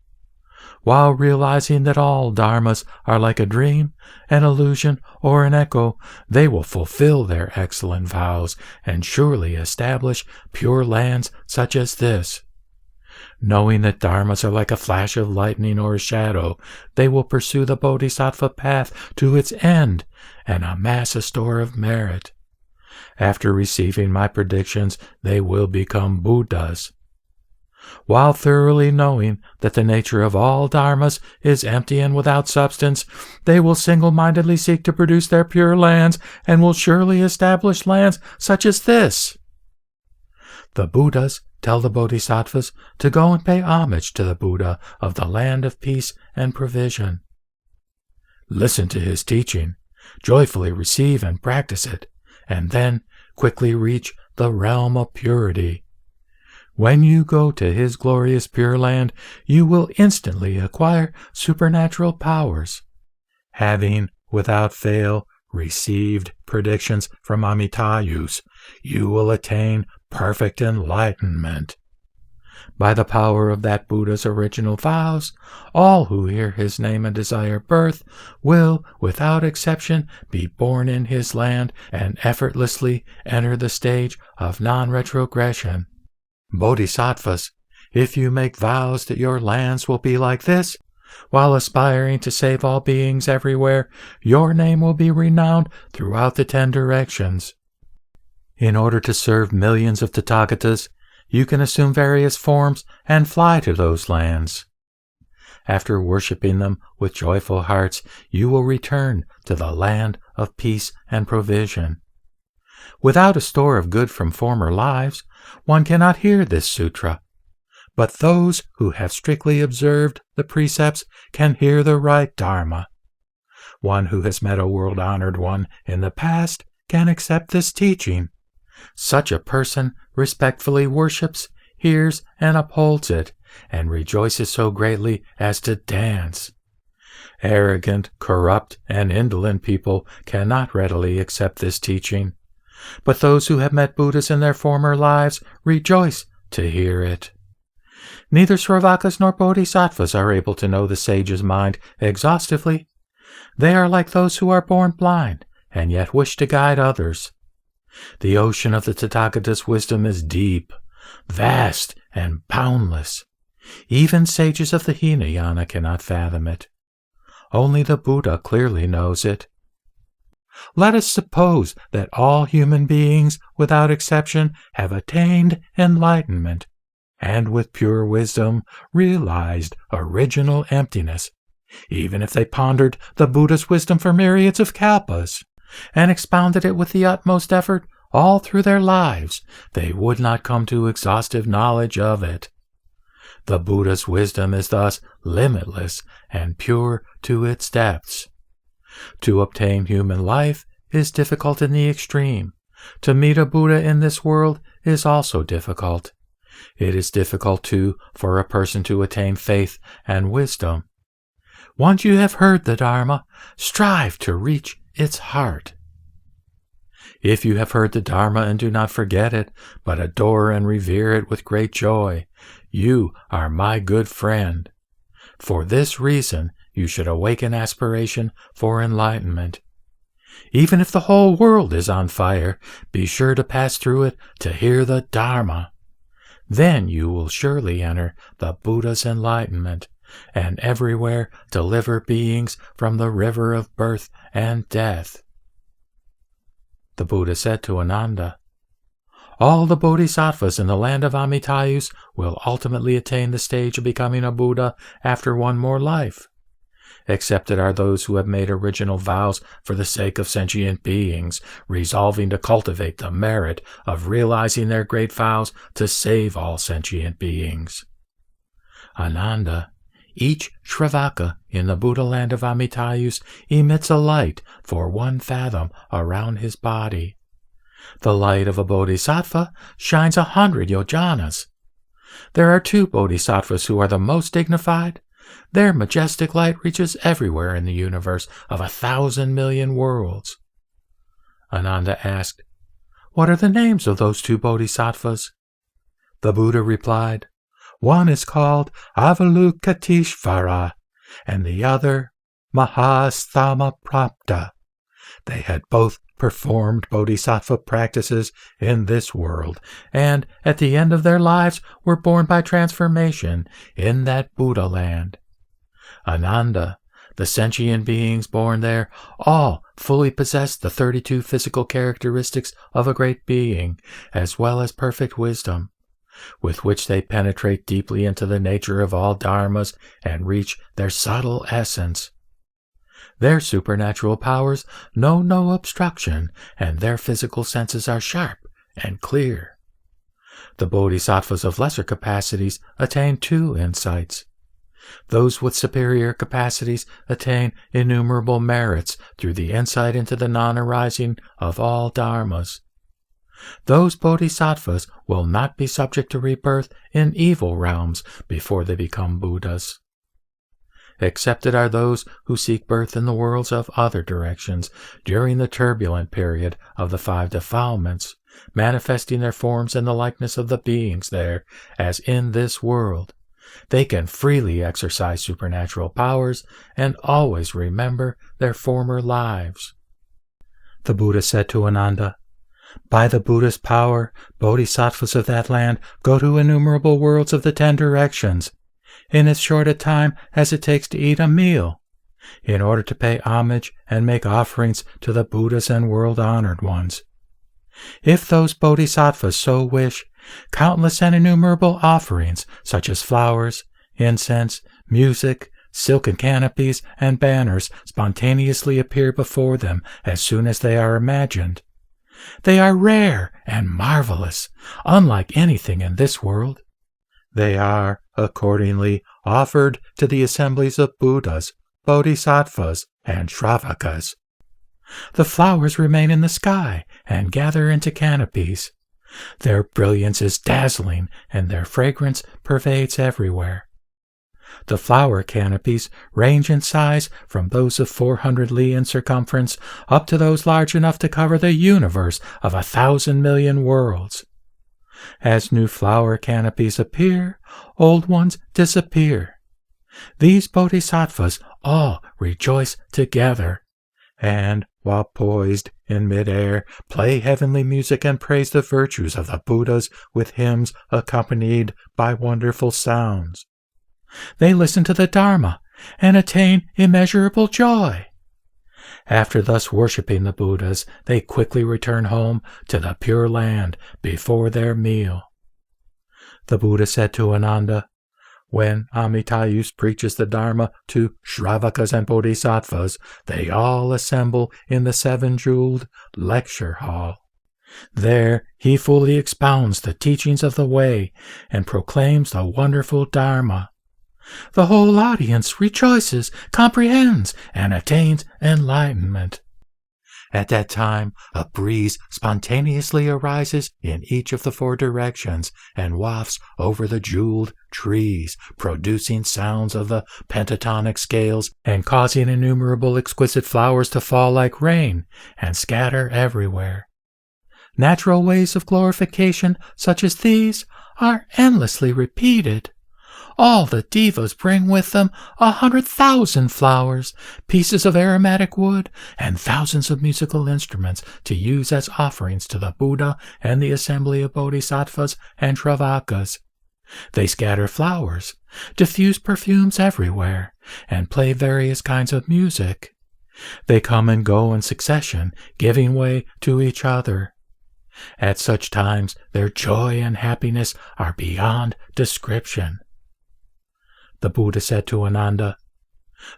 Speaker 1: While realizing that all dharmas are like a dream, an illusion, or an echo, they will fulfill their excellent vows and surely establish pure lands such as this. Knowing that dharmas are like a flash of lightning or a shadow, they will pursue the bodhisattva path to its end and amass a store of merit. After receiving my predictions, they will become Buddhas. While thoroughly knowing that the nature of all dharmas is empty and without substance, they will single-mindedly seek to produce their pure lands and will surely establish lands such as this. The Buddhas tell the Bodhisattvas to go and pay homage to the Buddha of the land of peace and provision. Listen to his teaching, joyfully receive and practice it, and then quickly reach the realm of purity. When you go to his glorious Pure Land, you will instantly acquire supernatural powers. Having, without fail, received predictions from Amitayus, you will attain perfect enlightenment. By the power of that Buddha's original vows, all who hear his name and desire birth will, without exception, be born in his land and effortlessly enter the stage of non-retrogression. Bodhisattvas, if you make vows that your lands will be like this, while aspiring to save all beings everywhere, your name will be renowned throughout the 10 directions. In order to serve millions of Tathagatas, you can assume various forms and fly to those lands. After worshipping them with joyful hearts, you will return to the land of peace and provision. Without a store of good from former lives, one cannot hear this sutra. But those who have strictly observed the precepts can hear the right Dharma. One who has met a world-honored one in the past can accept this teaching. Such a person respectfully worships, hears, and upholds it, and rejoices so greatly as to dance. Arrogant, corrupt, and indolent people cannot readily accept this teaching. But those who have met Buddhas in their former lives rejoice to hear it. Neither Sravakas nor Bodhisattvas are able to know the sage's mind exhaustively. They are like those who are born blind and yet wish to guide others. The ocean of the Tathagata's wisdom is deep, vast, and boundless. Even sages of the Hinayana cannot fathom it. Only the Buddha clearly knows it. Let us suppose that all human beings, without exception, have attained enlightenment, and with pure wisdom realized original emptiness, even if they pondered the Buddha's wisdom for myriads of kalpas, and expounded it with the utmost effort all through their lives, they would not come to exhaustive knowledge of it. The Buddha's wisdom is thus limitless and pure to its depths. To obtain human life is difficult in the extreme. To meet a Buddha in this world is also difficult. It is difficult, too, for a person to attain faith and wisdom. Once you have heard the Dharma, strive to reach its heart. If you have heard the Dharma and do not forget it, but adore and revere it with great joy, you are my good friend. For this reason, you should awaken aspiration for enlightenment. Even if the whole world is on fire, be sure to pass through it to hear the Dharma. Then you will surely enter the Buddha's enlightenment, and everywhere deliver beings from the river of birth and death. The Buddha said to Ananda, all the bodhisattvas in the land of Amitayus will ultimately attain the stage of becoming a Buddha after one more life. Excepted are those who have made original vows for the sake of sentient beings, resolving to cultivate the merit of realizing their great vows to save all sentient beings. Ananda, Each Shravaka in the Buddha land of Amitayus emits a light for 1 fathom around his body. The light of a bodhisattva shines 100 yojanas. There are 2 bodhisattvas who are the most dignified. Their majestic light reaches everywhere in the universe of 1,000 million worlds. Ananda asked, "What are the names of those 2 bodhisattvas?" The Buddha replied, "One is called Avalokiteshvara, and the other Mahastamaprapta. They had both performed bodhisattva practices in this world, and at the end of their lives were born by transformation in that Buddha land. Ananda, the sentient beings born there, all fully possess the 32 physical characteristics of a great being, as well as perfect wisdom, with which they penetrate deeply into the nature of all dharmas and reach their subtle essence. Their supernatural powers know no obstruction, and their physical senses are sharp and clear. The bodhisattvas of lesser capacities attain 2 insights. Those with superior capacities attain innumerable merits through the insight into the non-arising of all dharmas. Those bodhisattvas will not be subject to rebirth in evil realms before they become Buddhas. Excepted are those who seek birth in the worlds of other directions during the turbulent period of the 5 defilements, manifesting their forms in the likeness of the beings there, as in this world. They can freely exercise supernatural powers and always remember their former lives." The Buddha said to Ananda, "By the Buddha's power, bodhisattvas of that land go to innumerable worlds of the 10 directions, in as short a time as it takes to eat a meal, in order to pay homage and make offerings to the Buddhas and world-honored ones. If those bodhisattvas so wish, countless and innumerable offerings, such as flowers, incense, music, silken canopies, and banners, spontaneously appear before them as soon as they are imagined. They are rare and marvelous, unlike anything in this world. They are, accordingly, offered to the assemblies of Buddhas, Bodhisattvas, and Shravakas. The flowers remain in the sky and gather into canopies. Their brilliance is dazzling, and their fragrance pervades everywhere. The flower canopies range in size from those of 400 li in circumference up to those large enough to cover the universe of 1,000 million worlds. As new flower canopies appear, old ones disappear. These bodhisattvas all rejoice together, and, while poised in mid-air, play heavenly music and praise the virtues of the Buddhas with hymns accompanied by wonderful sounds. They listen to the Dharma and attain immeasurable joy. After thus worshipping the Buddhas, they quickly return home to the Pure Land before their meal." The Buddha said to Ananda, "When Amitayus preaches the Dharma to Shravakas and Bodhisattvas, they all assemble in the 7-jeweled lecture hall. There he fully expounds the teachings of the way and proclaims the wonderful Dharma. The whole audience rejoices, comprehends, and attains enlightenment. At that time, a breeze spontaneously arises in each of the 4 directions and wafts over the jeweled trees, producing sounds of the pentatonic scales and causing innumerable exquisite flowers to fall like rain and scatter everywhere. Natural ways of glorification such as these are endlessly repeated. All the devas bring with them 100,000 flowers, pieces of aromatic wood, and thousands of musical instruments to use as offerings to the Buddha and the assembly of bodhisattvas and shravakas. They scatter flowers, diffuse perfumes everywhere, and play various kinds of music. They come and go in succession, giving way to each other. At such times, their joy and happiness are beyond description." The Buddha said to Ananda,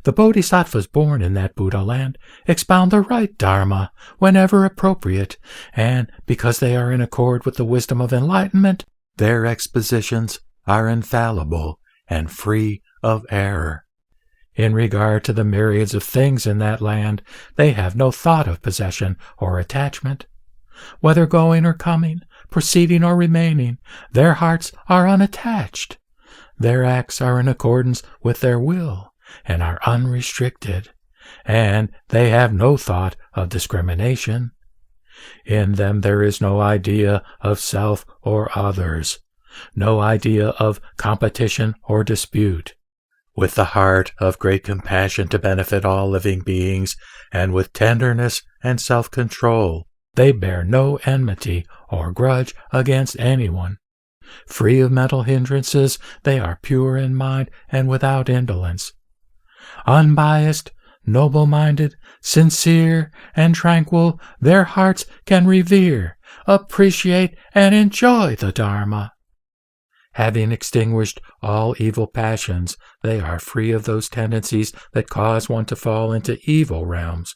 Speaker 1: "The bodhisattvas born in that Buddha land expound the right Dharma whenever appropriate, and because they are in accord with the wisdom of enlightenment, their expositions are infallible and free of error. In regard to the myriads of things in that land, they have no thought of possession or attachment. Whether going or coming, proceeding or remaining, their hearts are unattached. Their acts are in accordance with their will and are unrestricted, and they have no thought of discrimination. In them there is no idea of self or others, no idea of competition or dispute. With the heart of great compassion to benefit all living beings, and with tenderness and self-control, they bear no enmity or grudge against anyone. Free of mental hindrances, they are pure in mind and without indolence. Unbiased, noble-minded, sincere, and tranquil, their hearts can revere, appreciate, and enjoy the Dharma. Having extinguished all evil passions, they are free of those tendencies that cause one to fall into evil realms.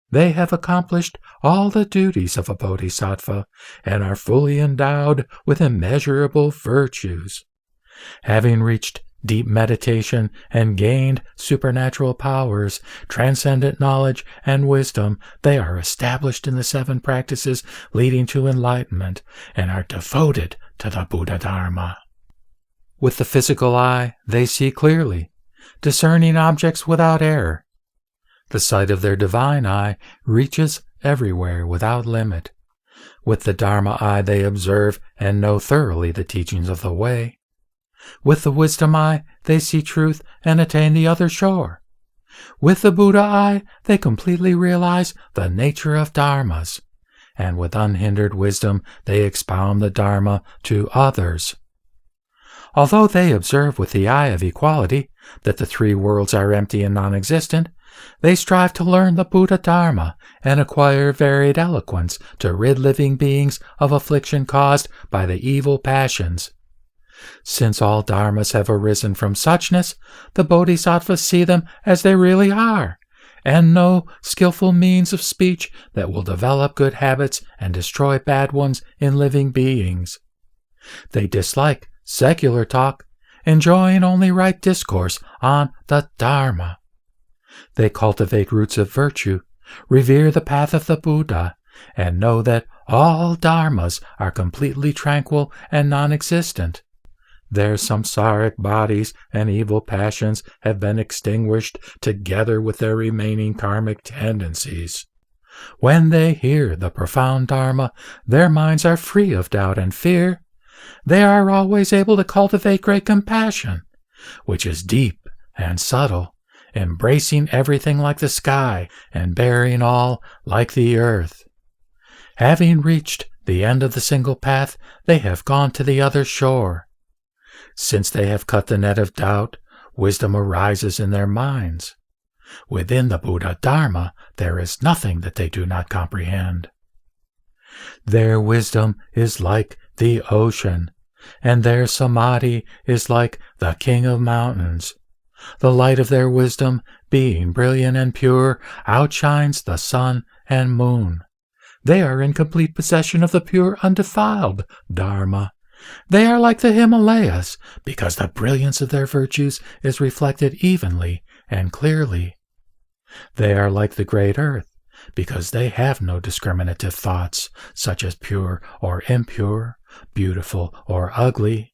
Speaker 1: They have accomplished all the duties of a bodhisattva and are fully endowed with immeasurable virtues. Having reached deep meditation and gained supernatural powers, transcendent knowledge, and wisdom, they are established in the 7 practices leading to enlightenment and are devoted to the Buddha Dharma. With the physical eye, they see clearly, discerning objects without error. The sight of their divine eye reaches everywhere without limit. With the Dharma eye, they observe and know thoroughly the teachings of the way. With the wisdom eye, they see truth and attain the other shore. With the Buddha eye, they completely realize the nature of dharmas, and with unhindered wisdom, they expound the Dharma to others. Although they observe with the eye of equality that the 3 worlds are empty and non-existent, they strive to learn the Buddha Dharma and acquire varied eloquence to rid living beings of affliction caused by the evil passions. Since all dharmas have arisen from suchness, the bodhisattvas see them as they really are, and know skillful means of speech that will develop good habits and destroy bad ones in living beings. They dislike secular talk, enjoying only right discourse on the Dharma. They cultivate roots of virtue, revere the path of the Buddha, and know that all dharmas are completely tranquil and non-existent. Their samsaric bodies and evil passions have been extinguished together with their remaining karmic tendencies. When they hear the profound Dharma, their minds are free of doubt and fear. They are always able to cultivate great compassion, which is deep and subtle, embracing everything like the sky and bearing all like the earth. Having reached the end of the single path, they have gone to the other shore. Since they have cut the net of doubt, wisdom arises in their minds. Within the Buddha Dharma, there is nothing that they do not comprehend. Their wisdom is like the ocean, and their samadhi is like the king of mountains. The light of their wisdom, being brilliant and pure, outshines the sun and moon. They are in complete possession of the pure, undefiled Dharma. They are like the Himalayas, because the brilliance of their virtues is reflected evenly and clearly. They are like the great earth, because they have no discriminative thoughts, such as pure or impure, beautiful or ugly.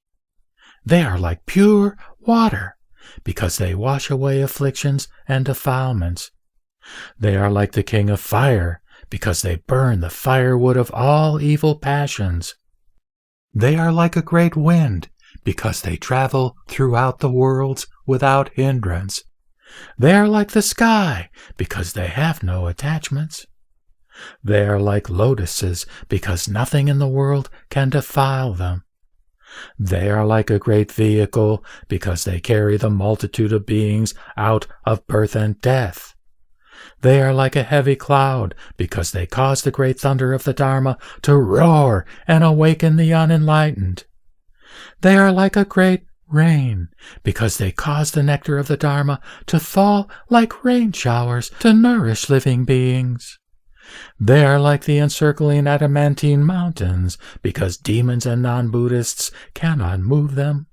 Speaker 1: They are like pure water, because they wash away afflictions and defilements. They are like the king of fire, because they burn the firewood of all evil passions. They are like a great wind, because they travel throughout the worlds without hindrance. They are like the sky, because they have no attachments. They are like lotuses, because nothing in the world can defile them. They are like a great vehicle, because they carry the multitude of beings out of birth and death. They are like a heavy cloud, because they cause the great thunder of the Dharma to roar and awaken the unenlightened. They are like a great rain, because they cause the nectar of the Dharma to fall like rain showers to nourish living beings. They are like the encircling adamantine mountains, because demons and non-Buddhists cannot move them.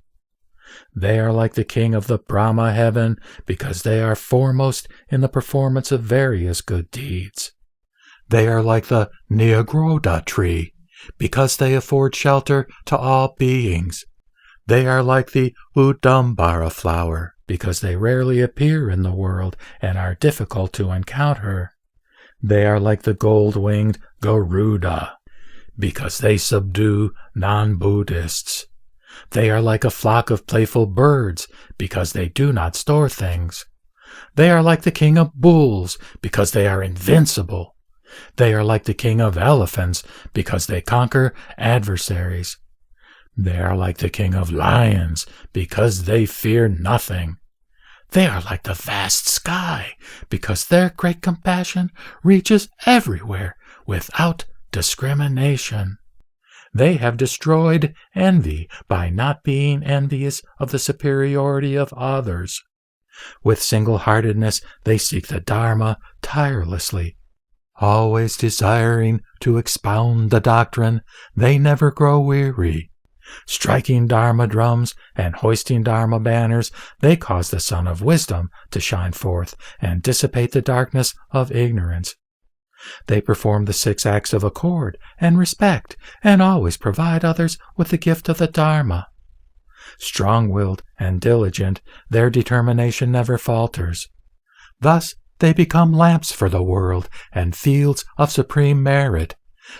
Speaker 1: They are like the king of the Brahma heaven because they are foremost in the performance of various good deeds. They are like the Nyagroda tree because they afford shelter to all beings. They are like the Udambara flower because they rarely appear in the world and are difficult to encounter. They are like the gold-winged Garuda because they subdue non-Buddhists. They are like a flock of playful birds because they do not store things. They are like the king of bulls because they are invincible. They are like the king of elephants because they conquer adversaries. They are like the king of lions because they fear nothing. They are like the vast sky because their great compassion reaches everywhere without discrimination. They have destroyed envy by not being envious of the superiority of others. With single-heartedness they seek the Dharma tirelessly. Always desiring to expound the doctrine, they never grow weary. Striking Dharma drums and hoisting Dharma banners, they cause the sun of wisdom to shine forth and dissipate the darkness of ignorance. They perform the 6 acts of accord and respect, and always provide others with the gift of the Dharma. Strong-willed and diligent, their determination never falters. Thus they become lamps for the world and fields of supreme merit.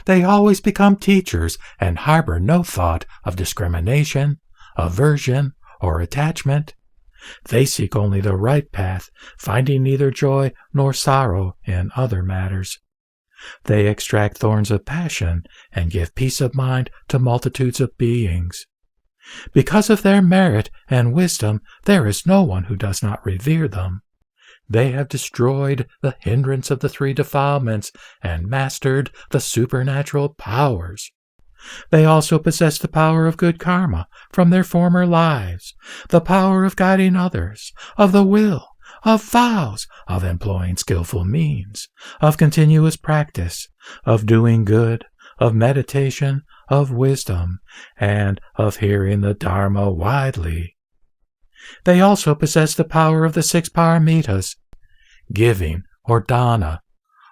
Speaker 1: They always become teachers and harbor no thought of discrimination, aversion, or attachment. They seek only the right path, finding neither joy nor sorrow in other matters. They extract thorns of passion and give peace of mind to multitudes of beings. Because of their merit and wisdom, there is no one who does not revere them. They have destroyed the hindrance of the 3 defilements and mastered the supernatural powers. They also possess the power of good karma from their former lives, the power of guiding others, of the will, of vows, of employing skillful means, of continuous practice, of doing good, of meditation, of wisdom, and of hearing the Dharma widely. They also possess the power of the 6 paramitas, giving or dana,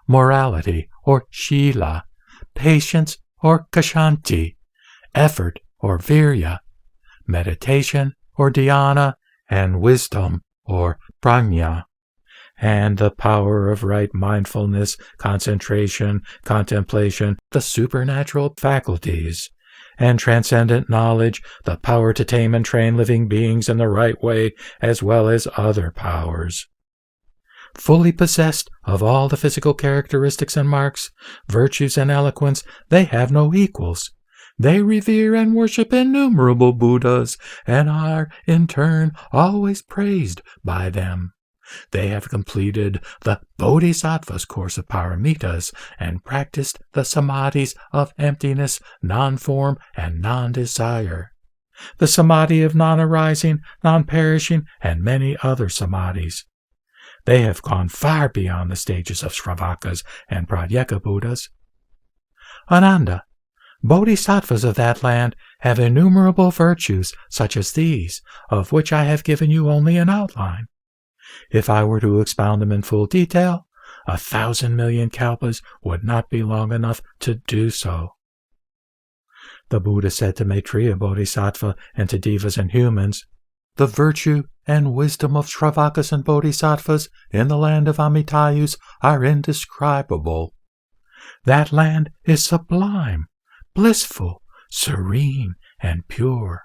Speaker 1: morality or shila, patience or kshanti, effort or virya, meditation or dhyana, and wisdom or prajna, and the power of right mindfulness, concentration, contemplation, the supernatural faculties, and transcendent knowledge, the power to tame and train living beings in the right way, as well as other powers. Fully possessed of all the physical characteristics and marks, virtues and eloquence, they have no equals. They revere and worship innumerable Buddhas, and are, in turn, always praised by them. They have completed the Bodhisattva's course of paramitas and practiced the samadhis of emptiness, non-form, and non-desire, the samadhi of non-arising, non-perishing, and many other samadhis. They have gone far beyond the stages of Shravakas and Pratyeka Buddhas. Ananda, Bodhisattvas of that land have innumerable virtues such as these, of which I have given you only an outline. If I were to expound them in full detail, 1,000 million kalpas would not be long enough to do so. The Buddha said to Maitreya Bodhisattva and to devas and humans, "The virtue and wisdom of Shravakas and Bodhisattvas in the land of Amitayus are indescribable. That land is sublime, blissful, serene, and pure.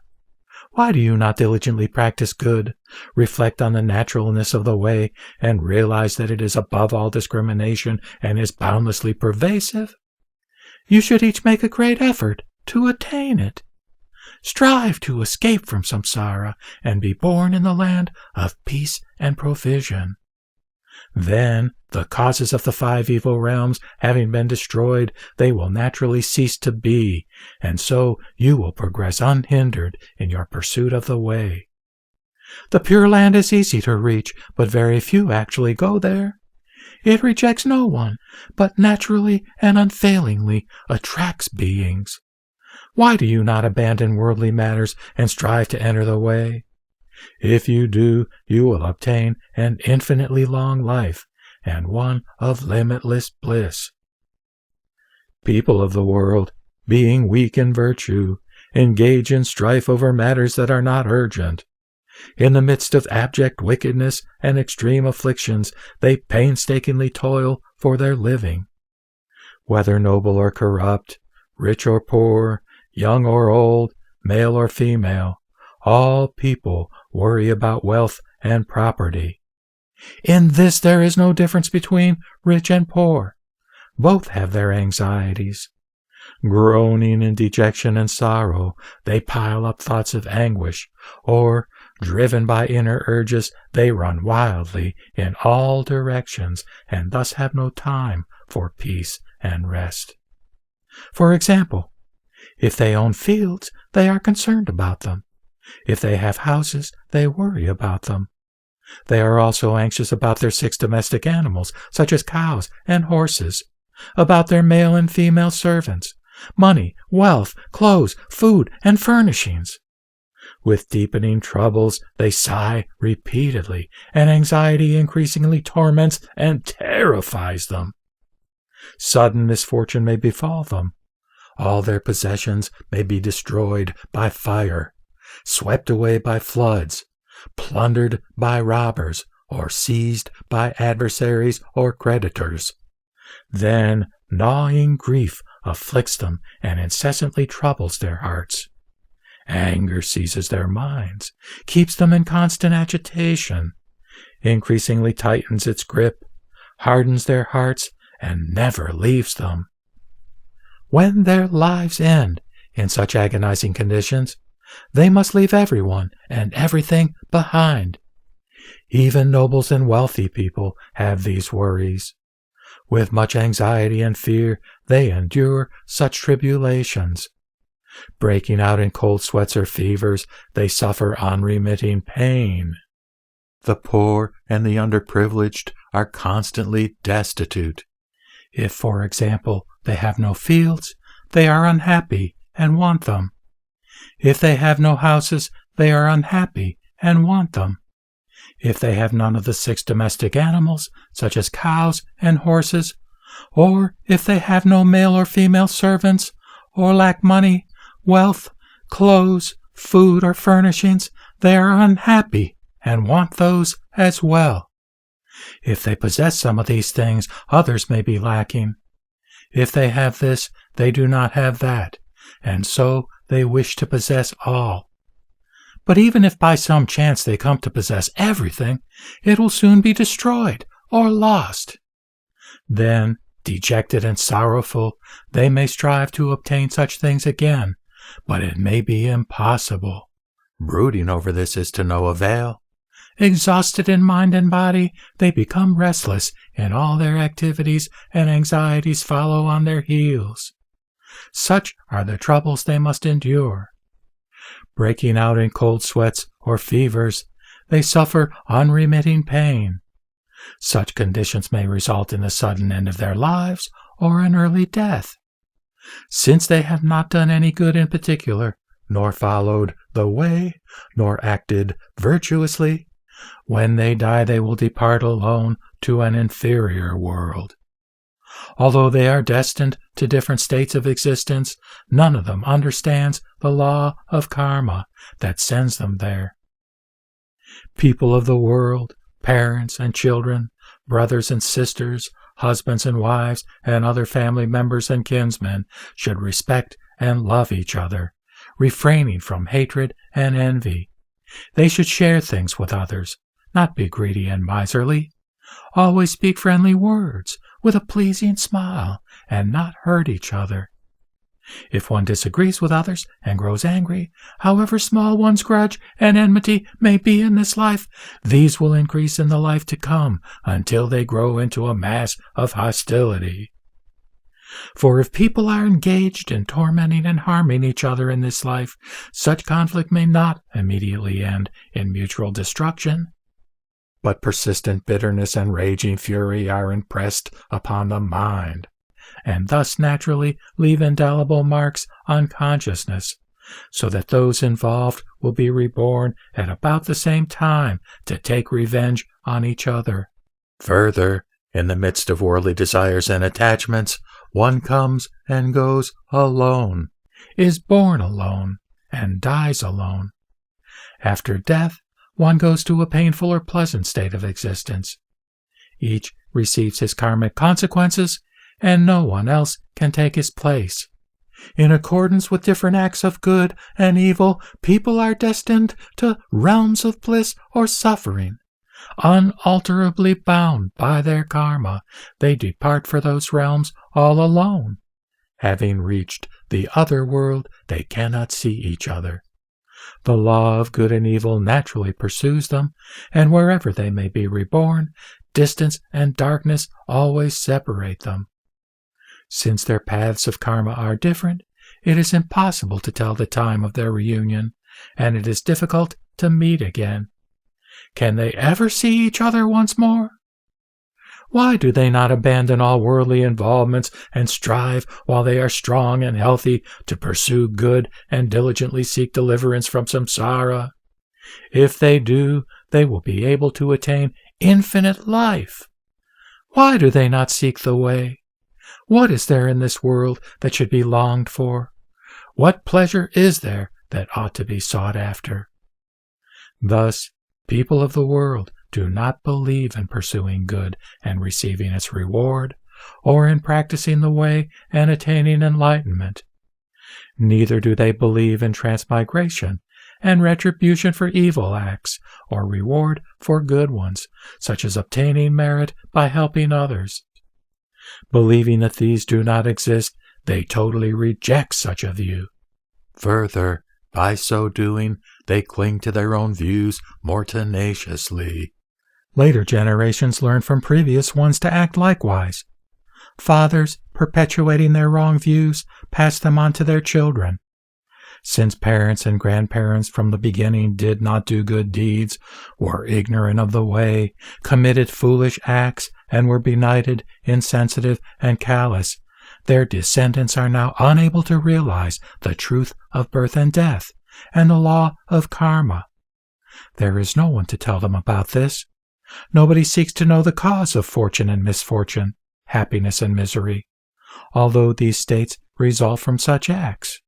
Speaker 1: Why do you not diligently practice good, reflect on the naturalness of the way, and realize that it is above all discrimination and is boundlessly pervasive? You should each make a great effort to attain it. Strive to escape from samsara and be born in the land of peace and provision. Then, the causes of the 5 evil realms having been destroyed, they will naturally cease to be, and so you will progress unhindered in your pursuit of the way. The Pure Land is easy to reach, but very few actually go there. It rejects no one, but naturally and unfailingly attracts beings. Why do you not abandon worldly matters and strive to enter the way? If you do, you will obtain an infinitely long life and one of limitless bliss. People of the world, being weak in virtue, engage in strife over matters that are not urgent. In the midst of abject wickedness and extreme afflictions, they painstakingly toil for their living. Whether noble or corrupt, rich or poor, young or old, male or female, all people worry about wealth and property. In this there is no difference between rich and poor. Both have their anxieties. Groaning in dejection and sorrow, they pile up thoughts of anguish, or, driven by inner urges, they run wildly in all directions and thus have no time for peace and rest. For example, if they own fields, they are concerned about them. If they have houses, they worry about them. They are also anxious about their 6 domestic animals, such as cows and horses, about their male and female servants, money, wealth, clothes, food, and furnishings. With deepening troubles, they sigh repeatedly, and anxiety increasingly torments and terrifies them. Sudden misfortune may befall them. All their possessions may be destroyed by fire, swept away by floods, plundered by robbers, or seized by adversaries or creditors. Then gnawing grief afflicts them and incessantly troubles their hearts. Anger seizes their minds, keeps them in constant agitation, increasingly tightens its grip, hardens their hearts, and never leaves them. When their lives end in such agonizing conditions, they must leave everyone and everything behind. Even nobles and wealthy people have these worries. With much anxiety and fear, they endure such tribulations. Breaking out in cold sweats or fevers, they suffer unremitting pain. The poor and the underprivileged are constantly destitute. If, for example, they have no fields, they are unhappy and want them. If they have no houses, they are unhappy and want them. If they have none of the 6 domestic animals, such as cows and horses, or if they have no male or female servants, or lack money, wealth, clothes, food, or furnishings, they are unhappy and want those as well. If they possess some of these things, others may be lacking. If they have this, they do not have that, and so they wish to possess all. But even if by some chance they come to possess everything, it will soon be destroyed or lost. Then, dejected and sorrowful, they may strive to obtain such things again, but it may be impossible. Brooding over this is to no avail. Exhausted in mind and body, they become restless in all their activities, and anxieties follow on their heels. Such are the troubles they must endure. Breaking out in cold sweats or fevers, they suffer unremitting pain. Such conditions may result in the sudden end of their lives or an early death. Since they have not done any good in particular, nor followed the way, nor acted virtuously, when they die they will depart alone to an inferior world. Although they are destined to different states of existence, none of them understands the law of karma that sends them there. People of the world, parents and children, brothers and sisters, husbands and wives, and other family members and kinsmen should respect and love each other, refraining from hatred and envy. They should share things with others, not be greedy and miserly. Always speak friendly words with a pleasing smile, and not hurt each other. If one disagrees with others and grows angry, however small one's grudge and enmity may be in this life, these will increase in the life to come until they grow into a mass of hostility. For if people are engaged in tormenting and harming each other in this life, such conflict may not immediately end in mutual destruction. But persistent bitterness and raging fury are impressed upon the mind, and thus naturally leave indelible marks on consciousness, so that those involved will be reborn at about the same time to take revenge on each other. Further, in the midst of worldly desires and attachments, one comes and goes alone, is born alone, and dies alone. After death, one goes to a painful or pleasant state of existence. Each receives his karmic consequences, and no one else can take his place. In accordance with different acts of good and evil, people are destined to realms of bliss or suffering. Unalterably bound by their karma, they depart for those realms all alone. Having reached the other world, they cannot see each other. The law of good and evil naturally pursues them, and wherever they may be reborn, distance and darkness always separate them. Since their paths of karma are different, it is impossible to tell the time of their reunion, and it is difficult to meet again. Can they ever see each other once more? Why do they not abandon all worldly involvements and strive while they are strong and healthy to pursue good and diligently seek deliverance from samsara? If they do, they will be able to attain infinite life. Why do they not seek the way? What is there in this world that should be longed for? What pleasure is there that ought to be sought after? Thus, people of the world do not believe in pursuing good and receiving its reward, or in practicing the way and attaining enlightenment. Neither do they believe in transmigration and retribution for evil acts, or reward for good ones, such as obtaining merit by helping others. Believing that these do not exist, they totally reject such a view. Further, by so doing, they cling to their own views more tenaciously. Later generations learn from previous ones to act likewise. Fathers, perpetuating their wrong views, pass them on to their children. Since parents and grandparents from the beginning did not do good deeds, were ignorant of the way, committed foolish acts, and were benighted, insensitive, and callous, their descendants are now unable to realize the truth of birth and death, and the law of karma. There is no one to tell them about this. Nobody seeks to know the cause of fortune and misfortune, happiness and misery, although these states result from such acts.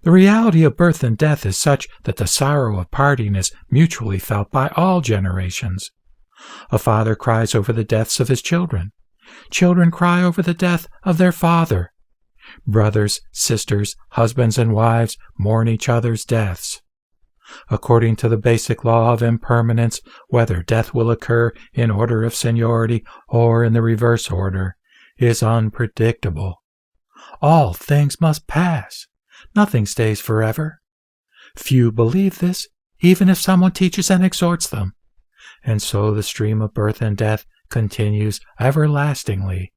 Speaker 1: The reality of birth and death is such that the sorrow of parting is mutually felt by all generations. A father cries over the deaths of his children. Children cry over the death of their father. Brothers, sisters, husbands, and wives mourn each other's deaths. According to the basic law of impermanence, whether death will occur in order of seniority or in the reverse order is unpredictable. All things must pass. Nothing stays forever. Few believe this, even if someone teaches and exhorts them. And so the stream of birth and death continues everlastingly.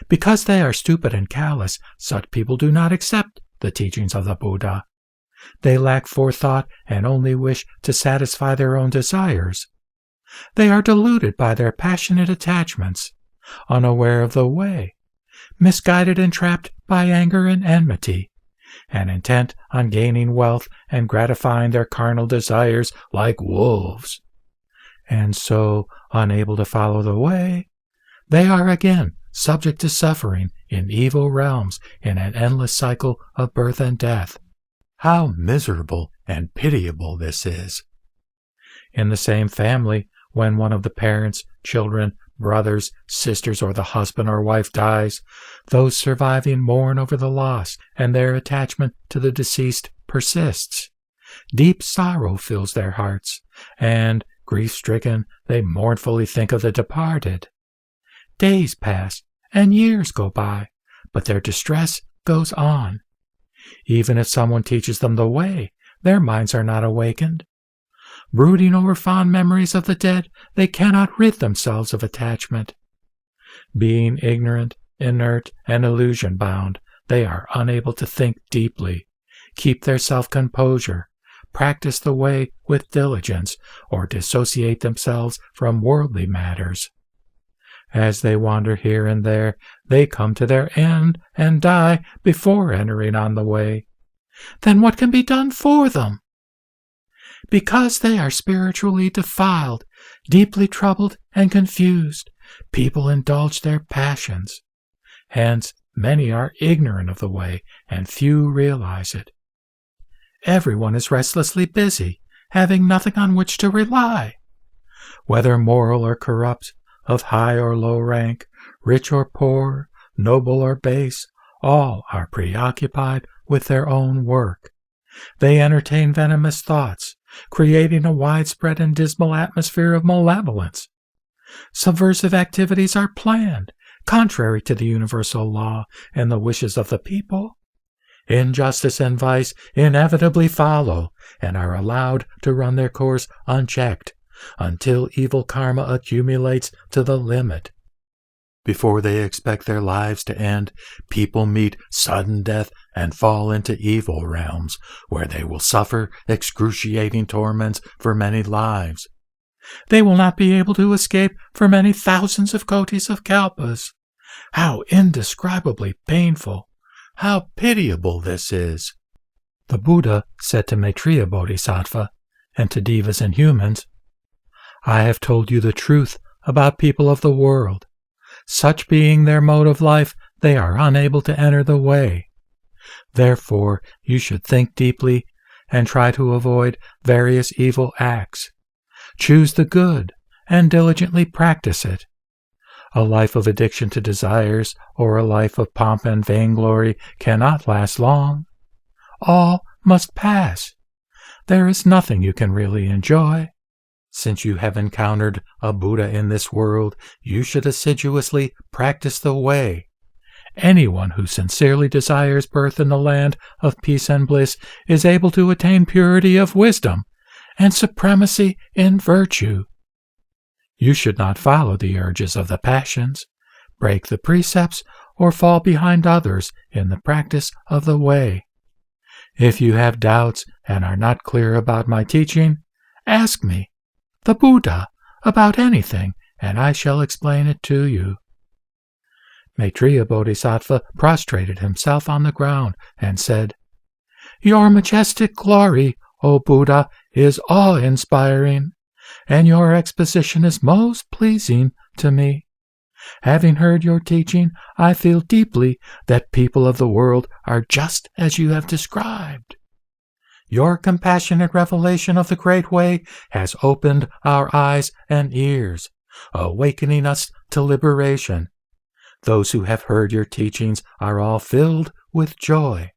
Speaker 1: Because they are stupid and callous, such people do not accept the teachings of the Buddha. They lack forethought and only wish to satisfy their own desires. They are deluded by their passionate attachments, unaware of the way, misguided and trapped by anger and enmity, and intent on gaining wealth and gratifying their carnal desires like wolves. And so, unable to follow the way, they are again subject to suffering in evil realms in an endless cycle of birth and death. How miserable and pitiable this is! In the same family, when one of the parents, children, brothers, sisters, or the husband or wife dies, those surviving mourn over the loss, and their attachment to the deceased persists. Deep sorrow fills their hearts, and, grief-stricken, they mournfully think of the departed. Days pass, and years go by, but their distress goes on. Even if someone teaches them the way, their minds are not awakened. Brooding over fond memories of the dead, they cannot rid themselves of attachment. Being ignorant, inert, and illusion-bound, they are unable to think deeply, keep their self-composure, practice the way with diligence, or dissociate themselves from worldly matters. As they wander here and there, they come to their end and die before entering on the way. then what can be done for them? Because they are spiritually defiled, deeply troubled and confused, people indulge their passions. Hence, many are ignorant of the way, and few realize it. Everyone is restlessly busy, having nothing on which to rely. Whether moral or corrupt, of high or low rank, rich or poor, noble or base, all are preoccupied with their own work. They entertain venomous thoughts, creating a widespread and dismal atmosphere of malevolence. Subversive activities are planned, contrary to the universal law and the wishes of the people. Injustice and vice inevitably follow and are allowed to run their course unchecked until evil karma accumulates to the limit. Before they expect their lives to end, people meet sudden death and fall into evil realms, where they will suffer excruciating torments for many lives. They will not be able to escape for many thousands of kotis of kalpas. How indescribably painful! How pitiable this is! The Buddha said to Maitreya Bodhisattva and to devas and humans, I have told you the truth about people of the world. Such being their mode of life, they are unable to enter the way. Therefore, you should think deeply and try to avoid various evil acts. Choose the good and diligently practice it. A life of addiction to desires or a life of pomp and vainglory cannot last long. All must pass. There is nothing you can really enjoy. Since you have encountered a Buddha in this world, you should assiduously practice the way. Anyone who sincerely desires birth in the land of peace and bliss is able to attain purity of wisdom and supremacy in virtue. You should not follow the urges of the passions, break the precepts, or fall behind others in the practice of the way. If you have doubts and are not clear about my teaching, ask me, the Buddha, about anything, and I shall explain it to you. Maitreya Bodhisattva prostrated himself on the ground and said, Your majestic glory, O Buddha, is awe-inspiring, and your exposition is most pleasing to me. Having heard your teaching, I feel deeply that people of the world are just as you have described. Your compassionate revelation of the Great Way has opened our eyes and ears, awakening us to liberation. Those who have heard your teachings are all filled with joy.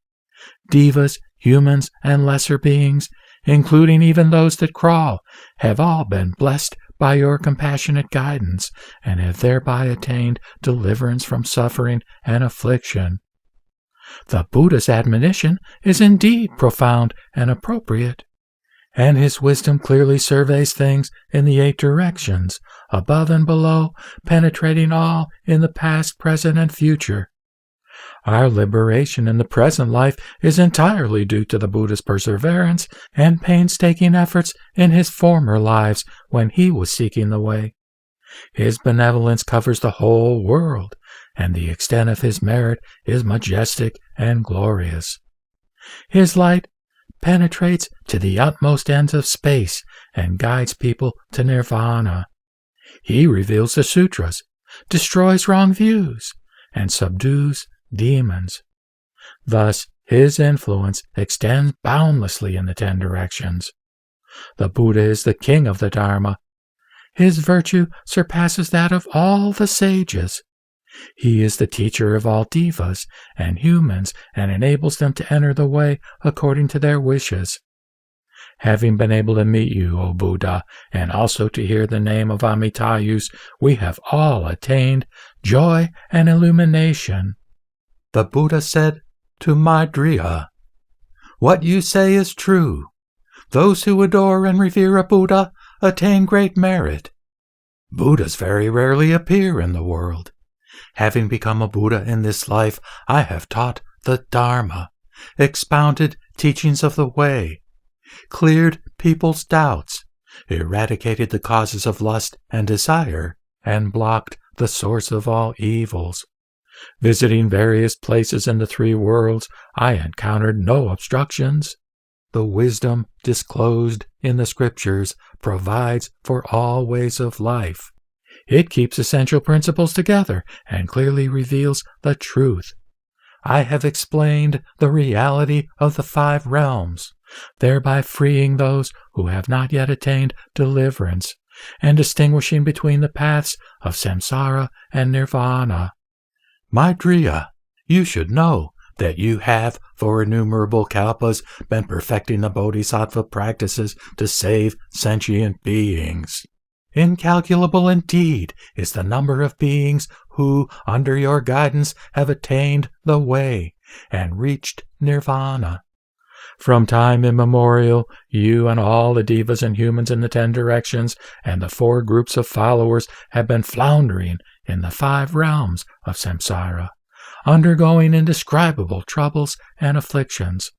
Speaker 1: Devas, humans, and lesser beings, including even those that crawl, have all been blessed by your compassionate guidance and have thereby attained deliverance from suffering and affliction. The Buddha's admonition is indeed profound and appropriate, and his wisdom clearly surveys things in the 8 directions, above and below, penetrating all in the past, present, and future. Our liberation in the present life is entirely due to the Buddha's perseverance and painstaking efforts in his former lives when he was seeking the way. His benevolence covers the whole world, and the extent of his merit is majestic and glorious. His light penetrates to the utmost ends of space and guides people to nirvana. He reveals the sutras, destroys wrong views, and subdues demons. Thus, his influence extends boundlessly in the 10 directions. The Buddha is the king of the Dharma. His virtue surpasses that of all the sages. He is the teacher of all devas and humans and enables them to enter the way according to their wishes. Having been able to meet you, O Buddha, and also to hear the name of Amitayus, we have all attained joy and illumination. The Buddha said to Maitreya, What you say is true. Those who adore and revere a Buddha attain great merit. Buddhas very rarely appear in the world. Having become a Buddha in this life, I have taught the Dharma, expounded teachings of the way, cleared people's doubts, eradicated the causes of lust and desire, and blocked the source of all evils. Visiting various places in the three worlds, I encountered no obstructions. The wisdom disclosed in the scriptures provides for all ways of life. It keeps essential principles together and clearly reveals the truth. I have explained the reality of the 5 realms, thereby freeing those who have not yet attained deliverance and distinguishing between the paths of samsara and nirvana. Maitreya, you should know that you have for innumerable kalpas been perfecting the bodhisattva practices to save sentient beings. Incalculable indeed is the number of beings who, under your guidance, have attained the way and reached nirvana. From time immemorial, you and all the devas and humans in the 10 directions and the 4 groups of followers have been floundering in the 5 realms of samsara, undergoing indescribable troubles and afflictions.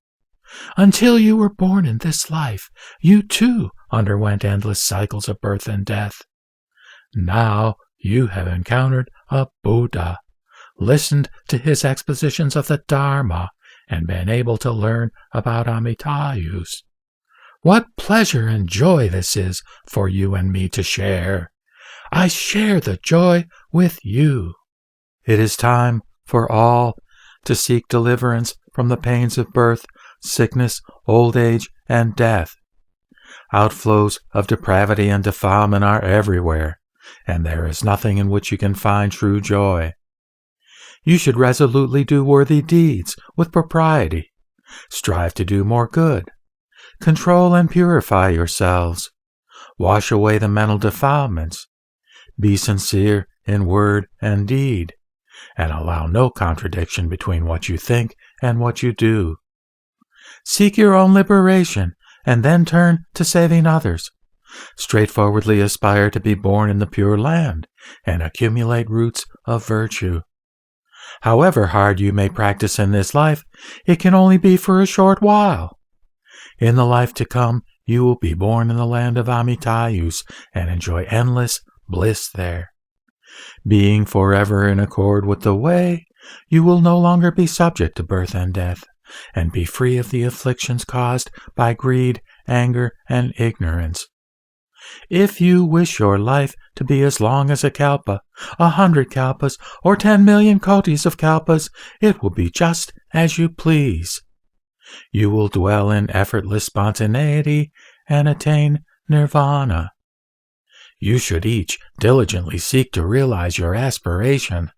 Speaker 1: Until you were born in this life, you too underwent endless cycles of birth and death. Now you have encountered a Buddha, listened to his expositions of the Dharma, and been able to learn about Amitayus. What pleasure and joy this is for you and me to share. I share the joy with you. It is time for all to seek deliverance from the pains of birth, sickness, old age, and death. Outflows of depravity and defilement are everywhere, and there is nothing in which you can find true joy. You should resolutely do worthy deeds with propriety. Strive to do more good. Control and purify yourselves. Wash away the mental defilements. Be sincere in word and deed, and allow no contradiction between what you think and what you do. Seek your own liberation, and then turn to saving others. Straightforwardly aspire to be born in the Pure Land, and accumulate roots of virtue. However hard you may practice in this life, it can only be for a short while. In the life to come, you will be born in the land of Amitayus and enjoy endless bliss there. Being forever in accord with the way, you will no longer be subject to birth and death, and be free of the afflictions caused by greed, anger, and ignorance. If you wish your life to be as long as a kalpa, 100 kalpas, or 10 million kotis of kalpas, it will be just as you please. You will dwell in effortless spontaneity and attain nirvana. You should each diligently seek to realize your aspiration.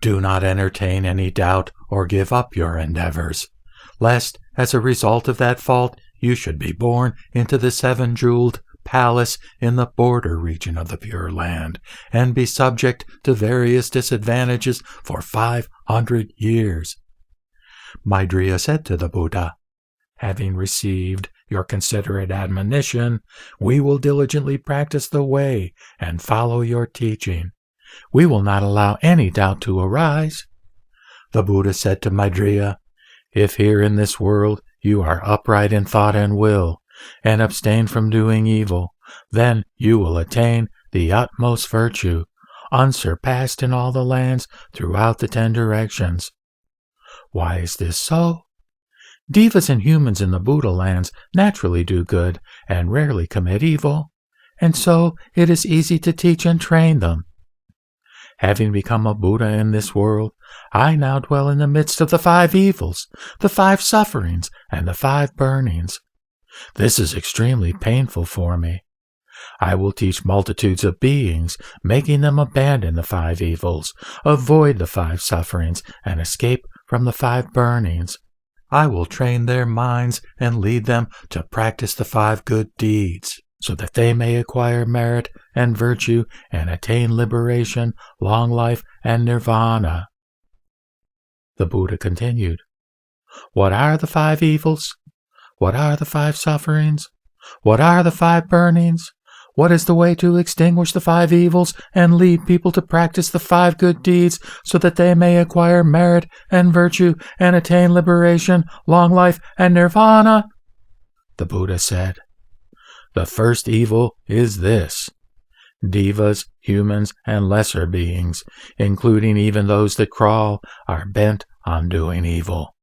Speaker 1: Do not entertain any doubt or give up your endeavors, lest, as a result of that fault, you should be born into the 7-jeweled palace in the border region of the Pure Land, and be subject to various disadvantages for 500 years. Maitreya said to the Buddha, "Having received your considerate admonition, we will diligently practice the way and follow your teaching. We will not allow any doubt to arise." The Buddha said to Maitreya, "If here in this world you are upright in thought and will, and abstain from doing evil, then you will attain the utmost virtue, unsurpassed in all the lands throughout the 10 directions. Why is this so? Devas and humans in the Buddha lands naturally do good and rarely commit evil, and so it is easy to teach and train them. Having become a Buddha in this world, I now dwell in the midst of the 5 evils, the 5 sufferings, and the 5 burnings. This is extremely painful for me. I will teach multitudes of beings, making them abandon the 5 evils, avoid the 5 sufferings, and escape from the 5 burnings. I will train their minds and lead them to practice the 5 good deeds, so that they may acquire merit and virtue and attain liberation, long life, and nirvana." The Buddha continued, "What are the 5 evils? What are the 5 sufferings? What are the 5 burnings? What is the way to extinguish the 5 evils and lead people to practice the 5 good deeds so that they may acquire merit and virtue and attain liberation, long life, and nirvana?" The Buddha said, "The first evil is this. Devas, humans, and lesser beings, including even those that crawl, are bent on doing evil.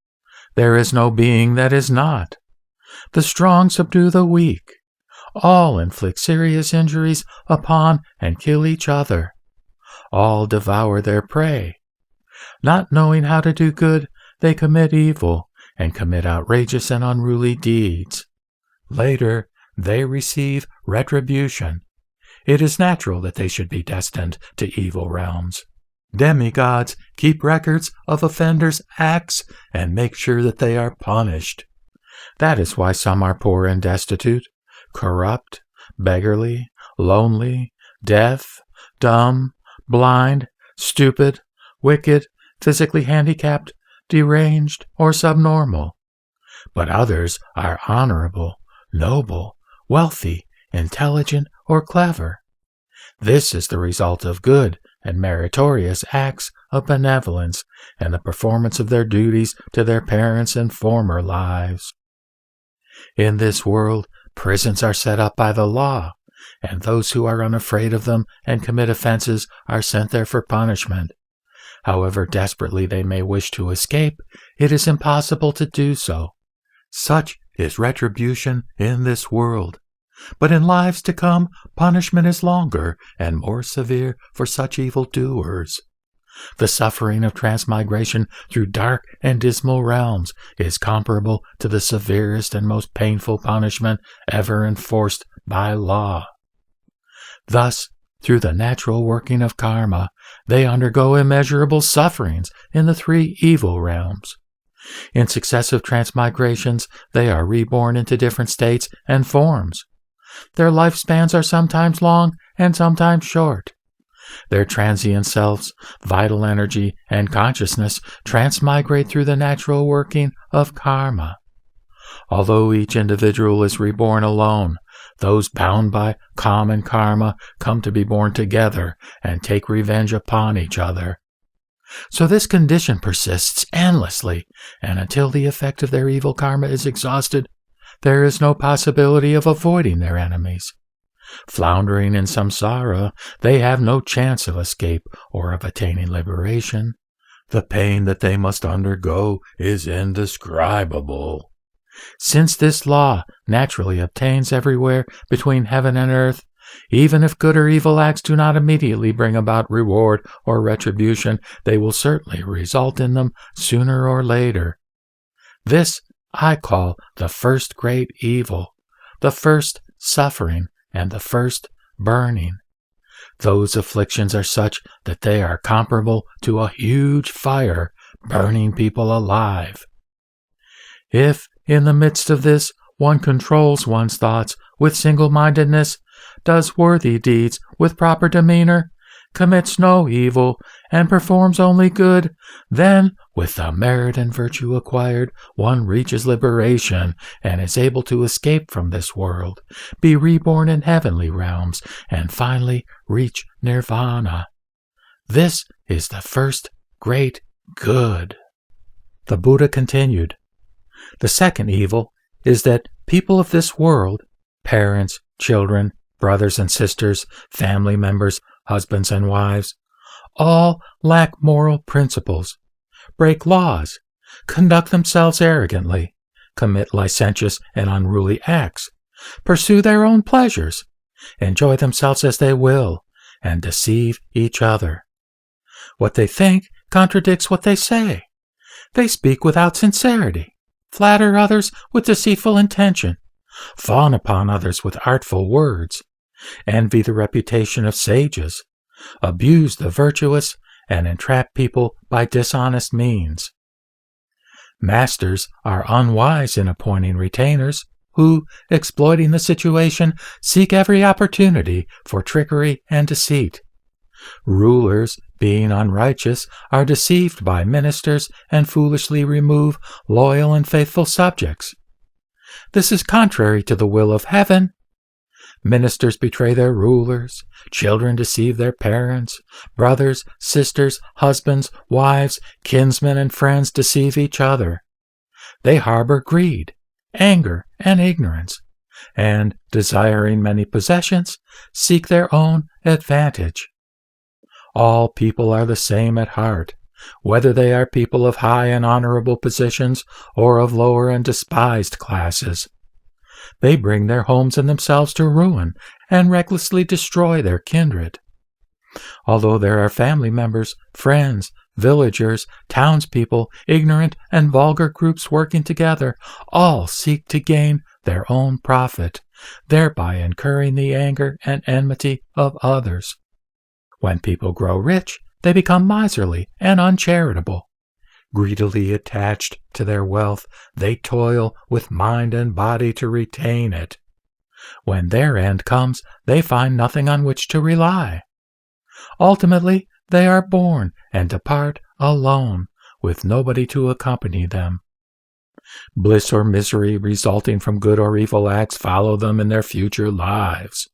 Speaker 1: There is no being that is not. The strong subdue the weak. All inflict serious injuries upon and kill each other. All devour their prey. Not knowing how to do good, they commit evil and commit outrageous and unruly deeds. Later, they receive retribution. It is natural that they should be destined to evil realms. Demigods keep records of offenders' acts and make sure that they are punished. That is why some are poor and destitute, corrupt, beggarly, lonely, deaf, dumb, blind, stupid, wicked, physically handicapped, deranged, or subnormal. But others are honorable, noble, wealthy, intelligent, or clever. This is the result of good and meritorious acts of benevolence and the performance of their duties to their parents in former lives. In this world, prisons are set up by the law, and those who are unafraid of them and commit offenses are sent there for punishment. However desperately they may wish to escape, it is impossible to do so. Such is retribution in this world. But in lives to come, punishment is longer and more severe for such evildoers. The suffering of transmigration through dark and dismal realms is comparable to the severest and most painful punishment ever enforced by law. Thus, through the natural working of karma, they undergo immeasurable sufferings in the three evil realms. In successive transmigrations, they are reborn into different states and forms. Their lifespans are sometimes long and sometimes short. Their transient selves, vital energy, and consciousness transmigrate through the natural working of karma. Although each individual is reborn alone, those bound by common karma come to be born together and take revenge upon each other. So this condition persists endlessly, and until the effect of their evil karma is exhausted, there is no possibility of avoiding their enemies. Floundering in samsara, they have no chance of escape or of attaining liberation. The pain that they must undergo is indescribable. Since this law naturally obtains everywhere between heaven and earth, even if good or evil acts do not immediately bring about reward or retribution, they will certainly result in them sooner or later. This I call the first great evil, the first suffering, and the first burning. Those afflictions are such that they are comparable to a huge fire burning people alive. If, in the midst of this, one controls one's thoughts with single-mindedness, does worthy deeds with proper demeanor, commits no evil, and performs only good, then, with the merit and virtue acquired, one reaches liberation and is able to escape from this world, be reborn in heavenly realms, and finally reach nirvana. This is the first great good. The Buddha continued, "The second evil is that people of this world, parents, children, brothers and sisters, family members, husbands and wives, all lack moral principles, break laws, conduct themselves arrogantly, commit licentious and unruly acts, pursue their own pleasures, enjoy themselves as they will, and deceive each other. What they think contradicts what they say. They speak without sincerity, flatter others with deceitful intention, fawn upon others with artful words, envy the reputation of sages, abuse the virtuous, and entrap people by dishonest means. Masters are unwise in appointing retainers, who, exploiting the situation, seek every opportunity for trickery and deceit. Rulers, being unrighteous, are deceived by ministers and foolishly remove loyal and faithful subjects. This is contrary to the will of heaven. Ministers betray their rulers, children deceive their parents, brothers, sisters, husbands, wives, kinsmen, and friends deceive each other. They harbor greed, anger, and ignorance, and, desiring many possessions, seek their own advantage. All people are the same at heart, whether they are people of high and honorable positions or of lower and despised classes. They bring their homes and themselves to ruin and recklessly destroy their kindred. Although there are family members, friends, villagers, townspeople, ignorant and vulgar groups working together, all seek to gain their own profit, thereby incurring the anger and enmity of others. When people grow rich, they become miserly and uncharitable. Greedily attached to their wealth, they toil with mind and body to retain it. When their end comes, they find nothing on which to rely. Ultimately, they are born and depart alone, with nobody to accompany them. Bliss or misery resulting from good or evil acts follow them in their future lives.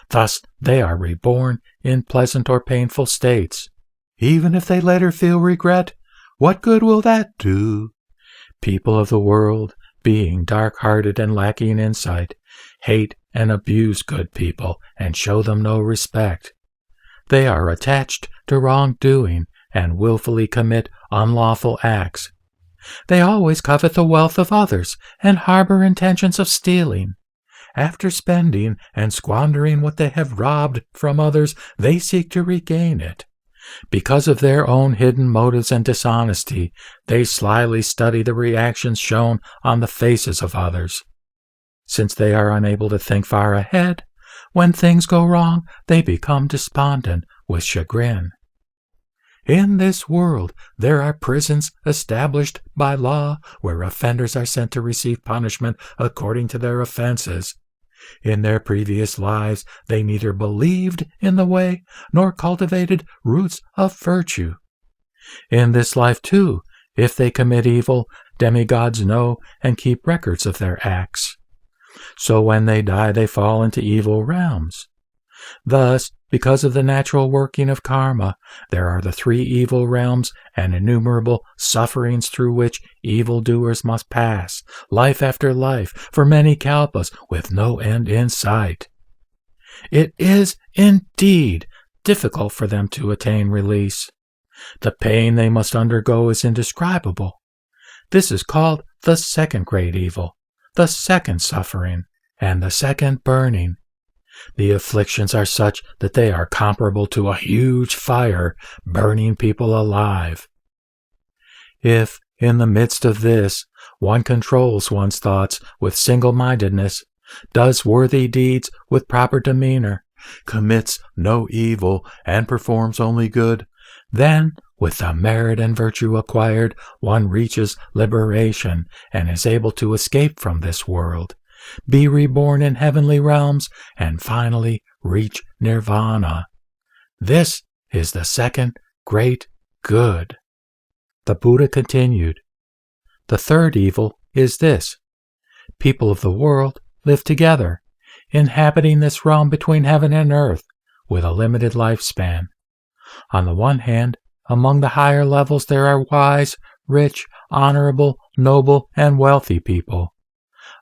Speaker 1: Thus, they are reborn in pleasant or painful states. Even if they later feel regret, what good will that do? People of the world, being dark-hearted and lacking insight, hate and abuse good people and show them no respect. They are attached to wrongdoing and willfully commit unlawful acts. They always covet the wealth of others and harbor intentions of stealing. After spending and squandering what they have robbed from others, they seek to regain it. Because of their own hidden motives and dishonesty, they slyly study the reactions shown on the faces of others. Since they are unable to think far ahead, when things go wrong, they become despondent with chagrin. In this world, there are prisons established by law where offenders are sent to receive punishment according to their offenses. In their previous lives, they neither believed in the way nor cultivated roots of virtue. In this life, too, if they commit evil, demigods know and keep records of their acts. So when they die, they fall into evil realms. Thus, because of the natural working of karma, there are the 3 evil realms and innumerable sufferings through which evildoers must pass, life after life, for many kalpas, with no end in sight. It is, indeed, difficult for them to attain release. The pain they must undergo is indescribable. This is called the second great evil, the second suffering, and the second burning. The afflictions are such that they are comparable to a huge fire burning people alive. If, in the midst of this, one controls one's thoughts with single-mindedness, does worthy deeds with proper demeanor, commits no evil, and performs only good, then, with the merit and virtue acquired, one reaches liberation and is able to escape from this world, be reborn in heavenly realms, and finally reach nirvana. This is the second great good. The Buddha continued, the third evil is this. People of the world live together, inhabiting this realm between heaven and earth, with a limited lifespan. On the one hand, among the higher levels there are wise, rich, honorable, noble, and wealthy people.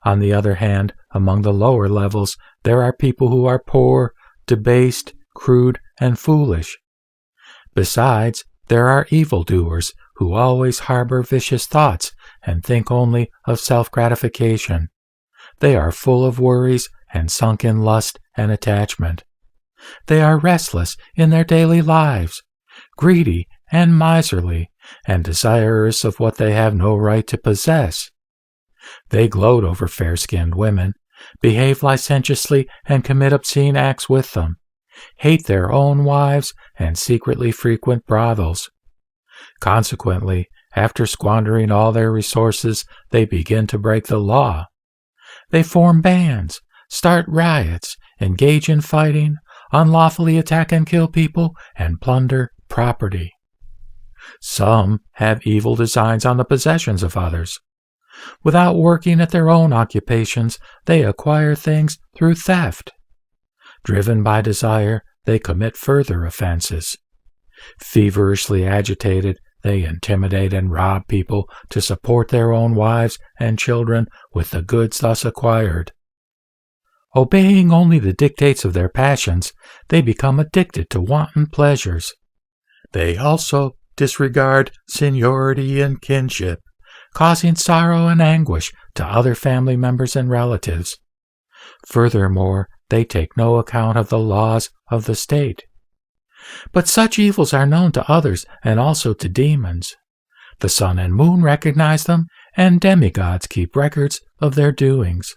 Speaker 1: On the other hand, among the lower levels, there are people who are poor, debased, crude, and foolish. Besides, there are evildoers who always harbor vicious thoughts and think only of self-gratification. They are full of worries and sunk in lust and attachment. They are restless in their daily lives, greedy and miserly, and desirous of what they have no right to possess. They gloat over fair-skinned women, behave licentiously and commit obscene acts with them, hate their own wives, and secretly frequent brothels. Consequently, after squandering all their resources, they begin to break the law. They form bands, start riots, engage in fighting, unlawfully attack and kill people, and plunder property. Some have evil designs on the possessions of others. Without working at their own occupations, they acquire things through theft. Driven by desire, they commit further offenses. Feverishly agitated, they intimidate and rob people to support their own wives and children with the goods thus acquired. Obeying only the dictates of their passions, they become addicted to wanton pleasures. They also disregard seniority and kinship, causing sorrow and anguish to other family members and relatives. Furthermore, they take no account of the laws of the state. But such evils are known to others and also to demons. The sun and moon recognize them, and demigods keep records of their doings.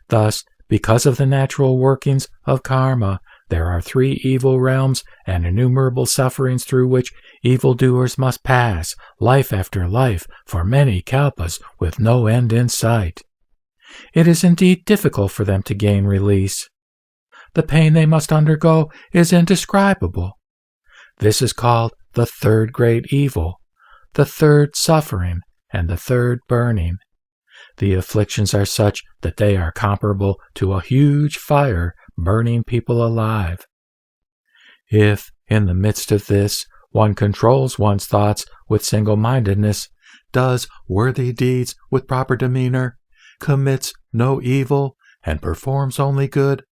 Speaker 1: Thus, because of the natural workings of karma, there are 3 evil realms and innumerable sufferings through which evildoers must pass, life after life, for many kalpas with no end in sight. It is indeed difficult for them to gain release. The pain they must undergo is indescribable. This is called the 3rd great evil, the 3rd suffering, and the 3rd burning. The afflictions are such that they are comparable to a huge fire burning people alive. If, in the midst of this, one controls one's thoughts with single-mindedness, does worthy deeds with proper demeanor, commits no evil, and performs only good,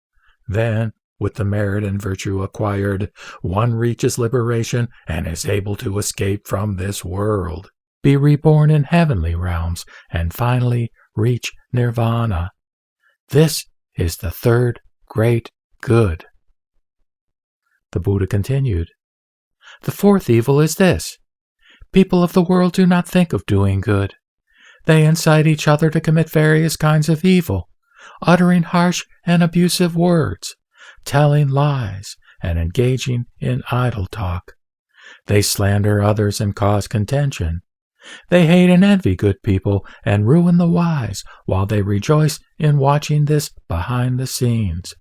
Speaker 1: then, with the merit and virtue acquired, one reaches liberation and is able to escape from this world, be reborn in heavenly realms, and finally reach nirvana. This is the 3rd great good. The Buddha continued, The 4th evil is this. People of the world do not think of doing good. They incite each other to commit various kinds of evil, uttering harsh and abusive words, telling lies, and engaging in idle talk. They slander others and cause contention. They hate and envy good people and ruin the wise, while they rejoice in watching this behind the scenes.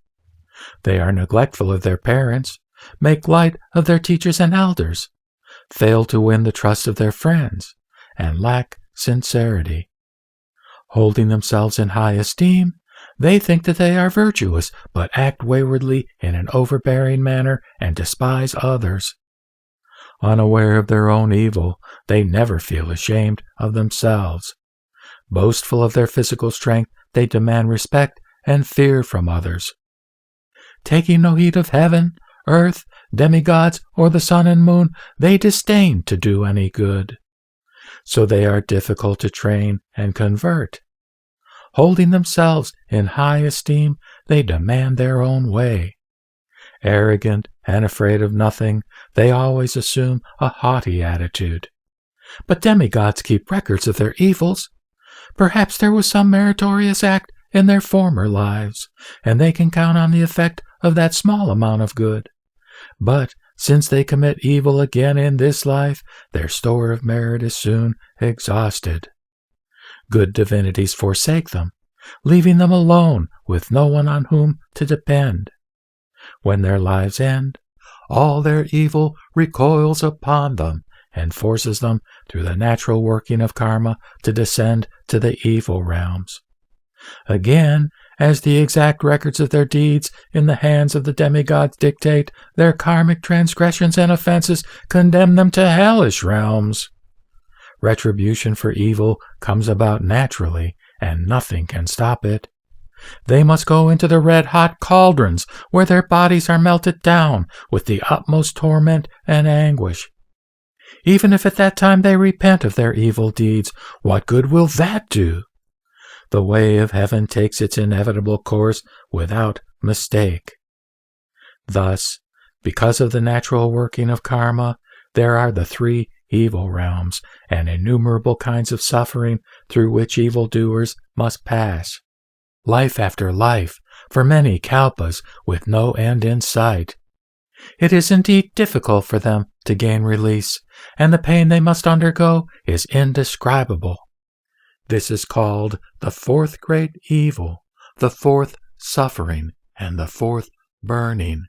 Speaker 1: They are neglectful of their parents, make light of their teachers and elders, fail to win the trust of their friends, and lack sincerity. Holding themselves in high esteem, they think that they are virtuous, but act waywardly in an overbearing manner and despise others. Unaware of their own evil, they never feel ashamed of themselves. Boastful of their physical strength, they demand respect and fear from others. Taking no heed of heaven, earth, demigods, or the sun and moon, they disdain to do any good. So they are difficult to train and convert. Holding themselves in high esteem, they demand their own way. Arrogant and afraid of nothing, they always assume a haughty attitude. But demigods keep records of their evils. Perhaps there was some meritorious act in their former lives, and they can count on the effect of that small amount of good. But since they commit evil again in this life, their store of merit is soon exhausted. Good divinities forsake them, leaving them alone with no one on whom to depend. When their lives end, all their evil recoils upon them and forces them, through the natural working of karma, to descend to the evil realms. Again, as the exact records of their deeds in the hands of the demigods dictate, their karmic transgressions and offenses condemn them to hellish realms. Retribution for evil comes about naturally, and nothing can stop it. They must go into the red-hot cauldrons, where their bodies are melted down with the utmost torment and anguish. Even if at that time they repent of their evil deeds, what good will that do? The way of heaven takes its inevitable course without mistake. Thus, because of the natural working of karma, there are the 3 evil realms and innumerable kinds of suffering through which evildoers must pass, life after life, for many kalpas with no end in sight. It is indeed difficult for them to gain release, and the pain they must undergo is indescribable. This is called the 4th great evil, the 4th suffering, and the 4th burning.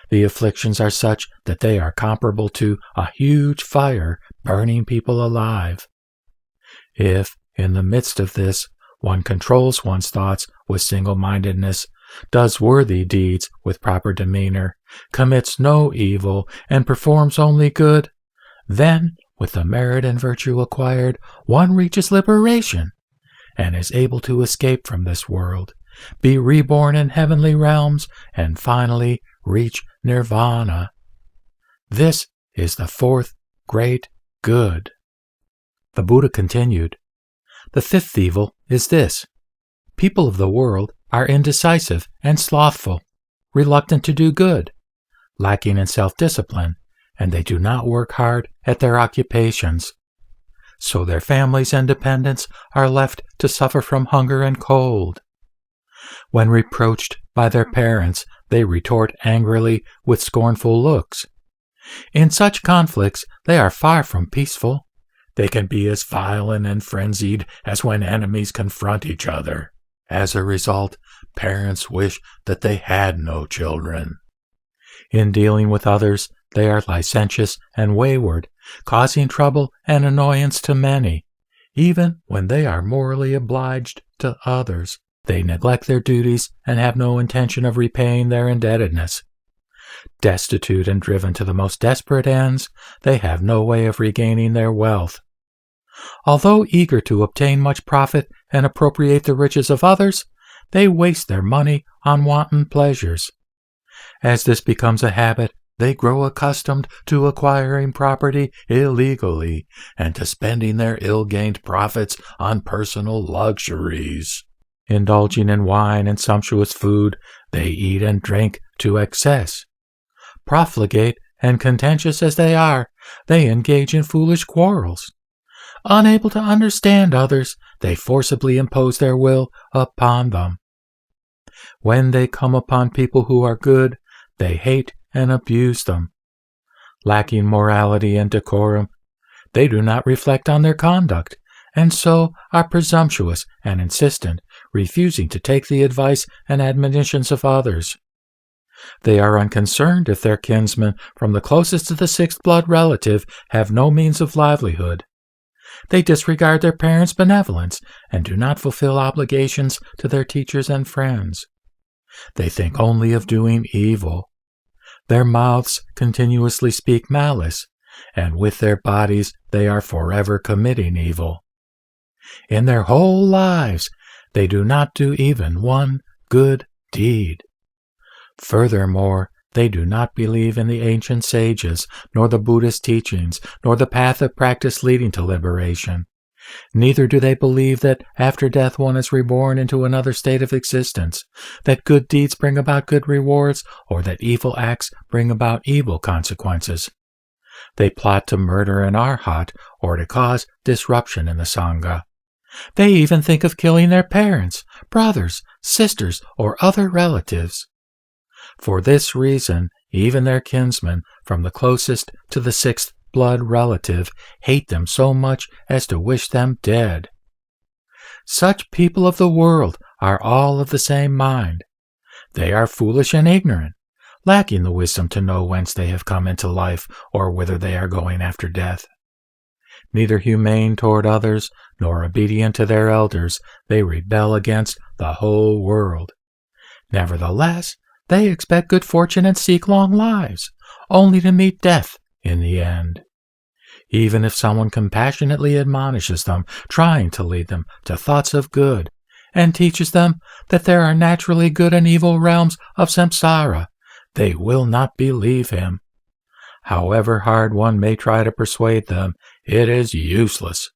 Speaker 1: The afflictions are such that they are comparable to a huge fire burning people alive. If, in the midst of this, one controls one's thoughts with single-mindedness, does worthy deeds with proper demeanor, commits no evil, and performs only good, then, with the merit and virtue acquired, one reaches liberation, and is able to escape from this world, be reborn in heavenly realms, and finally reach nirvana. This is the fourth great good. The Buddha continued, the fifth evil is this. People of the world are indecisive and slothful, reluctant to do good, lacking in self-discipline, and they do not work hard at their occupations. So their families and dependents are left to suffer from hunger and cold. When reproached by their parents, they retort angrily with scornful looks. In such conflicts, they are far from peaceful. They can be as violent and frenzied as when enemies confront each other. As a result, parents wish that they had no children. In dealing with others, they are licentious and wayward, causing trouble and annoyance to many. Even when they are morally obliged to others, they neglect their duties and have no intention of repaying their indebtedness. Destitute and driven to the most desperate ends, they have no way of regaining their wealth. Although eager to obtain much profit and appropriate the riches of others, they waste their money on wanton pleasures. As this becomes a habit, they grow accustomed to acquiring property illegally and to spending their ill-gained profits on personal luxuries. Indulging in wine and sumptuous food, they eat and drink to excess. Profligate and contentious as they are, they engage in foolish quarrels. Unable to understand others, they forcibly impose their will upon them. When they come upon people who are good, they hate and abuse them. Lacking morality and decorum, they do not reflect on their conduct, and so are presumptuous and insistent, refusing to take the advice and admonitions of others. They are unconcerned if their kinsmen from the closest to the sixth blood relative have no means of livelihood. They disregard their parents' benevolence and do not fulfill obligations to their teachers and friends. They think only of doing evil. Their mouths continuously speak malice, and with their bodies they are forever committing evil. In their whole lives, they do not do even one good deed. Furthermore, they do not believe in the ancient sages, nor the Buddhist teachings, nor the path of practice leading to liberation. Neither do they believe that after death one is reborn into another state of existence, that good deeds bring about good rewards, or that evil acts bring about evil consequences. They plot to murder an arhat, or to cause disruption in the Sangha. They even think of killing their parents, brothers, sisters, or other relatives. For this reason, even their kinsmen, from the closest to the sixth blood relative, hate them so much as to wish them dead. Such people of the world are all of the same mind. They are foolish and ignorant, lacking the wisdom to know whence they have come into life or whither they are going after death. Neither humane toward others, nor obedient to their elders, they rebel against the whole world. Nevertheless, they expect good fortune and seek long lives, only to meet death in the end. Even if someone compassionately admonishes them, trying to lead them to thoughts of good, and teaches them that there are naturally good and evil realms of samsara, they will not believe him. However hard one may try to persuade them, it is useless.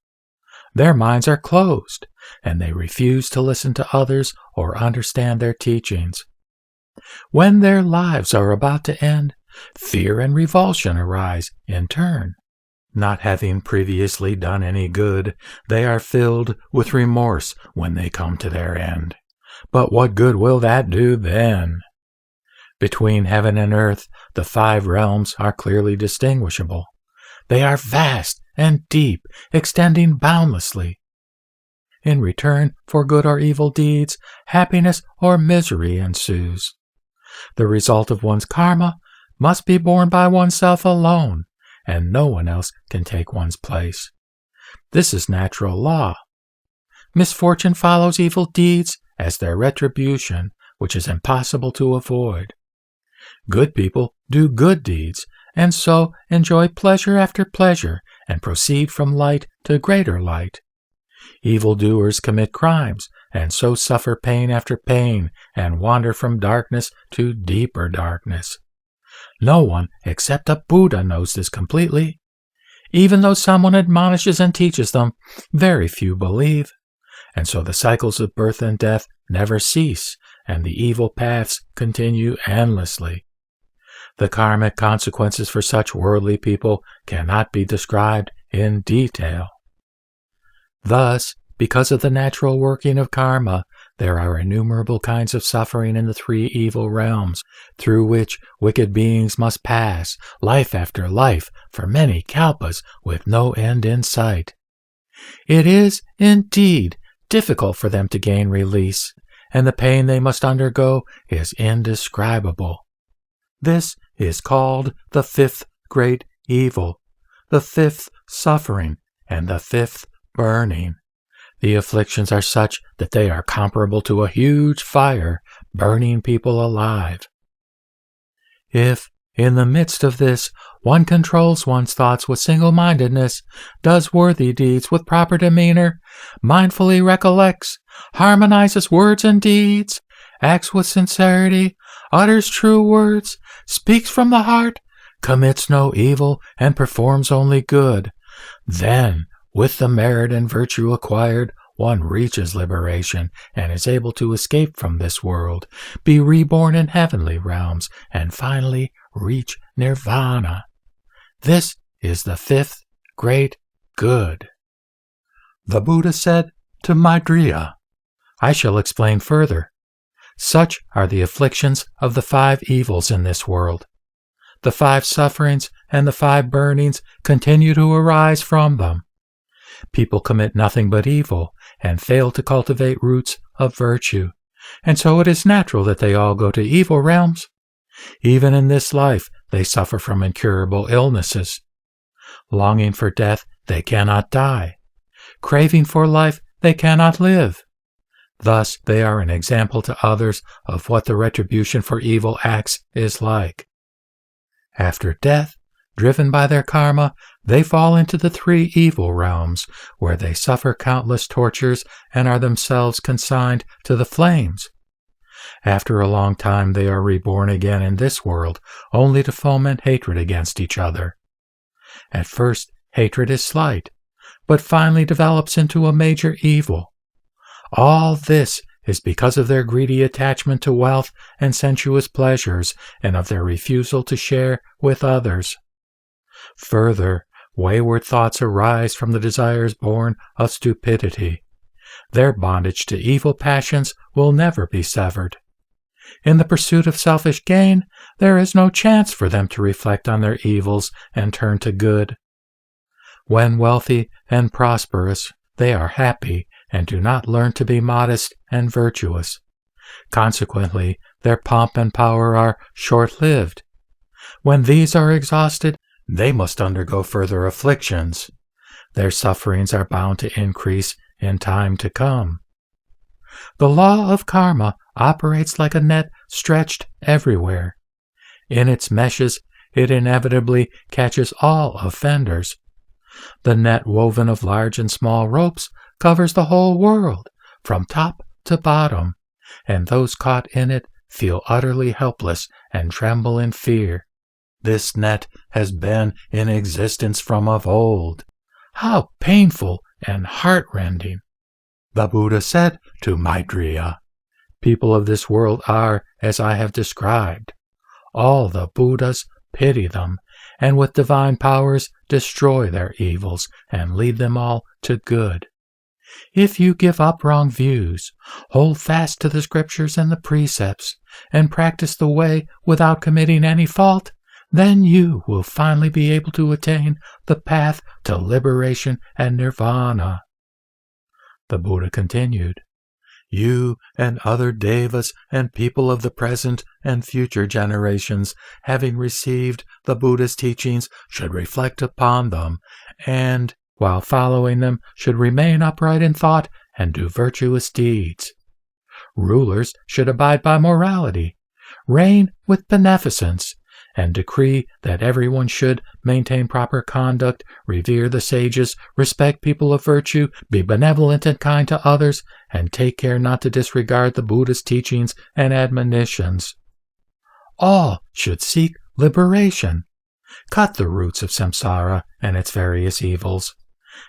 Speaker 1: Their minds are closed, and they refuse to listen to others or understand their teachings. When their lives are about to end, fear and revulsion arise in turn. Not having previously done any good, they are filled with remorse when they come to their end. But what good will that do then? Between heaven and earth, the 5 realms are clearly distinguishable. They are vast and deep, extending boundlessly. In return for good or evil deeds, happiness or misery ensues. The result of one's karma must be borne by oneself alone, and no one else can take one's place. This is natural law. Misfortune follows evil deeds as their retribution, which is impossible to avoid. Good people do good deeds, and so enjoy pleasure after pleasure, and proceed from light to greater light. Evildoers commit crimes, and so suffer pain after pain, and wander from darkness to deeper darkness. No one except a Buddha knows this completely. Even though someone admonishes and teaches them, very few believe. And so the cycles of birth and death never cease, and the evil paths continue endlessly. The karmic consequences for such worldly people cannot be described in detail. Thus, because of the natural working of karma, there are innumerable kinds of suffering in the three evil realms, through which wicked beings must pass, life after life, for many kalpas with no end in sight. It is, indeed, difficult for them to gain release, and the pain they must undergo is indescribable. This is called the fifth great evil, the fifth suffering, and the fifth burning. The afflictions are such that they are comparable to a huge fire burning people alive. If, in the midst of this, one controls one's thoughts with single-mindedness, does worthy deeds with proper demeanor, mindfully recollects, harmonizes words and deeds, acts with sincerity, utters true words, speaks from the heart, commits no evil, and performs only good, then, with the merit and virtue acquired, one reaches liberation and is able to escape from this world, be reborn in heavenly realms, and finally reach nirvana. This is the fifth great good. The Buddha said to Maitreya, I shall explain further. Such are the afflictions of the five evils in this world. The five sufferings and the five burnings continue to arise from them. People commit nothing but evil and fail to cultivate roots of virtue, and so it is natural that they all go to evil realms. Even in this life, they suffer from incurable illnesses. Longing for death, they cannot die. Craving for life, they cannot live. Thus, they are an example to others of what the retribution for evil acts is like. After death, driven by their karma, they fall into the three evil realms, where they suffer countless tortures and are themselves consigned to the flames. After a long time they are reborn again in this world, only to foment hatred against each other. At first, hatred is slight, but finally develops into a major evil. All this is because of their greedy attachment to wealth and sensuous pleasures, and of their refusal to share with others. Further, wayward thoughts arise from the desires born of stupidity. Their bondage to evil passions will never be severed. In the pursuit of selfish gain, there is no chance for them to reflect on their evils and turn to good. When wealthy and prosperous, they are happy and do not learn to be modest and virtuous. Consequently, their pomp and power are short-lived. When these are exhausted, they must undergo further afflictions. Their sufferings are bound to increase in time to come. The law of karma operates like a net stretched everywhere. In its meshes, it inevitably catches all offenders. The net woven of large and small ropes covers the whole world, from top to bottom, and those caught in it feel utterly helpless and tremble in fear. This net has been in existence from of old. How painful and heart-rending! The Buddha said to Maitreya, people of this world are as I have described. All the Buddhas pity them, and with divine powers destroy their evils and lead them all to good. If you give up wrong views, hold fast to the scriptures and the precepts, and practice the way without committing any fault, then you will finally be able to attain the path to liberation and nirvana. The Buddha continued, you and other devas and people of the present and future generations, having received the Buddha's teachings, should reflect upon them, and, while following them, should remain upright in thought and do virtuous deeds. Rulers should abide by morality, reign with beneficence, and decree that everyone should maintain proper conduct, revere the sages, respect people of virtue, be benevolent and kind to others, and take care not to disregard the Buddha's teachings and admonitions. All should seek liberation, cut the roots of samsara and its various evils,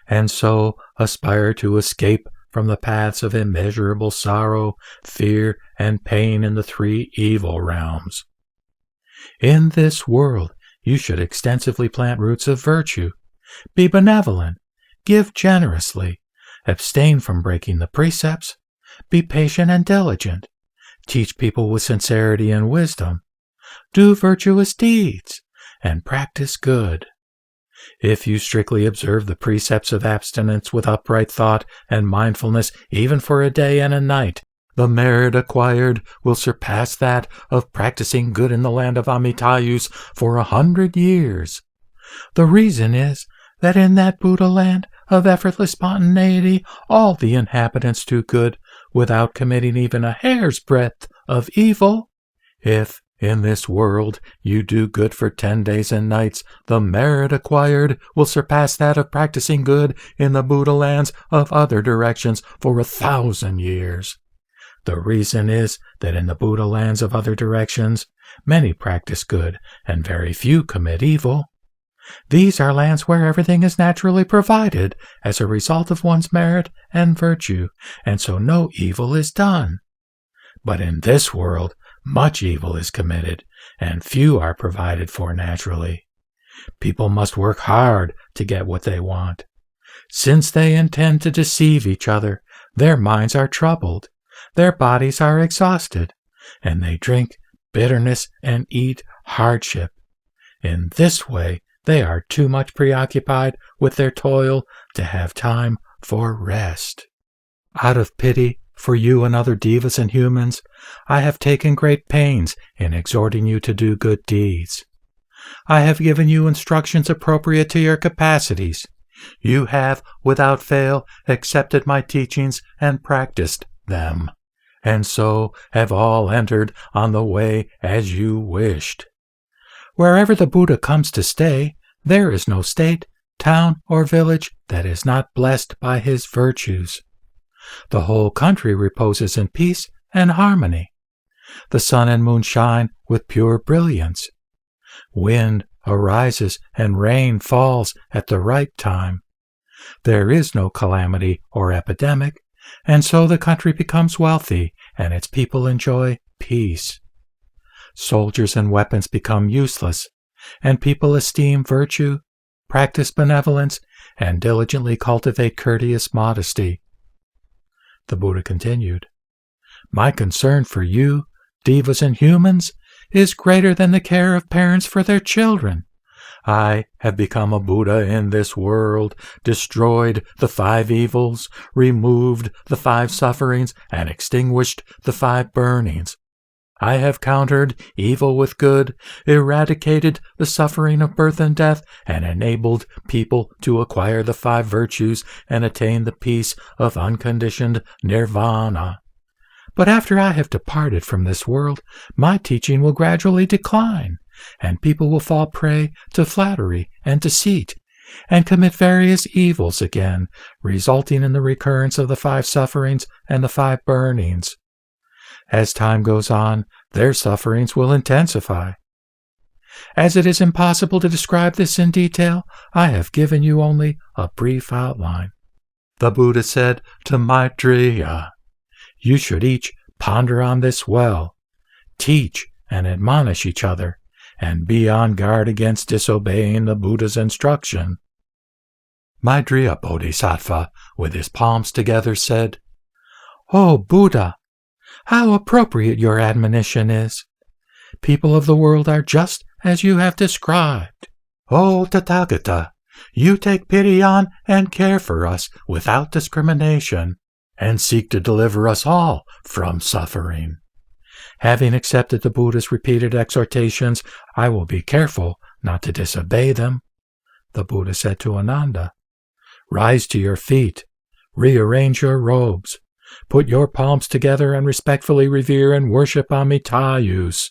Speaker 1: and so aspire to escape from the paths of immeasurable sorrow, fear, and pain in the three evil realms. In this world, you should extensively plant roots of virtue, be benevolent, give generously, abstain from breaking the precepts, be patient and diligent, teach people with sincerity and wisdom, do virtuous deeds, and practice good. If you strictly observe the precepts of abstinence with upright thought and mindfulness even for a day and a night, the merit acquired will surpass that of practicing good in the land of Amitayus for 100 years. The reason is that in that Buddha land of effortless spontaneity, all the inhabitants do good without committing even a hair's breadth of evil. If in this world you do good for 10 days and nights, the merit acquired will surpass that of practicing good in the Buddha lands of other directions for 1,000 years. The reason is that in the Buddha lands of other directions, many practice good and very few commit evil. These are lands where everything is naturally provided as a result of one's merit and virtue, and so no evil is done. But in this world, much evil is committed, and few are provided for naturally. People must work hard to get what they want. Since they intend to deceive each other, their minds are troubled, their bodies are exhausted, and they drink bitterness and eat hardship. In this way, they are too much preoccupied with their toil to have time for rest. Out of pity for you and other devas and humans, I have taken great pains in exhorting you to do good deeds. I have given you instructions appropriate to your capacities. You have, without fail, accepted my teachings and practiced them, and so have all entered on the way as you wished. Wherever the Buddha comes to stay, there is no state, town, or village that is not blessed by his virtues. The whole country reposes in peace and harmony. The sun and moon shine with pure brilliance. Wind arises and rain falls at the right time. There is no calamity or epidemic, and so the country becomes wealthy and its people enjoy peace. Soldiers and weapons become useless, and people esteem virtue, practice benevolence, and diligently cultivate courteous modesty. The Buddha continued, My concern for you, devas and humans, is greater than the care of parents for their children. I have become a Buddha in this world, destroyed the 5 evils, removed the 5 sufferings, and extinguished the 5 burnings. I have countered evil with good, eradicated the suffering of birth and death, and enabled people to acquire the 5 virtues and attain the peace of unconditioned nirvana. But after I have departed from this world, my teaching will gradually decline, and people will fall prey to flattery and deceit, and commit various evils again, resulting in the recurrence of the 5 sufferings and the 5 burnings. As time goes on, their sufferings will intensify. As it is impossible to describe this in detail, I have given you only a brief outline. The Buddha said to Maitreya, You should each ponder on this well, teach and admonish each other, and be on guard against disobeying the Buddha's instruction. Maitreya Bodhisattva, with his palms together, said, O Buddha, how appropriate your admonition is. People of the world are just as you have described. O Tathagata, you take pity on and care for us without discrimination, and seek to deliver us all from suffering. Having accepted the Buddha's repeated exhortations, I will be careful not to disobey them. The Buddha said to Ananda, Rise to your feet, rearrange your robes, put your palms together and respectfully revere and worship Amitayus.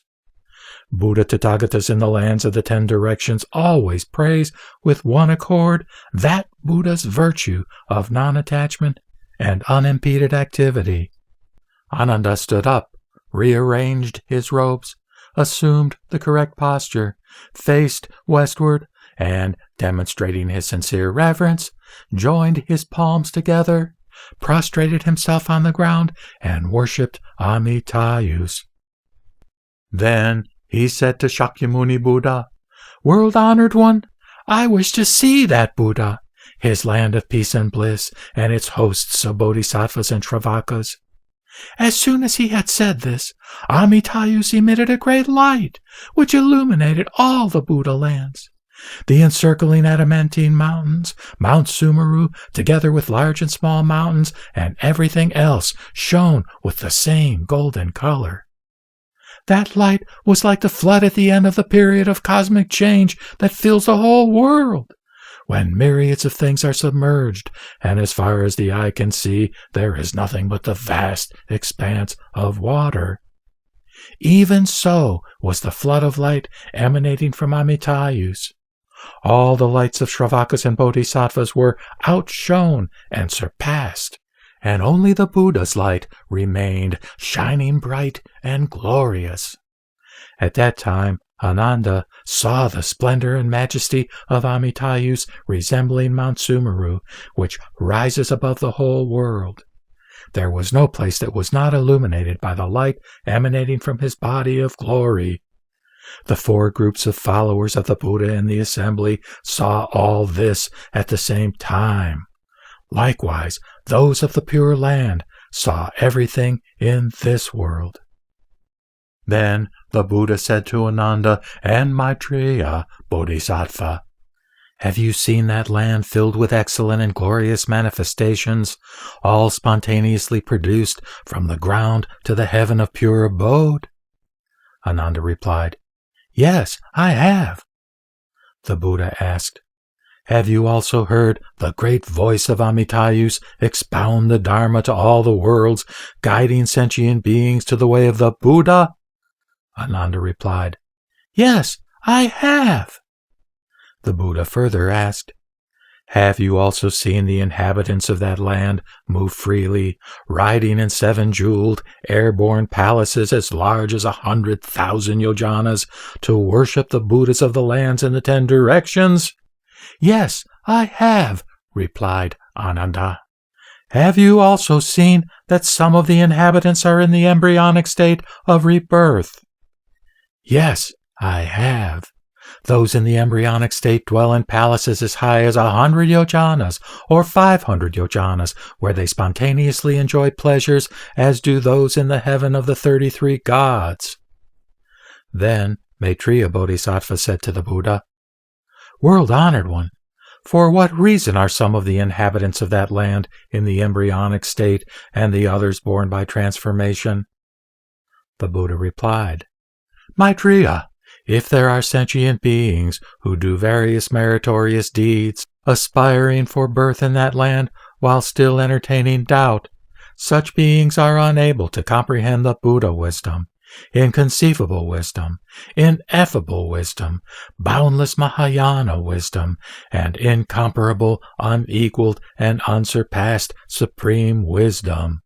Speaker 1: Buddha Tathagatas in the lands of the 10 directions always praise with one accord that Buddha's virtue of non-attachment and unimpeded activity. Ananda stood up, rearranged his robes, assumed the correct posture, faced westward, and, demonstrating his sincere reverence, joined his palms together, prostrated himself on the ground, and worshipped Amitayus. Then he said to Shakyamuni Buddha, "World-honored one, I wish to see that Buddha, his land of peace and bliss, and its hosts of bodhisattvas and shravakas." As soon as he had said this, Amitayus emitted a great light, which illuminated all the Buddha lands. The encircling adamantine mountains, Mount Sumeru, together with large and small mountains, and everything else shone with the same golden color. That light was like the flood at the end of the period of cosmic change that fills the whole world, when myriads of things are submerged, and as far as the eye can see, there is nothing but the vast expanse of water. Even so was the flood of light emanating from Amitayus. All the lights of Shravakas and Bodhisattvas were outshone and surpassed, and only the Buddha's light remained shining bright and glorious. At that time, Ananda saw the splendor and majesty of Amitayus resembling Mount Sumeru, which rises above the whole world. There was no place that was not illuminated by the light emanating from his body of glory. The 4 groups of followers of the Buddha in the assembly saw all this at the same time. Likewise, those of the Pure Land saw everything in this world. Then the Buddha said to Ananda and Maitreya Bodhisattva, "Have you seen that land filled with excellent and glorious manifestations, all spontaneously produced from the ground to the heaven of pure abode?" Ananda replied, "Yes, I have." The Buddha asked, "Have you also heard the great voice of Amitayus expound the Dharma to all the worlds, guiding sentient beings to the way of the Buddha?" Ananda replied, "Yes, I have." The Buddha further asked, "Have you also seen the inhabitants of that land move freely, riding in 7-jeweled, airborne palaces as large as 100,000 yojanas to worship the Buddhas of the lands in the 10 directions?" "Yes, I have," replied Ananda. "Have you also seen that some of the inhabitants are in the embryonic state of rebirth?" "Yes, I have. Those in the embryonic state dwell in palaces as high as 100 yojanas or 500 yojanas, where they spontaneously enjoy pleasures as do those in the heaven of the 33 gods." Then Maitreya Bodhisattva said to the Buddha, "World-honored one, for what reason are some of the inhabitants of that land in the embryonic state and the others born by transformation?" The Buddha replied, "Maitreya, if there are sentient beings who do various meritorious deeds, aspiring for birth in that land while still entertaining doubt, such beings are unable to comprehend the Buddha wisdom, inconceivable wisdom, ineffable wisdom, boundless Mahayana wisdom, and incomparable, unequaled, and unsurpassed supreme wisdom.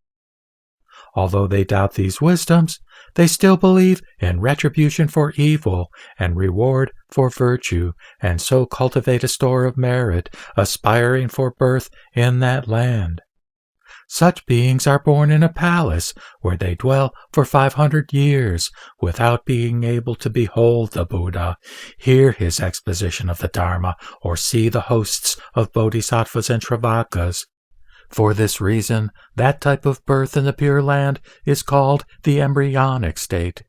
Speaker 1: Although they doubt these wisdoms, they still believe in retribution for evil and reward for virtue, and so cultivate a store of merit, aspiring for birth in that land. Such beings are born in a palace, where they dwell for 500 years, without being able to behold the Buddha, hear his exposition of the Dharma, or see the hosts of bodhisattvas and shravakas. For this reason, that type of birth in the Pure Land is called the embryonic state.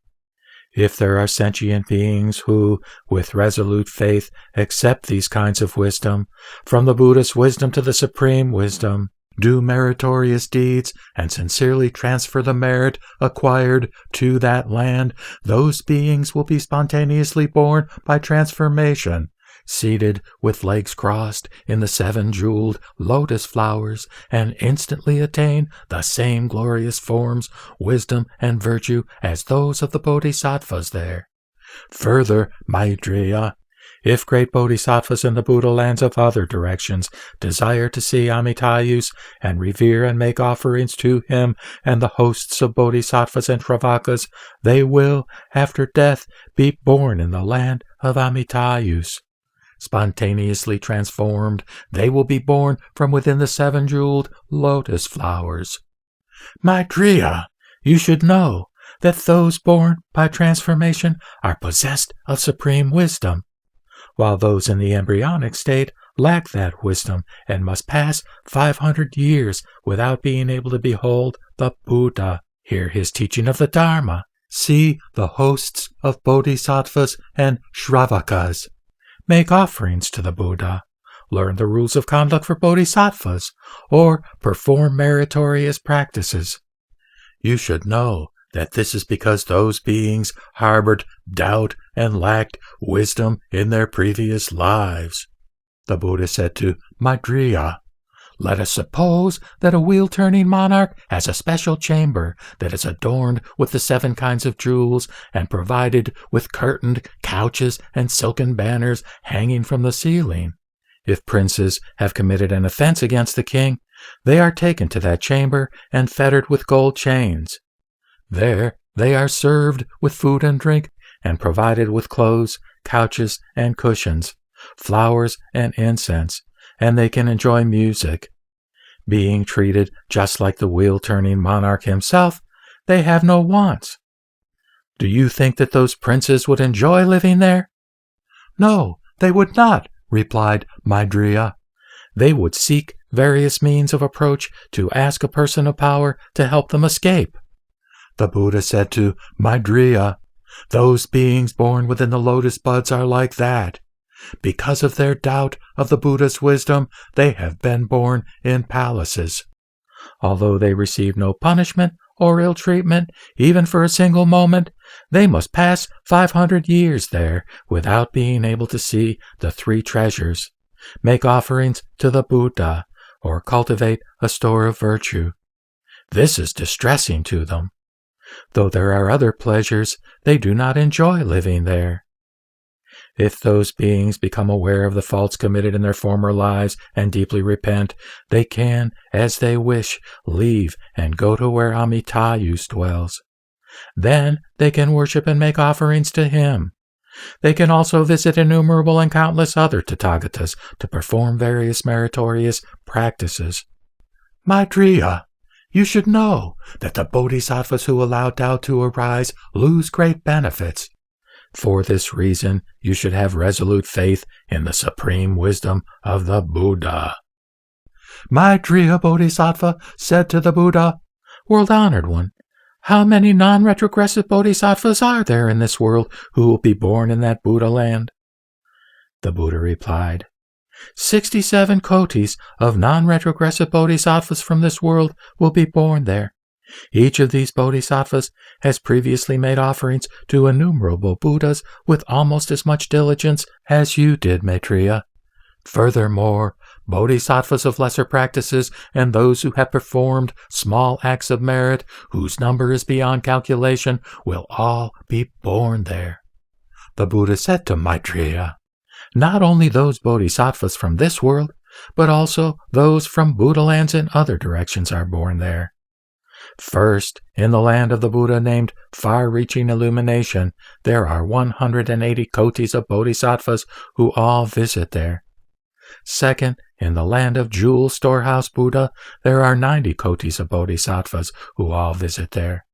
Speaker 1: If there are sentient beings who, with resolute faith, accept these kinds of wisdom, from the Buddha's wisdom to the supreme wisdom, do meritorious deeds, and sincerely transfer the merit acquired to that land, those beings will be spontaneously born by transformation, seated with legs crossed in the 7-jeweled lotus flowers, and instantly attain the same glorious forms, wisdom, and virtue as those of the bodhisattvas there. Further, Maitreya, if great bodhisattvas in the Buddha lands of other directions desire to see Amitayus and revere and make offerings to him and the hosts of bodhisattvas and Shravakas, they will, after death, be born in the land of Amitayus. Spontaneously transformed, they will be born from within the 7 jeweled lotus flowers. Maitreya, you should know that those born by transformation are possessed of supreme wisdom, while those in the embryonic state lack that wisdom and must pass 500 years without being able to behold the Buddha, hear his teaching of the Dharma, see the hosts of bodhisattvas and Shravakas, make offerings to the Buddha, learn the rules of conduct for bodhisattvas, or perform meritorious practices. You should know that this is because those beings harbored doubt and lacked wisdom in their previous lives. The Buddha said to Maitreya, let us suppose that a wheel-turning monarch has a special chamber that is adorned with the 7 kinds of jewels and provided with curtained couches and silken banners hanging from the ceiling. If princes have committed an offense against the king, they are taken to that chamber and fettered with gold chains. There they are served with food and drink and provided with clothes, couches, and cushions, flowers and incense, and they can enjoy music. Being treated just like the wheel-turning monarch himself, they have no wants. Do you think that those princes would enjoy living there? No, they would not, replied Maitreya. They would seek various means of approach to ask a person of power to help them escape. The Buddha said to Maitreya, those beings born within the lotus buds are like that. Because of their doubt of the Buddha's wisdom, they have been born in palaces. Although they receive no punishment or ill treatment, even for a single moment, they must pass 500 years there without being able to see the 3 treasures, make offerings to the Buddha, or cultivate a store of virtue. This is distressing to them. Though there are other pleasures, they do not enjoy living there. If those beings become aware of the faults committed in their former lives and deeply repent, they can, as they wish, leave and go to where Amitayus dwells. Then they can worship and make offerings to him. They can also visit innumerable and countless other Tathagatas to perform various meritorious practices. Maitreya, you should know that the bodhisattvas who allow doubt to arise lose great benefits. For this reason, you should have resolute faith in the supreme wisdom of the Buddha. Maitreya Bodhisattva said to the Buddha, World-honored one, how many non-retrogressive bodhisattvas are there in this world who will be born in that Buddha land? The Buddha replied, 67 kotis of non-retrogressive bodhisattvas from this world will be born there. Each of these bodhisattvas has previously made offerings to innumerable Buddhas with almost as much diligence as you did, Maitreya. Furthermore, bodhisattvas of lesser practices and those who have performed small acts of merit, whose number is beyond calculation, will all be born there. The Buddha said to Maitreya, not only those bodhisattvas from this world, but also those from Buddha lands in other directions are born there. First, in the land of the Buddha named Far-Reaching Illumination, there are 180 kotis of bodhisattvas who all visit there. Second, in the land of Jewel Storehouse Buddha, there are 90 kotis of bodhisattvas who all visit there.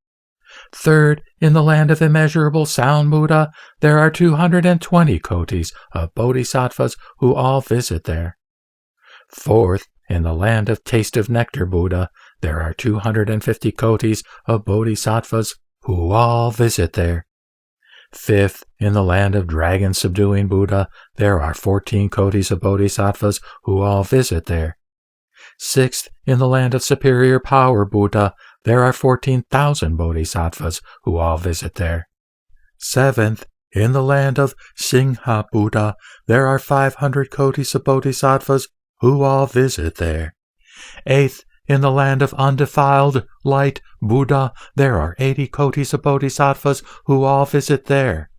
Speaker 1: Third, in the land of Immeasurable Sound Buddha, there are 220 kotis of bodhisattvas who all visit there. Fourth, in the land of Taste of Nectar Buddha, there are 250 kotis of bodhisattvas who all visit there. Fifth, in the land of Dragon Subduing Buddha, there are 14 kotis of bodhisattvas who all visit there. Sixth, in the land of Superior Power Buddha, there are 14,000 bodhisattvas who all visit there. Seventh, in the land of Singha Buddha, there are 500 kotis of bodhisattvas who all visit there. Eighth, in the land of Undefiled Light Buddha, there are 80 kotis of bodhisattvas who all visit there.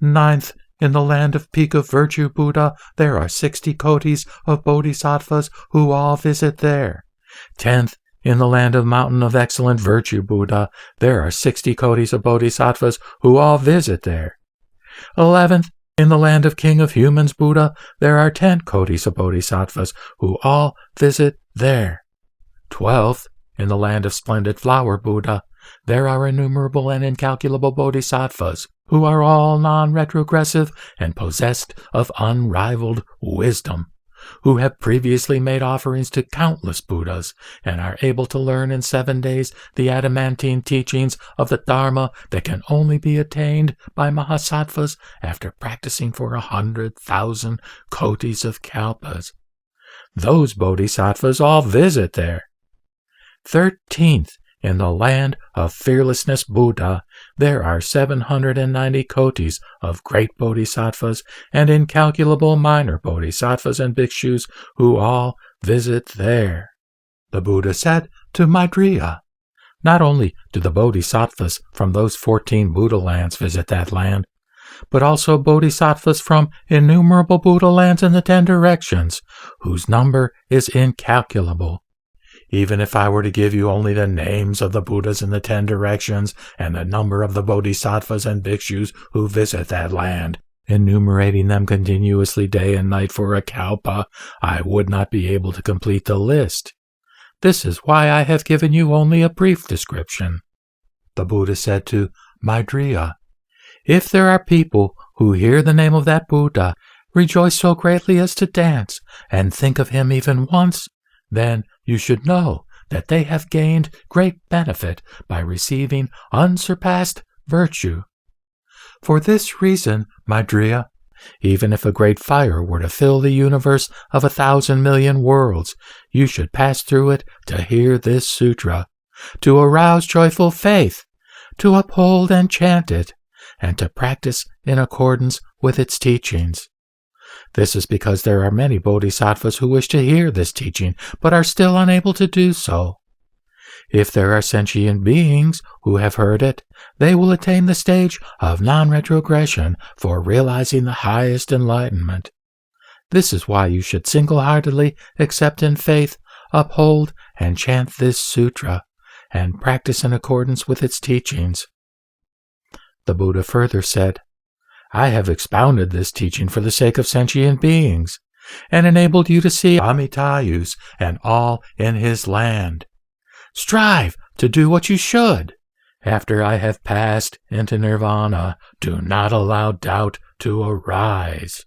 Speaker 1: 9th, in the land of Peak of Virtue Buddha, there are 60 kotis of bodhisattvas who all visit there. 10th, in the land of Mountain of Excellent Virtue Buddha, there are 60 kotis of bodhisattvas who all visit there. 11th, in the land of King of Humans Buddha, there are 10 kotis of bodhisattvas who all visit there. 12th, in the land of Splendid Flower Buddha, there are innumerable and incalculable bodhisattvas who are all non-retrogressive and possessed of unrivaled wisdom, who have previously made offerings to countless Buddhas and are able to learn in 7 days the adamantine teachings of the Dharma that can only be attained by Mahasattvas after practicing for 100,000 kotis of kalpas. Those bodhisattvas all visit there. 13th, in the land of Fearlessness Buddha, there are 790 kotis of great bodhisattvas and incalculable minor bodhisattvas and bhikshus who all visit there. The Buddha said to Maitreya, not only do the bodhisattvas from those 14 Buddha lands visit that land, but also bodhisattvas from innumerable Buddha lands in the 10 directions, whose number is incalculable. Even if I were to give you only the names of the Buddhas in the 10 directions and the number of the bodhisattvas and bhikshus who visit that land, enumerating them continuously day and night for a kalpa, I would not be able to complete the list. This is why I have given you only a brief description. The Buddha said to Maitreya, if there are people who hear the name of that Buddha, rejoice so greatly as to dance, and think of him even once, then you should know that they have gained great benefit by receiving unsurpassed virtue. For this reason, Maitreya, even if a great fire were to fill the universe of 1,000 million worlds, you should pass through it to hear this sutra, to arouse joyful faith, to uphold and chant it, and to practice in accordance with its teachings. This is because there are many bodhisattvas who wish to hear this teaching, but are still unable to do so. If there are sentient beings who have heard it, they will attain the stage of non-retrogression for realizing the highest enlightenment. This is why you should single-heartedly accept in faith, uphold, and chant this sutra, and practice in accordance with its teachings. The Buddha further said, I have expounded this teaching for the sake of sentient beings, and enabled you to see Amitayus and all in his land. Strive to do what you should. After I have passed into nirvana, do not allow doubt to arise.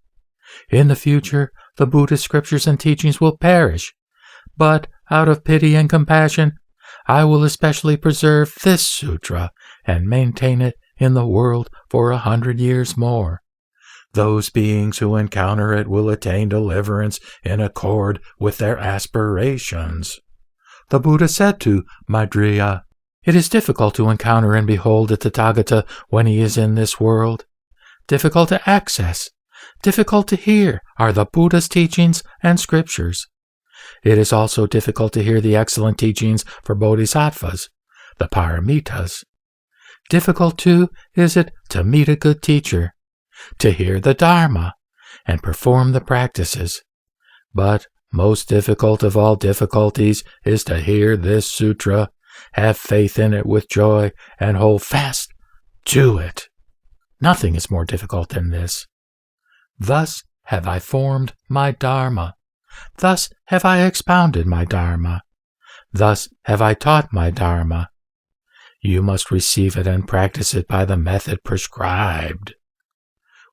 Speaker 1: In the future, the Buddhist scriptures and teachings will perish, but out of pity and compassion, I will especially preserve this sutra and maintain it in the world for 100 years more. Those beings who encounter it will attain deliverance in accord with their aspirations. The Buddha said to Maitreya, it is difficult to encounter and behold the Tathagata when he is in this world. Difficult to access, difficult to hear are the Buddha's teachings and scriptures. It is also difficult to hear the excellent teachings for bodhisattvas, the paramitas. Difficult, too, is it to meet a good teacher, to hear the Dharma, and perform the practices. But most difficult of all difficulties is to hear this sutra, have faith in it with joy, and hold fast to it. Nothing is more difficult than this. Thus have I formed my Dharma. Thus have I expounded my Dharma. Thus have I taught my Dharma. You must receive it and practice it by the method prescribed.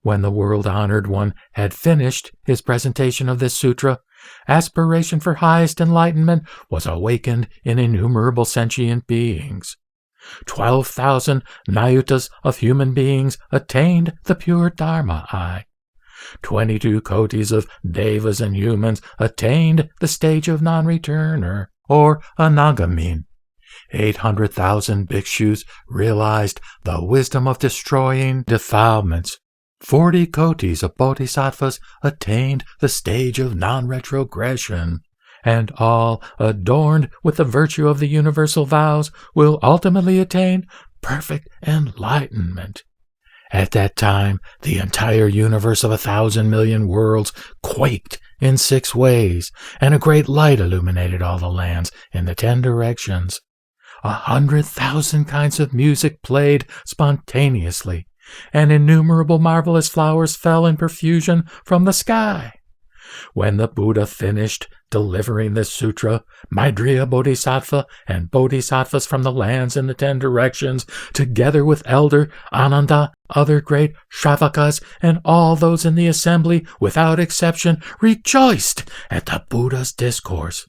Speaker 1: When the world-honored one had finished his presentation of this sutra, aspiration for highest enlightenment was awakened in innumerable sentient beings. 12,000 nayutas of human beings attained the pure Dharma. 22 kotis of devas and humans attained the stage of non-returner, or anagamin. 800,000 bhikshus realized the wisdom of destroying defilements. 40 kotis of bodhisattvas attained the stage of non-retrogression, and all, adorned with the virtue of the universal vows, will ultimately attain perfect enlightenment. At that time, the entire universe of 1,000 million worlds quaked in 6 ways, and a great light illuminated all the lands in the 10 directions. 100,000 kinds of music played spontaneously, and innumerable marvelous flowers fell in profusion from the sky. When the Buddha finished delivering this sutra, Maitreya Bodhisattva and bodhisattvas from the lands in the 10 directions, together with Elder Ananda, other great Shravakas, and all those in the assembly, without exception, rejoiced at the Buddha's discourse.